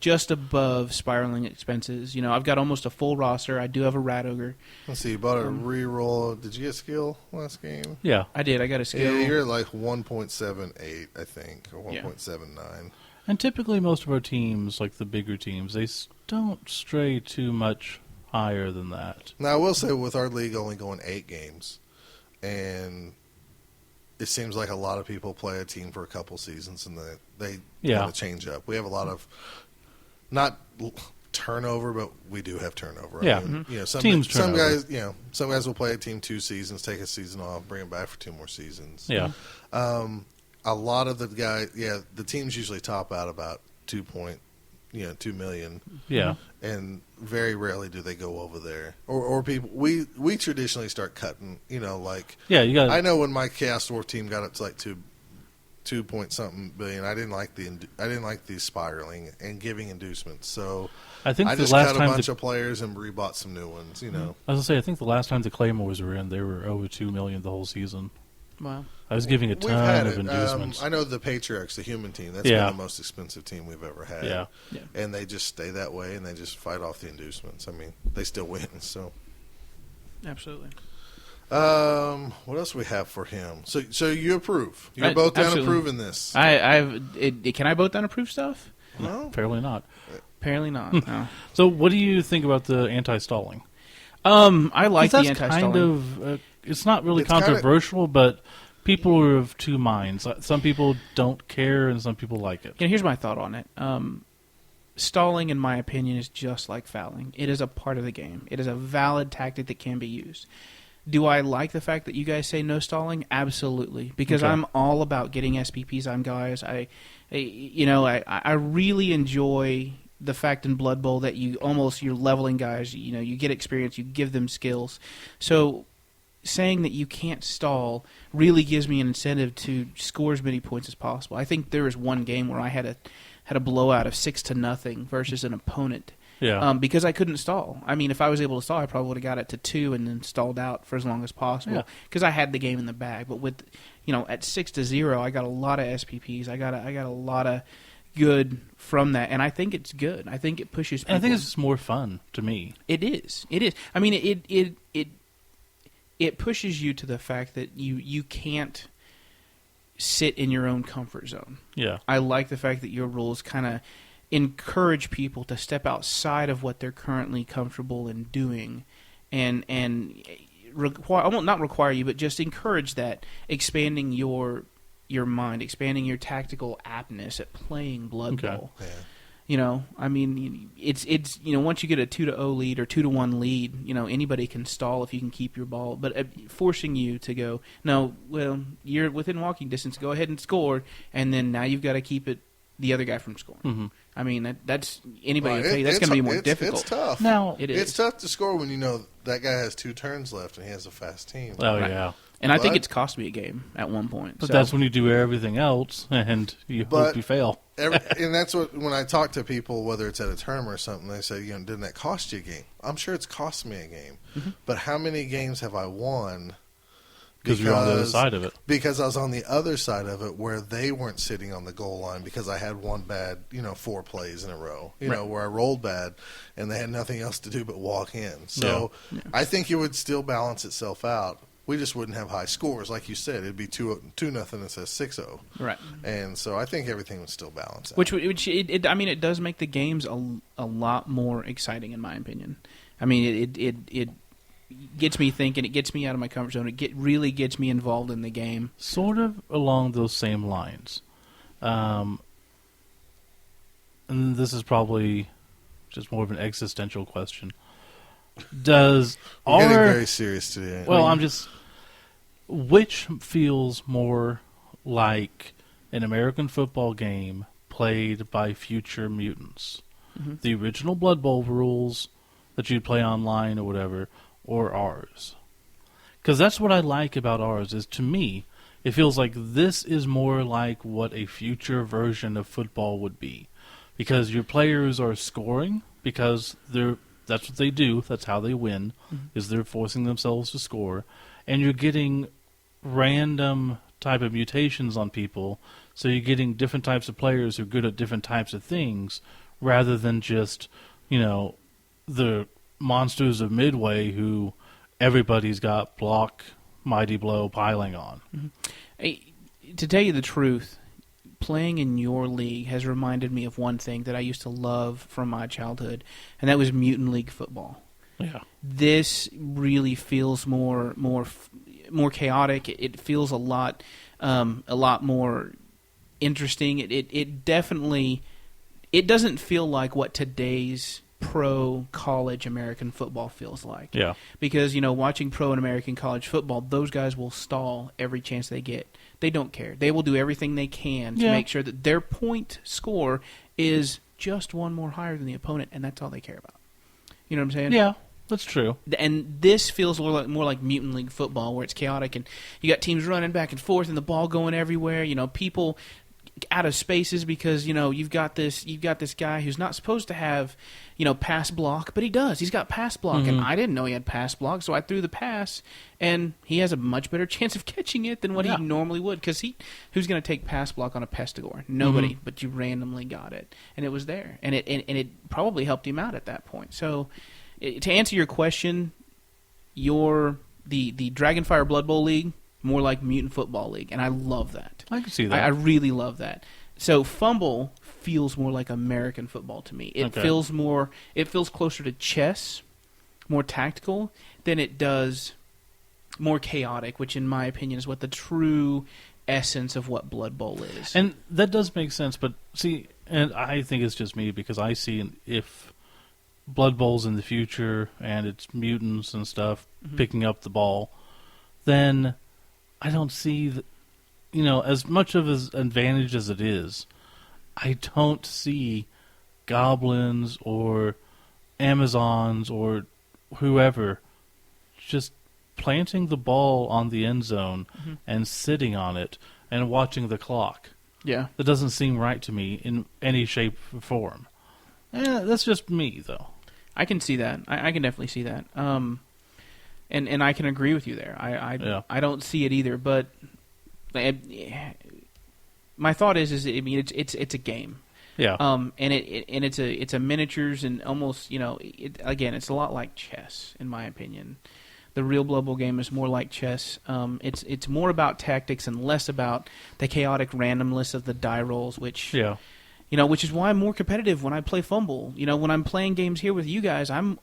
just above spiraling expenses. I've got almost a full roster. I do have a Rat Ogre. Let's see. You bought a reroll. Did you get skill last game? Yeah. I did. I got a skill. Yeah, you're at like 1.78, I think, or 1.79. And typically most of our teams, like the bigger teams, they don't stray too much higher than that. Now, I will say with our league only going 8 games, and it seems like a lot of people play a team for a couple seasons and they want to change up. We have a lot of, not turnover, but we do have turnover. Yeah. I mean, some turnover. guys will play a team 2 seasons, take a season off, bring it back for 2 more seasons. Yeah. A lot of the guys, the teams usually top out about 2 million. Yeah. And very rarely do they go over there. Or people, we traditionally start cutting, like. Yeah, you got. I know when my Chaos Dwarf team got up to like 2 point something billion, I didn't like the spiraling and giving inducements. So I think I the just last cut a time bunch of players and rebought some new ones. I was gonna say, I think the last time the Claymores were in, they were over 2 million the whole season. Wow. I was giving a We've had ton of it. inducements. I know the Patriarchs, the human team. That's been the most expensive team we've ever had. Yeah. And they just stay that way, and they just fight off the inducements. I mean, they still win. So Absolutely. What else we have for him? So you approve? You're both down absolutely. approving this? Can I vote down approve stuff? No. Apparently not. Apparently not. No. So, what do you think about the anti-stalling? I like the That's anti-stalling. kind of. It's not really It's kinda- controversial, but people are of two minds. Some people don't care, and some people like it. And here's my thought on it. Stalling, in my opinion, is just like fouling. It is a part of the game. It is a valid tactic that can be used. Do I like the fact that you guys say no stalling? Absolutely, because Okay. I'm all about getting SPPs on guys. I really enjoy the fact in Blood Bowl that you're leveling guys. You know, you get experience, you give them skills. So saying that you can't stall really gives me an incentive to score as many points as possible. I think there was one game where I had a blowout of 6-0 versus an opponent. Yeah. Because I couldn't stall. I mean, if I was able to stall, I probably would have got it to 2 and then stalled out for as long as possible because I had the game in the bag. But with, at 6-0, I got a lot of SPPs. I got a lot of good from that, and I think it's good. I think it pushes people. And I think it's just more fun to me. It is. It is. I mean, it pushes you to the fact that you can't sit in your own comfort zone. Yeah. I like the fact that your rules kind of encourage people to step outside of what they're currently comfortable in doing, and require, well, not require you, but just encourage that, expanding your mind, expanding your tactical aptness at playing Blood Bowl. Yeah. I mean, it's once you get a 2-0 lead or 2-1 lead, anybody can stall if you can keep your ball. But forcing you to go, no, well, you're within walking distance, go ahead and score, and then now you've got to keep the other guy from scoring. Mm-hmm. I mean, that's anybody Well, will tell you that's going to be more difficult. It's tough. Now, It is. It's tough to score when you know that guy has 2 turns left and he has a fast team. oh Right. yeah. And I think But- it's cost me a game at one point. But so. that's when you do everything else, and you hope you fail. And that's what, when I talk to people, whether it's at a tournament or something, they say, didn't that cost you a game? I'm sure it's cost me a game. Mm-hmm. But how many games have I won? Because you're on the other side of it. Because I was on the other side of it where they weren't sitting on the goal line because I had one bad, 4 plays in a row, where I rolled bad and they had nothing else to do but walk in. So I think it would still balance itself out. We just wouldn't have high scores. Like you said, it'd be 2-0 instead of 6-0. Right. And so I think everything would still balance out. Which it does make the games a lot more exciting, in my opinion. I mean, it gets me thinking. It gets me out of my comfort zone. It really gets me involved in the game. Sort of along those same lines. And this is probably just more of an existential question. Does We're getting very serious today. Well, which feels more like an American football game played by future mutants? Mm-hmm. The original Blood Bowl rules that you'd play online or whatever, or ours? Because that's what I like about ours, is to me, it feels like this is more like what a future version of football would be. Because your players are scoring, because that's what they do. That's how they win, is they're forcing themselves to score. And you're getting random type of mutations on people, so you're getting different types of players who are good at different types of things, rather than just, the monsters of Midway who everybody's got block, mighty blow, piling on. Mm-hmm. Hey, to tell you the truth, playing in your league has reminded me of one thing that I used to love from my childhood, and that was Mutant League football. Yeah. This really feels more chaotic. It feels a lot more interesting. It definitely doesn't feel like what today's pro college American football feels like. Yeah. Because, watching pro and American college football, those guys will stall every chance they get. They don't care. They will do everything they can to make sure that their point score is just one more higher than the opponent, and that's all they care about. You know what I'm saying? Yeah, that's true. And this feels more like Mutant League football, where it's chaotic, and you got teams running back and forth, and the ball going everywhere. People out of spaces because you've got this guy who's not supposed to have pass block, but he does. He's got pass block, and I didn't know he had pass block, so I threw the pass, and he has a much better chance of catching it than what he normally would, because who's going to take pass block on a pestigore? Nobody, but you randomly got it, and it was there, and it probably helped him out at that point. So to answer your question, your the Dragonfire Blood Bowl League more like Mutant Football League, and I love that. I can see that. I really love that. So Fumble feels more like American football to me. It feels closer to chess, more tactical than it does more chaotic, which in my opinion is what the true essence of what Blood Bowl is. And that does make sense, but see, and I think it's just me because I see if Blood Bowl's in the future and it's mutants and stuff picking up the ball, then I don't see as much of an advantage as it is, I don't see goblins or Amazons or whoever just planting the ball on the end zone and sitting on it and watching the clock. Yeah. That doesn't seem right to me in any shape or form. That's just me, though. I can see that. I can definitely see that. And I can agree with you there. I don't see it either, but my thought is I mean it's a game. Yeah. And it's a miniatures and almost again it's a lot like chess in my opinion. The real Blood Bowl game is more like chess. It's more about tactics and less about the chaotic randomness of the die rolls, which which is why I'm more competitive when I play Fumble. When I'm playing games here with you guys, I'm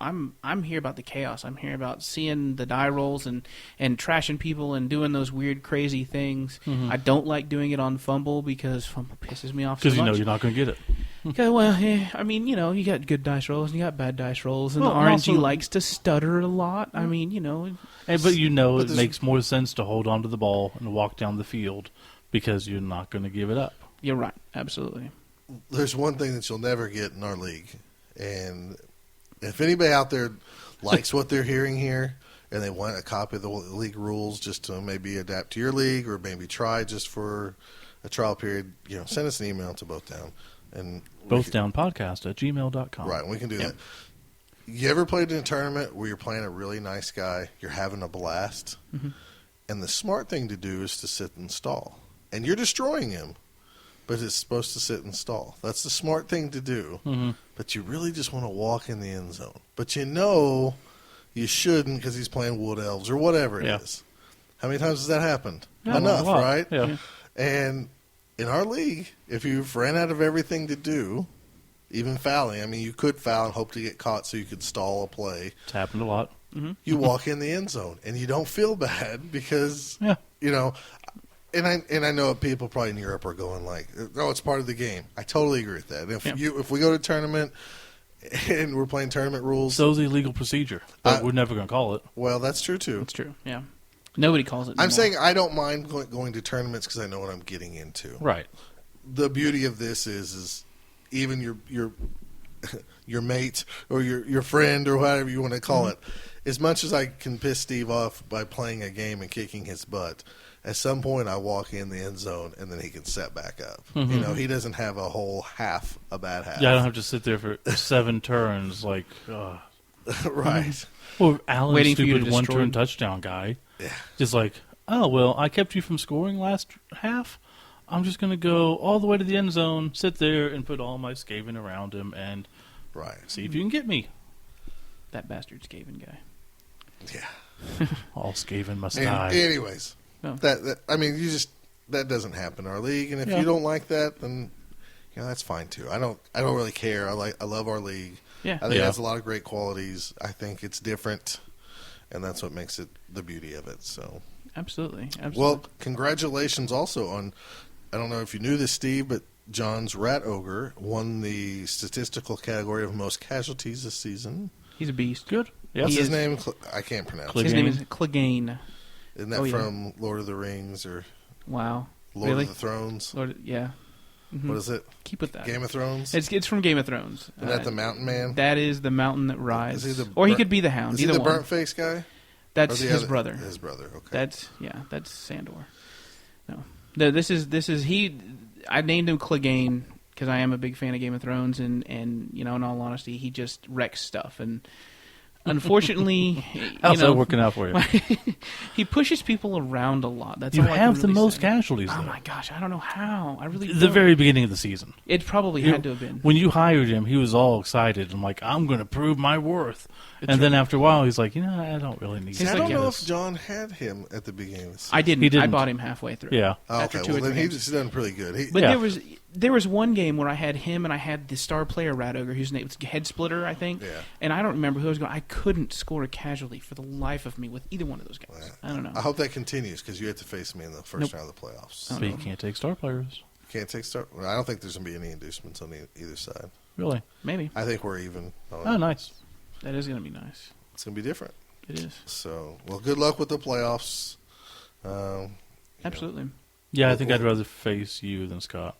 here about the chaos. I'm here about seeing the die rolls and trashing people and doing those weird, crazy things. I don't like doing it on Fumble because Fumble pisses me off so much. Because you're not going to get it. Okay, well, I mean, you got good dice rolls and you got bad dice rolls, and the RNG also likes to stutter a lot. I mean, But it makes more sense to hold onto the ball and walk down the field because you're not going to give it up. You're right, absolutely. There's one thing that you'll never get in our league, and if anybody out there likes what they're hearing here and they want a copy of the league rules just to maybe adapt to your league or maybe try just for a trial period, send us an email to Both Down. And BothDownPodcast@gmail.com. Right, we can do that. You ever played in a tournament where you're playing a really nice guy, you're having a blast, and the smart thing to do is to sit and stall. And you're destroying him, but it's supposed to sit and stall. That's the smart thing to do, but you really just want to walk in the end zone. But you shouldn't because he's playing Wood Elves or whatever it is. How many times has that happened? Yeah, Enough, right? Yeah. And in our league, if you've ran out of everything to do, even fouling, I mean, you could foul and hope to get caught so you could stall a play. It's happened a lot. You walk in the end zone, and you don't feel bad because, and I know people probably in Europe are going like, "Oh, it's part of the game." I totally agree with that. If we go to a tournament and we're playing tournament rules, So is the legal procedure, but we're never going to call it. Well, that's true too. It's true. Yeah, nobody calls it. I'm saying I don't mind going to tournaments because I know what I'm getting into. Right. The beauty of this is even your mate or your friend or whatever you want to call it, as much as I can piss Steve off by playing a game and kicking his butt, at some point I walk in the end zone and then he can set back up. He doesn't have a whole a bad half. Yeah, I don't have to sit there for 7 turns like... Right. Or Alan's Waiting for you to stupid destroy one-turn him. touchdown guy. Yeah. Just like, oh, well, I kept you from scoring last half. I'm just going to go all the way to the end zone, sit there, and put all my Skaven around him and see if you can get me. That bastard Skaven guy. Yeah. All Skaven must die. Anyways, No. that doesn't happen in our league, and if you don't like that, then that's fine too. I don't really care. I love our league. Yeah. I think it has a lot of great qualities. I think it's different, and that's what makes it the beauty of it. So Absolutely. well, congratulations also on. I don't know if you knew this, Steve, but John's Rat Ogre won the statistical category of most casualties this season. He's a beast. Good. Yeah. What's his name? I can't pronounce it. His name is Clegane. Isn't that from Lord of the Rings or Wow. Lord Really? of the Thrones? Yeah. What is it? Keep with that. Game of Thrones? It's from Game of Thrones. Isn't that the Mountain Man? That is the mountain that rises. Is he the or he burnt- could be the Hound. Is he Either the one. burnt face guy? That's Or the his other- brother. His brother. Okay. That's Sandor. No, this is he. I named him Clegane because I am a big fan of Game of Thrones, and in all honesty, he just wrecks stuff. And unfortunately, How's that working out for you? he pushes people around a lot. That's You all I have can the really most say. casualties, Oh though. my gosh, I don't know how. I really The don't. very beginning of the season. It probably had to have been. When you hired him, he was all excited. I'm like, I'm going to prove my worth. And then after a while, he's like, I don't really need See, to I don't do know this. if John had him at the beginning of the season. I didn't. He didn't. I bought him halfway through. Yeah. Oh, after okay, 2 or well, 3 then games. he's done pretty good. But Yeah. there was one game where I had him and I had the star player Rat Ogre, whose name was Head Splitter, I think. Yeah. And I don't remember who I was going. I couldn't score a casualty for the life of me with either one of those guys. I don't know. I hope that continues because you have to face me in the first Nope. round of the playoffs. But you can't take star players. You can't take start. I don't think there's going to be any inducements on either side. Really? Maybe. I think we're even. Oh, nice. That is going to be nice. It's going to be different. It is. So, well, good luck with the playoffs. Absolutely. Yeah, I think I'd rather face you than Scott.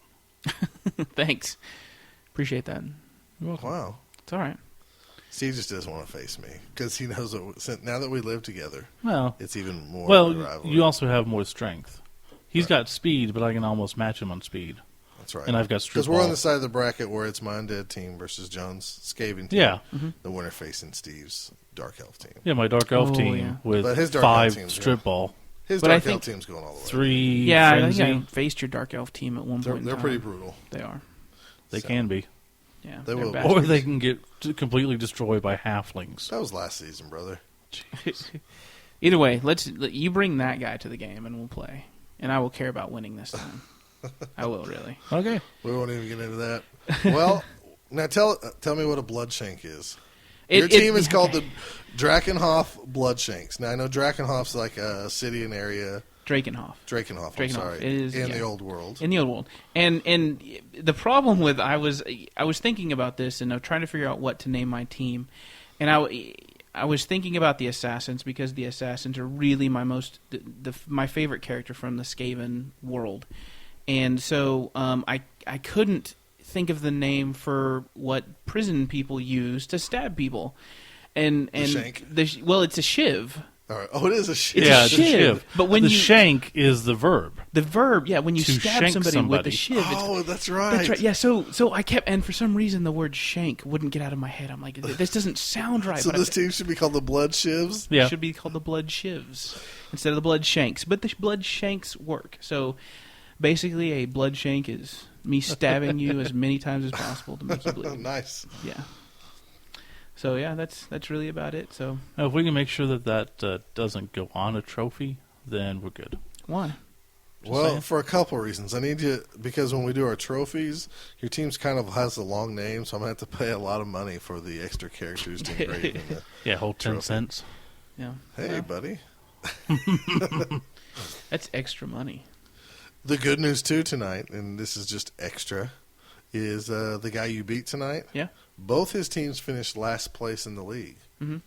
Thanks. Appreciate that. Wow. It's all right. Steve just doesn't want to face me because he knows that now that we live together, Well, it's even more of a rivalry. you also have more strength. He's got speed, but I can almost match him on speed. That's right. And I've got street because we're on ball. the side of the bracket where it's my undead team versus John's Skaven team. Yeah. The winner facing Steve's Dark Elf team. Yeah, my Dark Elf Oh, team yeah. with But his Dark Elf 5 team's strip good. ball, His But I Dark think- Elf team's going all the way. 3 Yeah, frenzy. I think I faced your Dark Elf team at one point. in They're time. pretty brutal. They are. They So- can be. Yeah. They they're will. bastards. Or they can get completely destroyed by halflings. That was last season, brother. Either way, you bring that guy to the game and we'll play, and I will care about winning this time. I will really. Okay. We won't even get into that. Well, now tell me what a Bloodshank is. Your team is called the Drakenhof Bloodshanks. Now I know Drakenhof's like a city and area. Drakenhof. Drakenhof. I'm Drakenhof. sorry. It is, in yeah. the old world. In the old world, and the problem with I was thinking about this and I'm trying to figure out what to name my team, and I was thinking about the assassins because the assassins are really my my favorite character from the Skaven world, and so I couldn't think of the name for what prison people use to stab people, and shank? Well, it's a shiv. All right. Oh, it is a shit. It's Yeah, a it's a shiv. shiv. But when the you shank is the verb. the verb, yeah, when you To stab shank somebody with the somebody. shiv, it's Oh, that's right. That's right. Yeah. So I kept, and for some reason, the word "shank" wouldn't get out of my head. I'm like, this doesn't sound right. So but this team should be called the Blood Shivs. Yeah. it should be called the Blood Shivs instead of the Blood Shanks. But the Blood Shanks work. So basically, a blood shank is me stabbing you as many times as possible to make you bleed. Nice. Yeah. So yeah, that's really about it. So Now, if we can make sure that doesn't go on a trophy, then we're good. why? Well, saying. for a couple of reasons. I need you, because when we do our trophies, your team's kind of has a long name, so I'm going to have to pay a lot of money for the extra characters to engrave in the... Yeah, hold 10 Trophy. cents. Yeah. Hey, Well, buddy. that's extra money. The good news, too, tonight, and this is just extra, is the guy you beat tonight. Yeah. Both his teams finished last place in the league. Mm-hmm.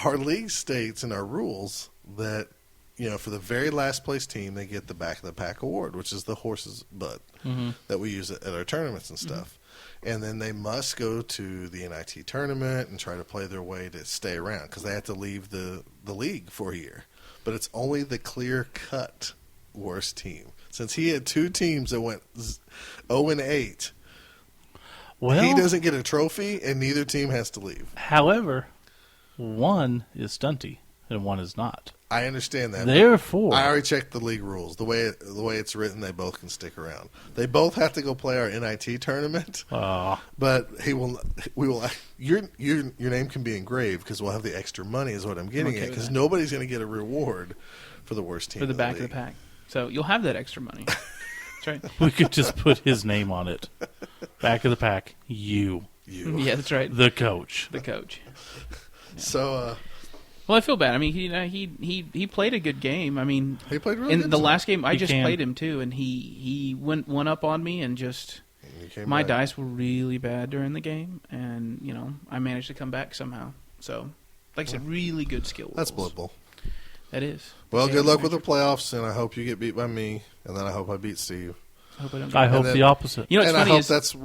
Our league states in our rules that, for the very last place team, they get the back of the pack award, which is the horse's butt that we use at our tournaments and stuff. And then they must go to the NIT tournament and try to play their way to stay around because they have to leave the league for a year. But it's only the clear-cut worst team. Since he had 2 teams that went 0-8, Well, he doesn't get a trophy, and neither team has to leave. however, one is stunty and one is not. I understand that. Therefore, I already checked the league rules. The way it's written, they both can stick around. They both have to go play our NIT tournament, but we will. Your name can be engraved because we'll have the extra money. Is what I'm getting Okay at with because that. nobody's going to get a reward for the worst team For the in back of league. the pack. So you'll have that extra money. That's right. we could just put his name on it. Back of the pack, you, Yeah, that's right. the coach. The coach. So Well, I feel bad. I mean, he played a good game. I mean, he played really in good the tonight. last game, I He just can. played him too, and he went one up on me, and just And he came my back. dice were really bad during the game, and I managed to come back somehow. So, like I said, really good skill. That's rolls. Blood Bowl. That is. Well, Yeah, good luck with the playoffs, and I hope you get beat by me, and then I hope I beat Steve. I hope I don't. I hope then- the opposite. You know what's and I funny hope is that's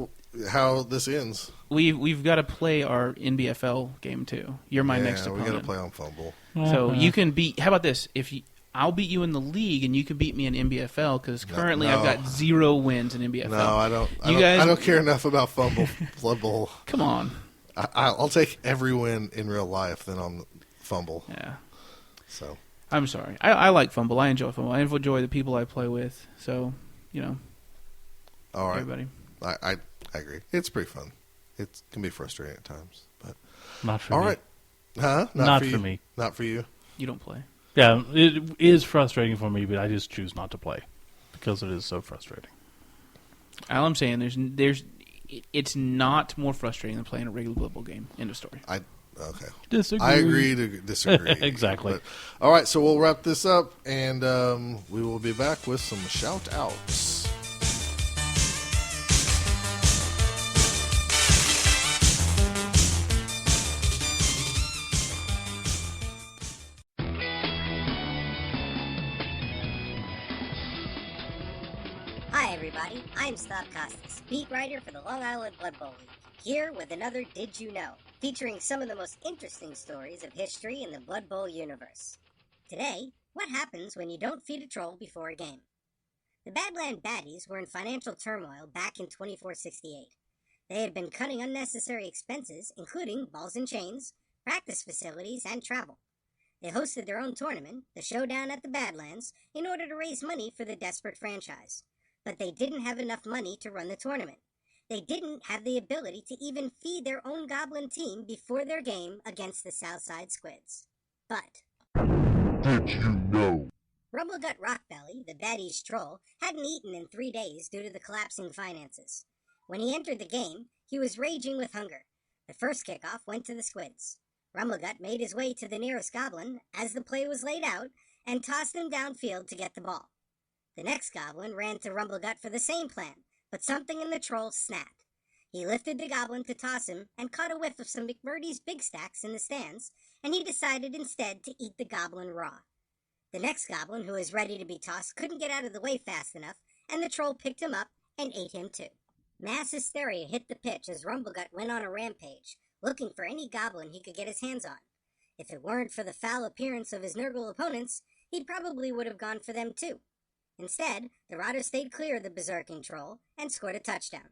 how this ends. we've got to play our NBFL game too. You're my next we opponent. got to play on Fumble. So Uh-huh. you can beat. How about this? I'll beat you in the league, and you can beat me in NBFL because currently I've no. got 0 wins in NBFL. No, I don't. You guys- I don't care enough about Fumble Blood Bowl. Come on. I'll take every win in real life than on Fumble. Yeah. So I'm sorry. I like Fumble. I enjoy Fumble. I enjoy the people I play with. So, all right, everybody. I agree. It's pretty fun. It can be frustrating at times, but Not for all me. right, huh? Not for for you. me. Not for you. You don't play. Yeah, it is frustrating for me, but I just choose not to play because it is so frustrating. All I'm saying, it's not more frustrating than playing a regular Blood Bowl game. End of story. Okay. Disagree. I agree to disagree. Exactly. But, all right, so we'll wrap this up, and we will be back with some shout-outs. Hi everybody, I'm Snobb Costas, beat writer for the Long Island Blood Bowl League, here with another Did You Know, featuring some of the most interesting stories of history in the Blood Bowl universe. Today, what happens when you don't feed a troll before a game? The Badland Baddies were in financial turmoil back in 2468. They had been cutting unnecessary expenses, including balls and chains, practice facilities, and travel. They hosted their own tournament, the Showdown at the Badlands, in order to raise money for the desperate franchise. But they didn't have enough money to run the tournament. They didn't have the ability to even feed their own goblin team before their game against the Southside Squids. But Did you know? Rumblegut Rockbelly, the baddies' troll, hadn't eaten in 3 days due to the collapsing finances. When he entered the game, he was raging with hunger. The first kickoff went to the Squids. Rumblegut made his way to the nearest goblin as the play was laid out and tossed him downfield to get the ball. The next goblin ran to Rumblegut for the same plan, but something in the troll snapped. He lifted the goblin to toss him and caught a whiff of some McMurdy's Big Stacks in the stands, and he decided instead to eat the goblin raw. The next goblin, who was ready to be tossed, couldn't get out of the way fast enough, and the troll picked him up and ate him too. Mass hysteria hit the pitch as Rumblegut went on a rampage, looking for any goblin he could get his hands on. If it weren't for the foul appearance of his Nurgle opponents, he probably would have gone for them too. Instead, the Rotter stayed clear of the berserking troll and scored a touchdown.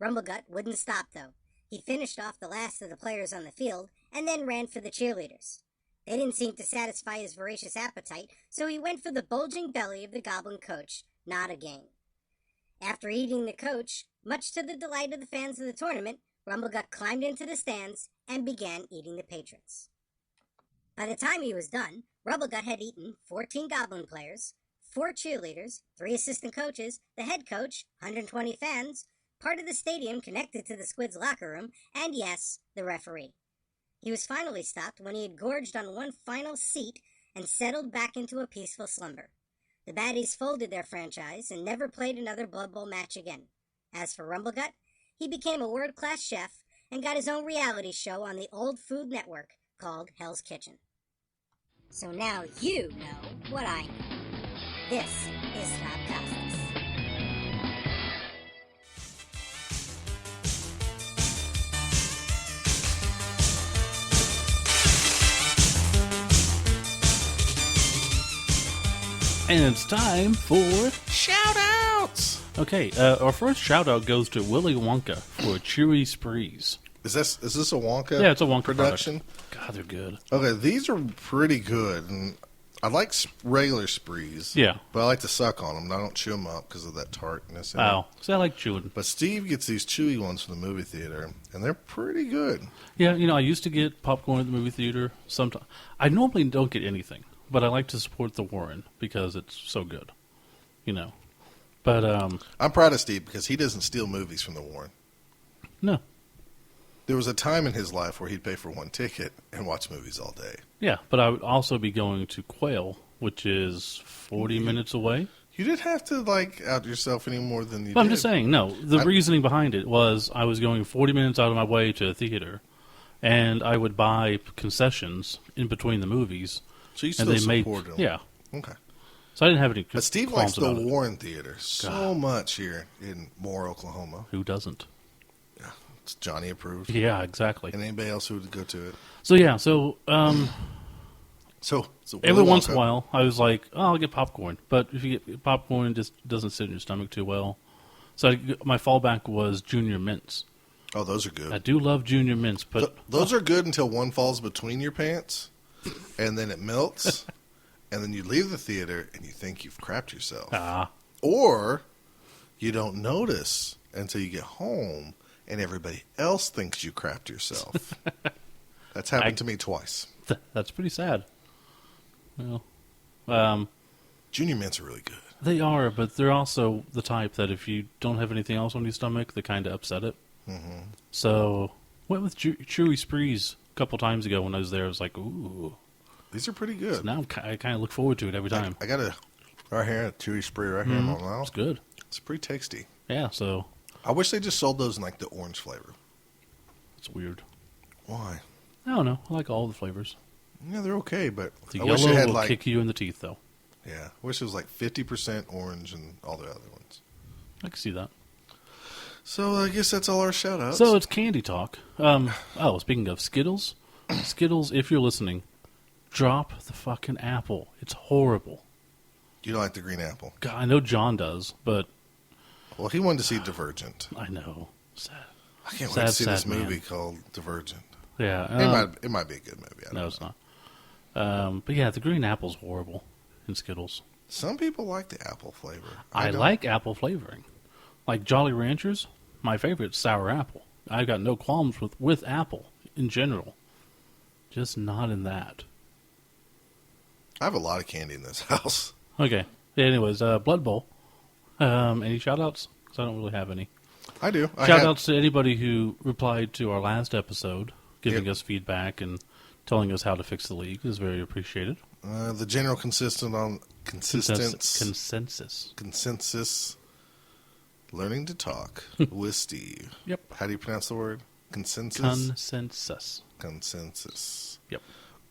Rumblegut wouldn't stop, though. He finished off the last of the players on the field and then ran for the cheerleaders. They didn't seem to satisfy his voracious appetite, so he went for the bulging belly of the goblin coach, not a gain. After eating the coach, much to the delight of the fans of the tournament, Rumblegut climbed into the stands and began eating the patrons. By the time he was done, Rumblegut had eaten 14 goblin players, 4 cheerleaders, 3 assistant coaches, the head coach, 120 fans, part of the stadium connected to the Squid's locker room, and yes, the referee. He was finally stopped when he had gorged on one final seat and settled back into a peaceful slumber. The baddies folded their franchise and never played another Blood Bowl match again. As for Rumblegut, he became a world-class chef and got his own reality show on the Old Food Network called Hell's Kitchen. So now you know what I know. This is Snobb Costas. And it's time for Shout-outs! Okay, our first shout out goes to Willy Wonka for Chewy Sprees. Is this a Wonka? Yeah, it's a Wonka production. God, they're good. Okay, these are pretty good, and I like regular sprees. Yeah. But I like to suck on them. I don't chew them up because of that tartness. in Wow. it. See, I like chewing. But Steve gets these chewy ones from the movie theater, and they're pretty good. Yeah, I used to get popcorn at the movie theater. Sometimes I normally don't get anything, but I like to support the Warren because it's so good. But I'm proud of Steve because he doesn't steal movies from the Warren. no. There was a time in his life where he'd pay for one ticket and watch movies all day. Yeah, but I would also be going to Quail, which is 40 minutes away. You didn't have to out yourself any more than you But did. I'm just saying, no. The reasoning behind it was I was going 40 minutes out of my way to a theater, and I would buy concessions in between the movies. So you and still they support him. Yeah. Okay. So I didn't have any But Steve qualms likes the about it. Warren Theater so much here in Moore, Oklahoma. Who doesn't? It's Johnny approved. Yeah, exactly. And anybody else who would go to it. So So every Willy once in Wonka. a while, I was like, "Oh, I'll get popcorn." But if you get popcorn, it just doesn't sit in your stomach too well. So my fallback was Junior Mints, Oh, those are good. I do love Junior Mints, but Those are good until one falls between your pants, and then it melts, and then you leave the theater and you think you've crapped yourself. Or you don't notice until you get home and everybody else thinks you crapped yourself. That's happened to me twice. That's pretty sad. Well, Junior Mints are really good. they are, but they're also the type that if you don't have anything else on your stomach, they kind of upset it. Mm-hmm. So, went with Chewy Sprees a couple times ago when I was there. I was like, ooh. These are pretty good. So now I kind of look forward to it every time. I got a right here, a chewy spree right here in my mouth. It's good. It's pretty tasty. Yeah, so I wish they just sold those in like the orange flavor. it's weird. Why? I don't know. I like all the flavors. Yeah, they're okay, but The I wish yellow it had will like kick you in the teeth, though. I wish it was like 50% orange and all the other ones. I can see that. So I guess that's all our shout outs. So it's candy talk. Speaking of Skittles, if you're listening, drop the fucking apple. It's horrible. You don't like the green apple? God, I know John does, but Well, he wanted to see Divergent. I know. Sad. I can't wait Sad, to see this sad man. movie called Divergent. Yeah. It might be a good movie. I don't know. It's not. But yeah, the green apple's horrible in Skittles. Some people like the apple flavor. I don't. like apple flavoring. Like Jolly Ranchers, my favorite sour apple. I've got no qualms with apple in general. Just not in that. I have a lot of candy in this house. Okay. Anyways, Blood Bowl. Any shout-outs? Because I don't really have any. I do. Shout-outs to anybody who replied to our last episode, giving Yep. us feedback and telling us how to fix the league is very appreciated. The general Consensus. Learning to talk with Steve. Yep. How do you pronounce the word? Consensus? Consensus. Yep.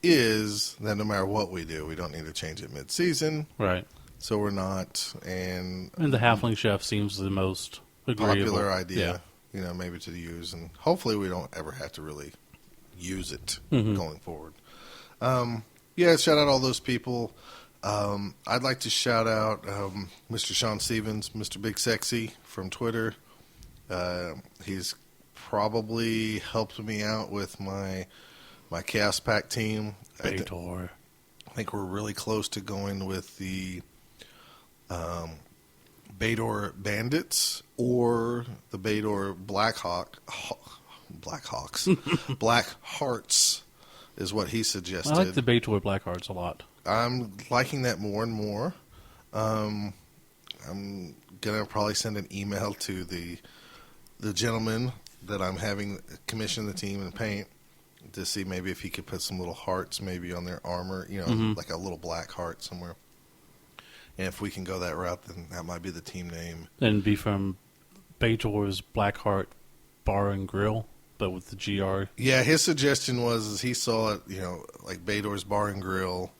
Is that no matter what we do, we don't need to change it mid-season. Right. So we're not. And the Halfling Chef seems the most agreeable. popular idea, maybe to use. And hopefully we don't ever have to really use it going forward. Shout out all those people. I'd like to shout out Mr. Sean Stevens, Mr. Big Sexy from Twitter. He's probably helped me out with my Chaos Pack team. Baitor. I think we're really close to going with the Baitor Bandits or the Baitor Blackhawks. Black Hearts is what he suggested. I like the Baitor Blackhearts a lot. I'm liking that more and more. I'm going to probably send an email to the gentleman that I'm having commission the team and paint to see maybe if he could put some little hearts maybe on their armor, like a little black heart somewhere. And if we can go that route, then that might be the team name. And be from Baitor's Blackheart Bar and Grill, but with the GR. Yeah, his suggestion was he saw it, like Baitor's Bar and Grill,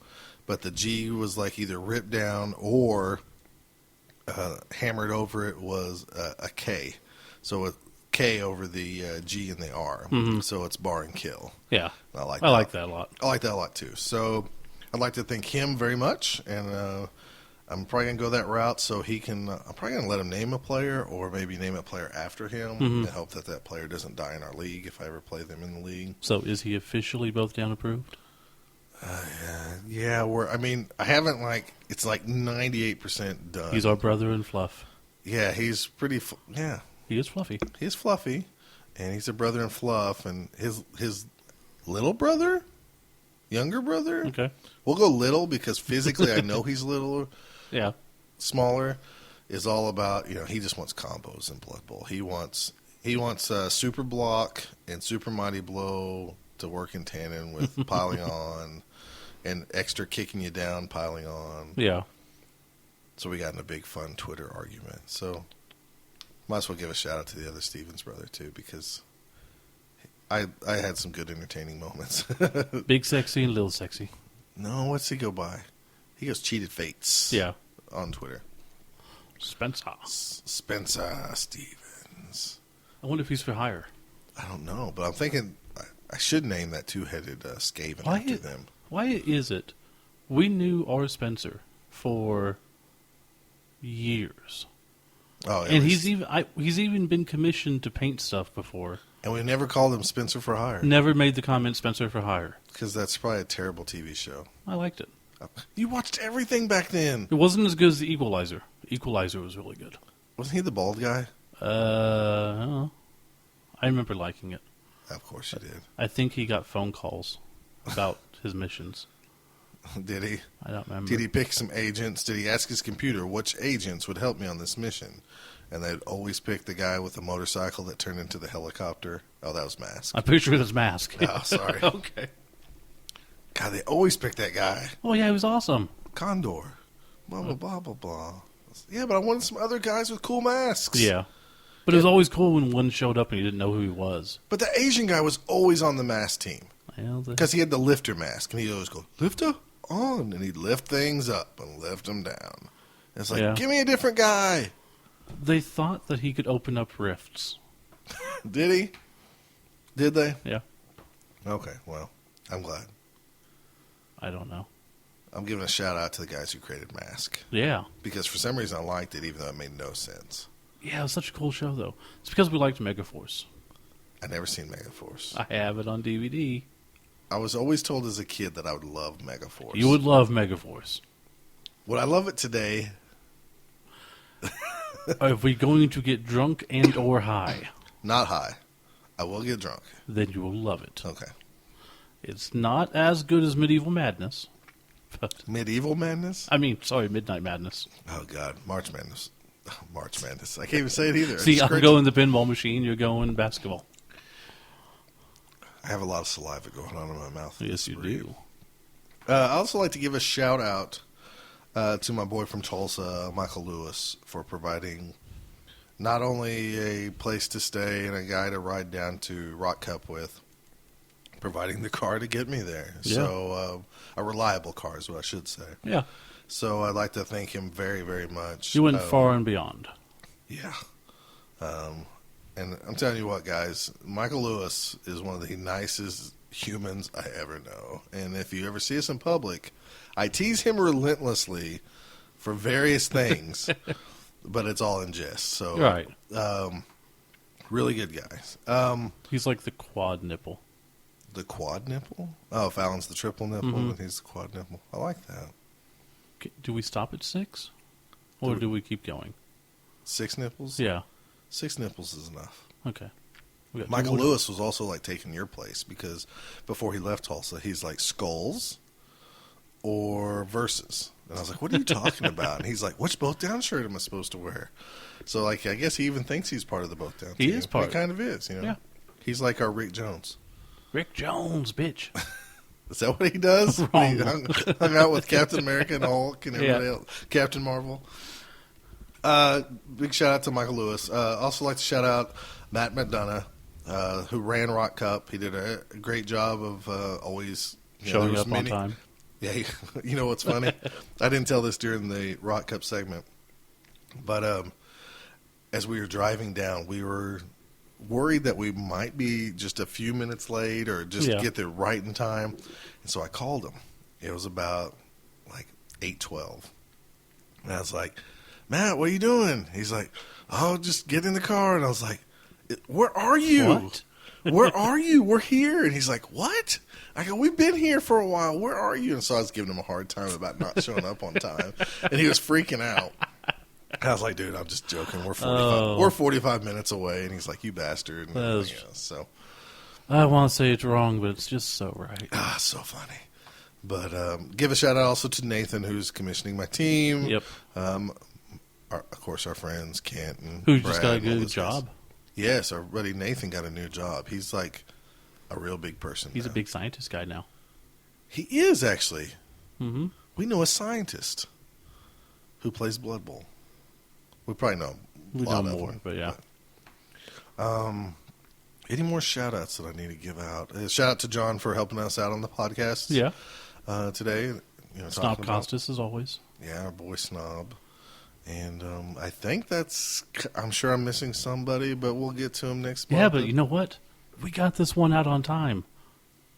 but the G was like either ripped down or hammered over it was a K. So a K over the G and the R. So it's Bar and Kill. Yeah. I like that a lot. I like that a lot too. So I'd like to thank him very much, and I'm probably going to go that route so he can, I'm probably going to let him name a player or maybe name a player after him and hope that player doesn't die in our league if I ever play them in the league. So is he officially both down approved? Yeah, I haven't it's like 98% done. He's our brother in fluff. Yeah, he's pretty, He is fluffy. He's fluffy, and he's a brother in fluff, and his little brother, younger brother. Okay. We'll go little because physically I know he's little. Yeah. Smaller is all about, he just wants combos in Blood Bowl. He wants Super Block and Super Mighty Blow to work in tandem with piling on and extra kicking you down, piling on. Yeah. So we got in a big fun Twitter argument. So might as well give a shout out to the other Stevens brother too, because I had some good entertaining moments. Big Sexy and Little Sexy. No, what's he go by? He goes Cheated Fates. Yeah. On Twitter. Spencer. Spencer Stevens. I wonder if he's for hire. I don't know, but I'm thinking I should name that two-headed Skaven after them. Why is it we knew our Spencer for years, Oh, yeah, And he's even been commissioned to paint stuff before. and we never called him Spencer for Hire Never made the comment Spencer for hire. because that's probably a terrible TV show. I liked it. You watched everything back then. It wasn't as good as The Equalizer. Equalizer was really good. Wasn't he the bald guy? I don't know. I remember liking it. Of course you did. I think he got phone calls about his missions. Did he? I don't remember. Did he pick some agents? Did he ask his computer which agents would help me on this mission? And they'd always pick the guy with the motorcycle that turned into the helicopter. Oh, that was Mask. I'm pretty sure it was Mask. Oh, sorry. Okay. God, they always pick that guy. Oh, yeah, he was awesome. Condor. Blah, blah, blah, blah, blah. Yeah, but I wanted some other guys with cool masks. Yeah. But it was always cool when one showed up and you didn't know who he was. But the Asian guy was always on the mask team. Well, Because he had the lifter mask. And he'd always go, lifter on. And he'd lift things up and lift them down. It's like, Yeah. give me a different guy. they thought that he could open up rifts. Did he? Did they? Yeah. Okay, well, I'm glad. I don't know. I'm giving a shout out to the guys who created Mask. Yeah. Because for some reason I liked it, even though it made no sense. Yeah, it was such a cool show, though. It's because we liked Megaforce. I'd never seen Megaforce. I have it on DVD. I was always told as a kid that I would love Megaforce. You would love Megaforce. Would I love it today? Are we going to get drunk and or high? Not high. I will get drunk. Then you will love it. Okay. It's not as good as Medieval Madness. But, Medieval Madness? Midnight Madness. Oh, God. March Madness. March Madness. I can't even say it either. See, It's I'm great. going the pinball machine, you're going basketball. I have a lot of saliva going on in my mouth. Yes, you do. I also like to give a shout out to my boy from Tulsa, Michael Lewis, for providing not only a place to stay and a guy to ride down to Rock Cup with, providing the car to get me there. Yeah. So a reliable car is what I should say. Yeah. So I'd like to thank him very, very much. You went far and beyond. Yeah. And I'm telling you what, guys, Michael Lewis is one of the nicest humans I ever know. And if you ever see us in public, I tease him relentlessly for various things, but it's all in jest. So, Right. Really good guys. He's like the quad nipple. The quad nipple? Oh, Fallon's the triple nipple, and he's the quad nipple. I like that. Do we stop at 6? Or do we keep going? 6 nipples? Yeah. 6 nipples is enough. Okay. We got Michael two more. Lewis was also like taking your place because before he left Tulsa, he's like skulls or verses. And I was like, what are you talking about? And he's like, which both down shirt am I supposed to wear? So like, I guess he even thinks he's part of the both down He team. is part. He kind of is, you know. Yeah. He's like our Rick Jones. Rick Jones, bitch. Is that what he does? Wrong. He hung out with Captain America and Hulk and everybody Yeah. else. Captain Marvel. Big shout out to Michael Lewis. Also like to shout out Matt McDonough, who ran Rock Cup. He did a great job of always Showing there was up on time. Yeah, you know what's funny? I didn't tell this during the Rock Cup segment, but as we were driving down, we were worried that we might be just a few minutes late or just Yeah. get there right in time. And so I called him. It was about like 8:12. And I was like, Matt, what are you doing? He's like, oh, just get in the car. And I was like, where are you? What? Where are you? We're here. And he's like, what? I go, we've been here for a while. Where are you? And so I was giving him a hard time about not showing up on time. And he was freaking out. I was like, dude, I'm just joking. We're 45 minutes away. And he's like, you bastard. And That is- everything else. So, I want to say it's wrong, but it's just so right. so funny. But give a shout out also to Nathan, who's commissioning my team. Yep. Of course, our friends, Kent and Who Brad just got a and all good those guys. job. Yes, our buddy Nathan got a new job. He's like a real big person. He's a now. big scientist guy now. He is actually. Mm-hmm. We know a scientist who plays Blood Bowl. We probably know a We lot know of more, them, but yeah. Any more shout outs that I need to give out? Shout out to John for helping us out on the podcast. Yeah. Today. Snob talking about- Costas, as always. Yeah, our boy Snob. And I think I'm sure I'm missing somebody, but we'll get to him next month. Yeah, but you know what? We got this one out on time.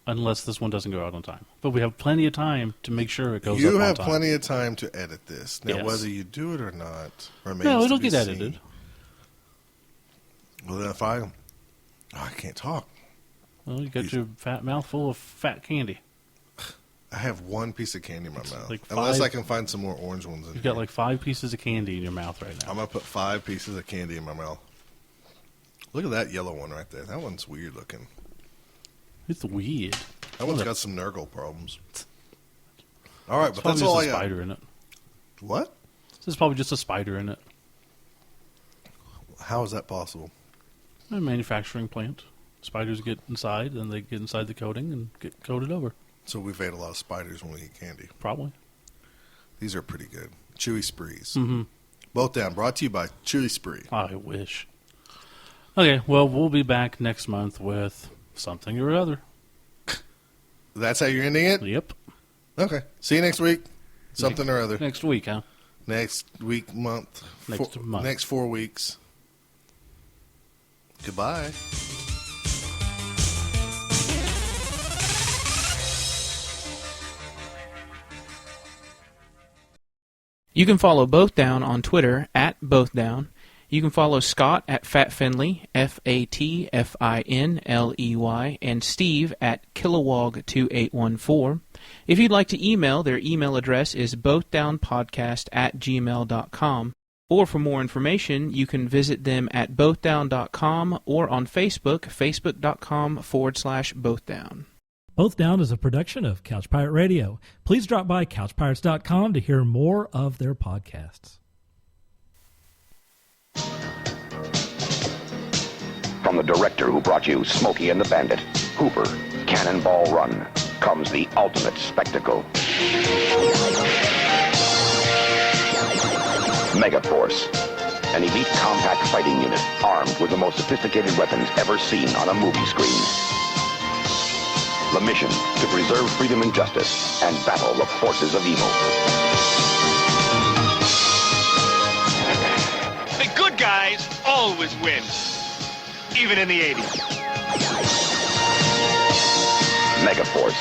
Unless this one doesn't go out on time. But we have plenty of time to make sure it goes up You on have time. plenty of time to edit this. Now, Yes. whether you do it or not remains No, it'll to be get seen. edited. Well, then if I can't talk. Well, you got your fat mouth full of fat candy. I have one piece of candy in my mouth. like Unless five- I can find some more orange ones in You here. got like 5 pieces of candy in your mouth right now. I'm going to put 5 pieces of candy in my mouth. Look at that yellow one right there. That one's weird looking. It's weird. That one's got some Nurgle problems. All right, but Probably that's all I just a got. spider in it. What? There's probably just a spider in it. How is that possible? A manufacturing plant. Spiders get inside, and they get inside the coating and get coated over. So we've ate a lot of spiders when we eat candy. Probably. These are pretty good. Chewy Sprees. Mm-hmm. Both down. Brought to you by Chewy Spree. I wish. Okay, well, we'll be back next month with something or other. That's how you're ending it? Yep. Okay. See you next week. Something or other. Next week, huh? Next week, month. Month. Next 4 weeks. Goodbye. You can follow Both Down on Twitter at Both Down. You can follow Scott at Fat Finley, FATFINLEY, and Steve at Kilowog2814. If you'd like to email, their email address is bothdownpodcast@gmail.com. Or for more information, you can visit them at bothdown.com or on Facebook, facebook.com/bothdown. Both Down is a production of Couch Pirate Radio. Please drop by couchpirates.com to hear more of their podcasts. From the director who brought you Smokey and the Bandit, Hooper, Cannonball Run, comes the ultimate spectacle. Megaforce, an elite compact fighting unit armed with the most sophisticated weapons ever seen on a movie screen. The mission, to preserve freedom and justice and battle the forces of evil. The good guys always win. Even in the 80s. Megaforce.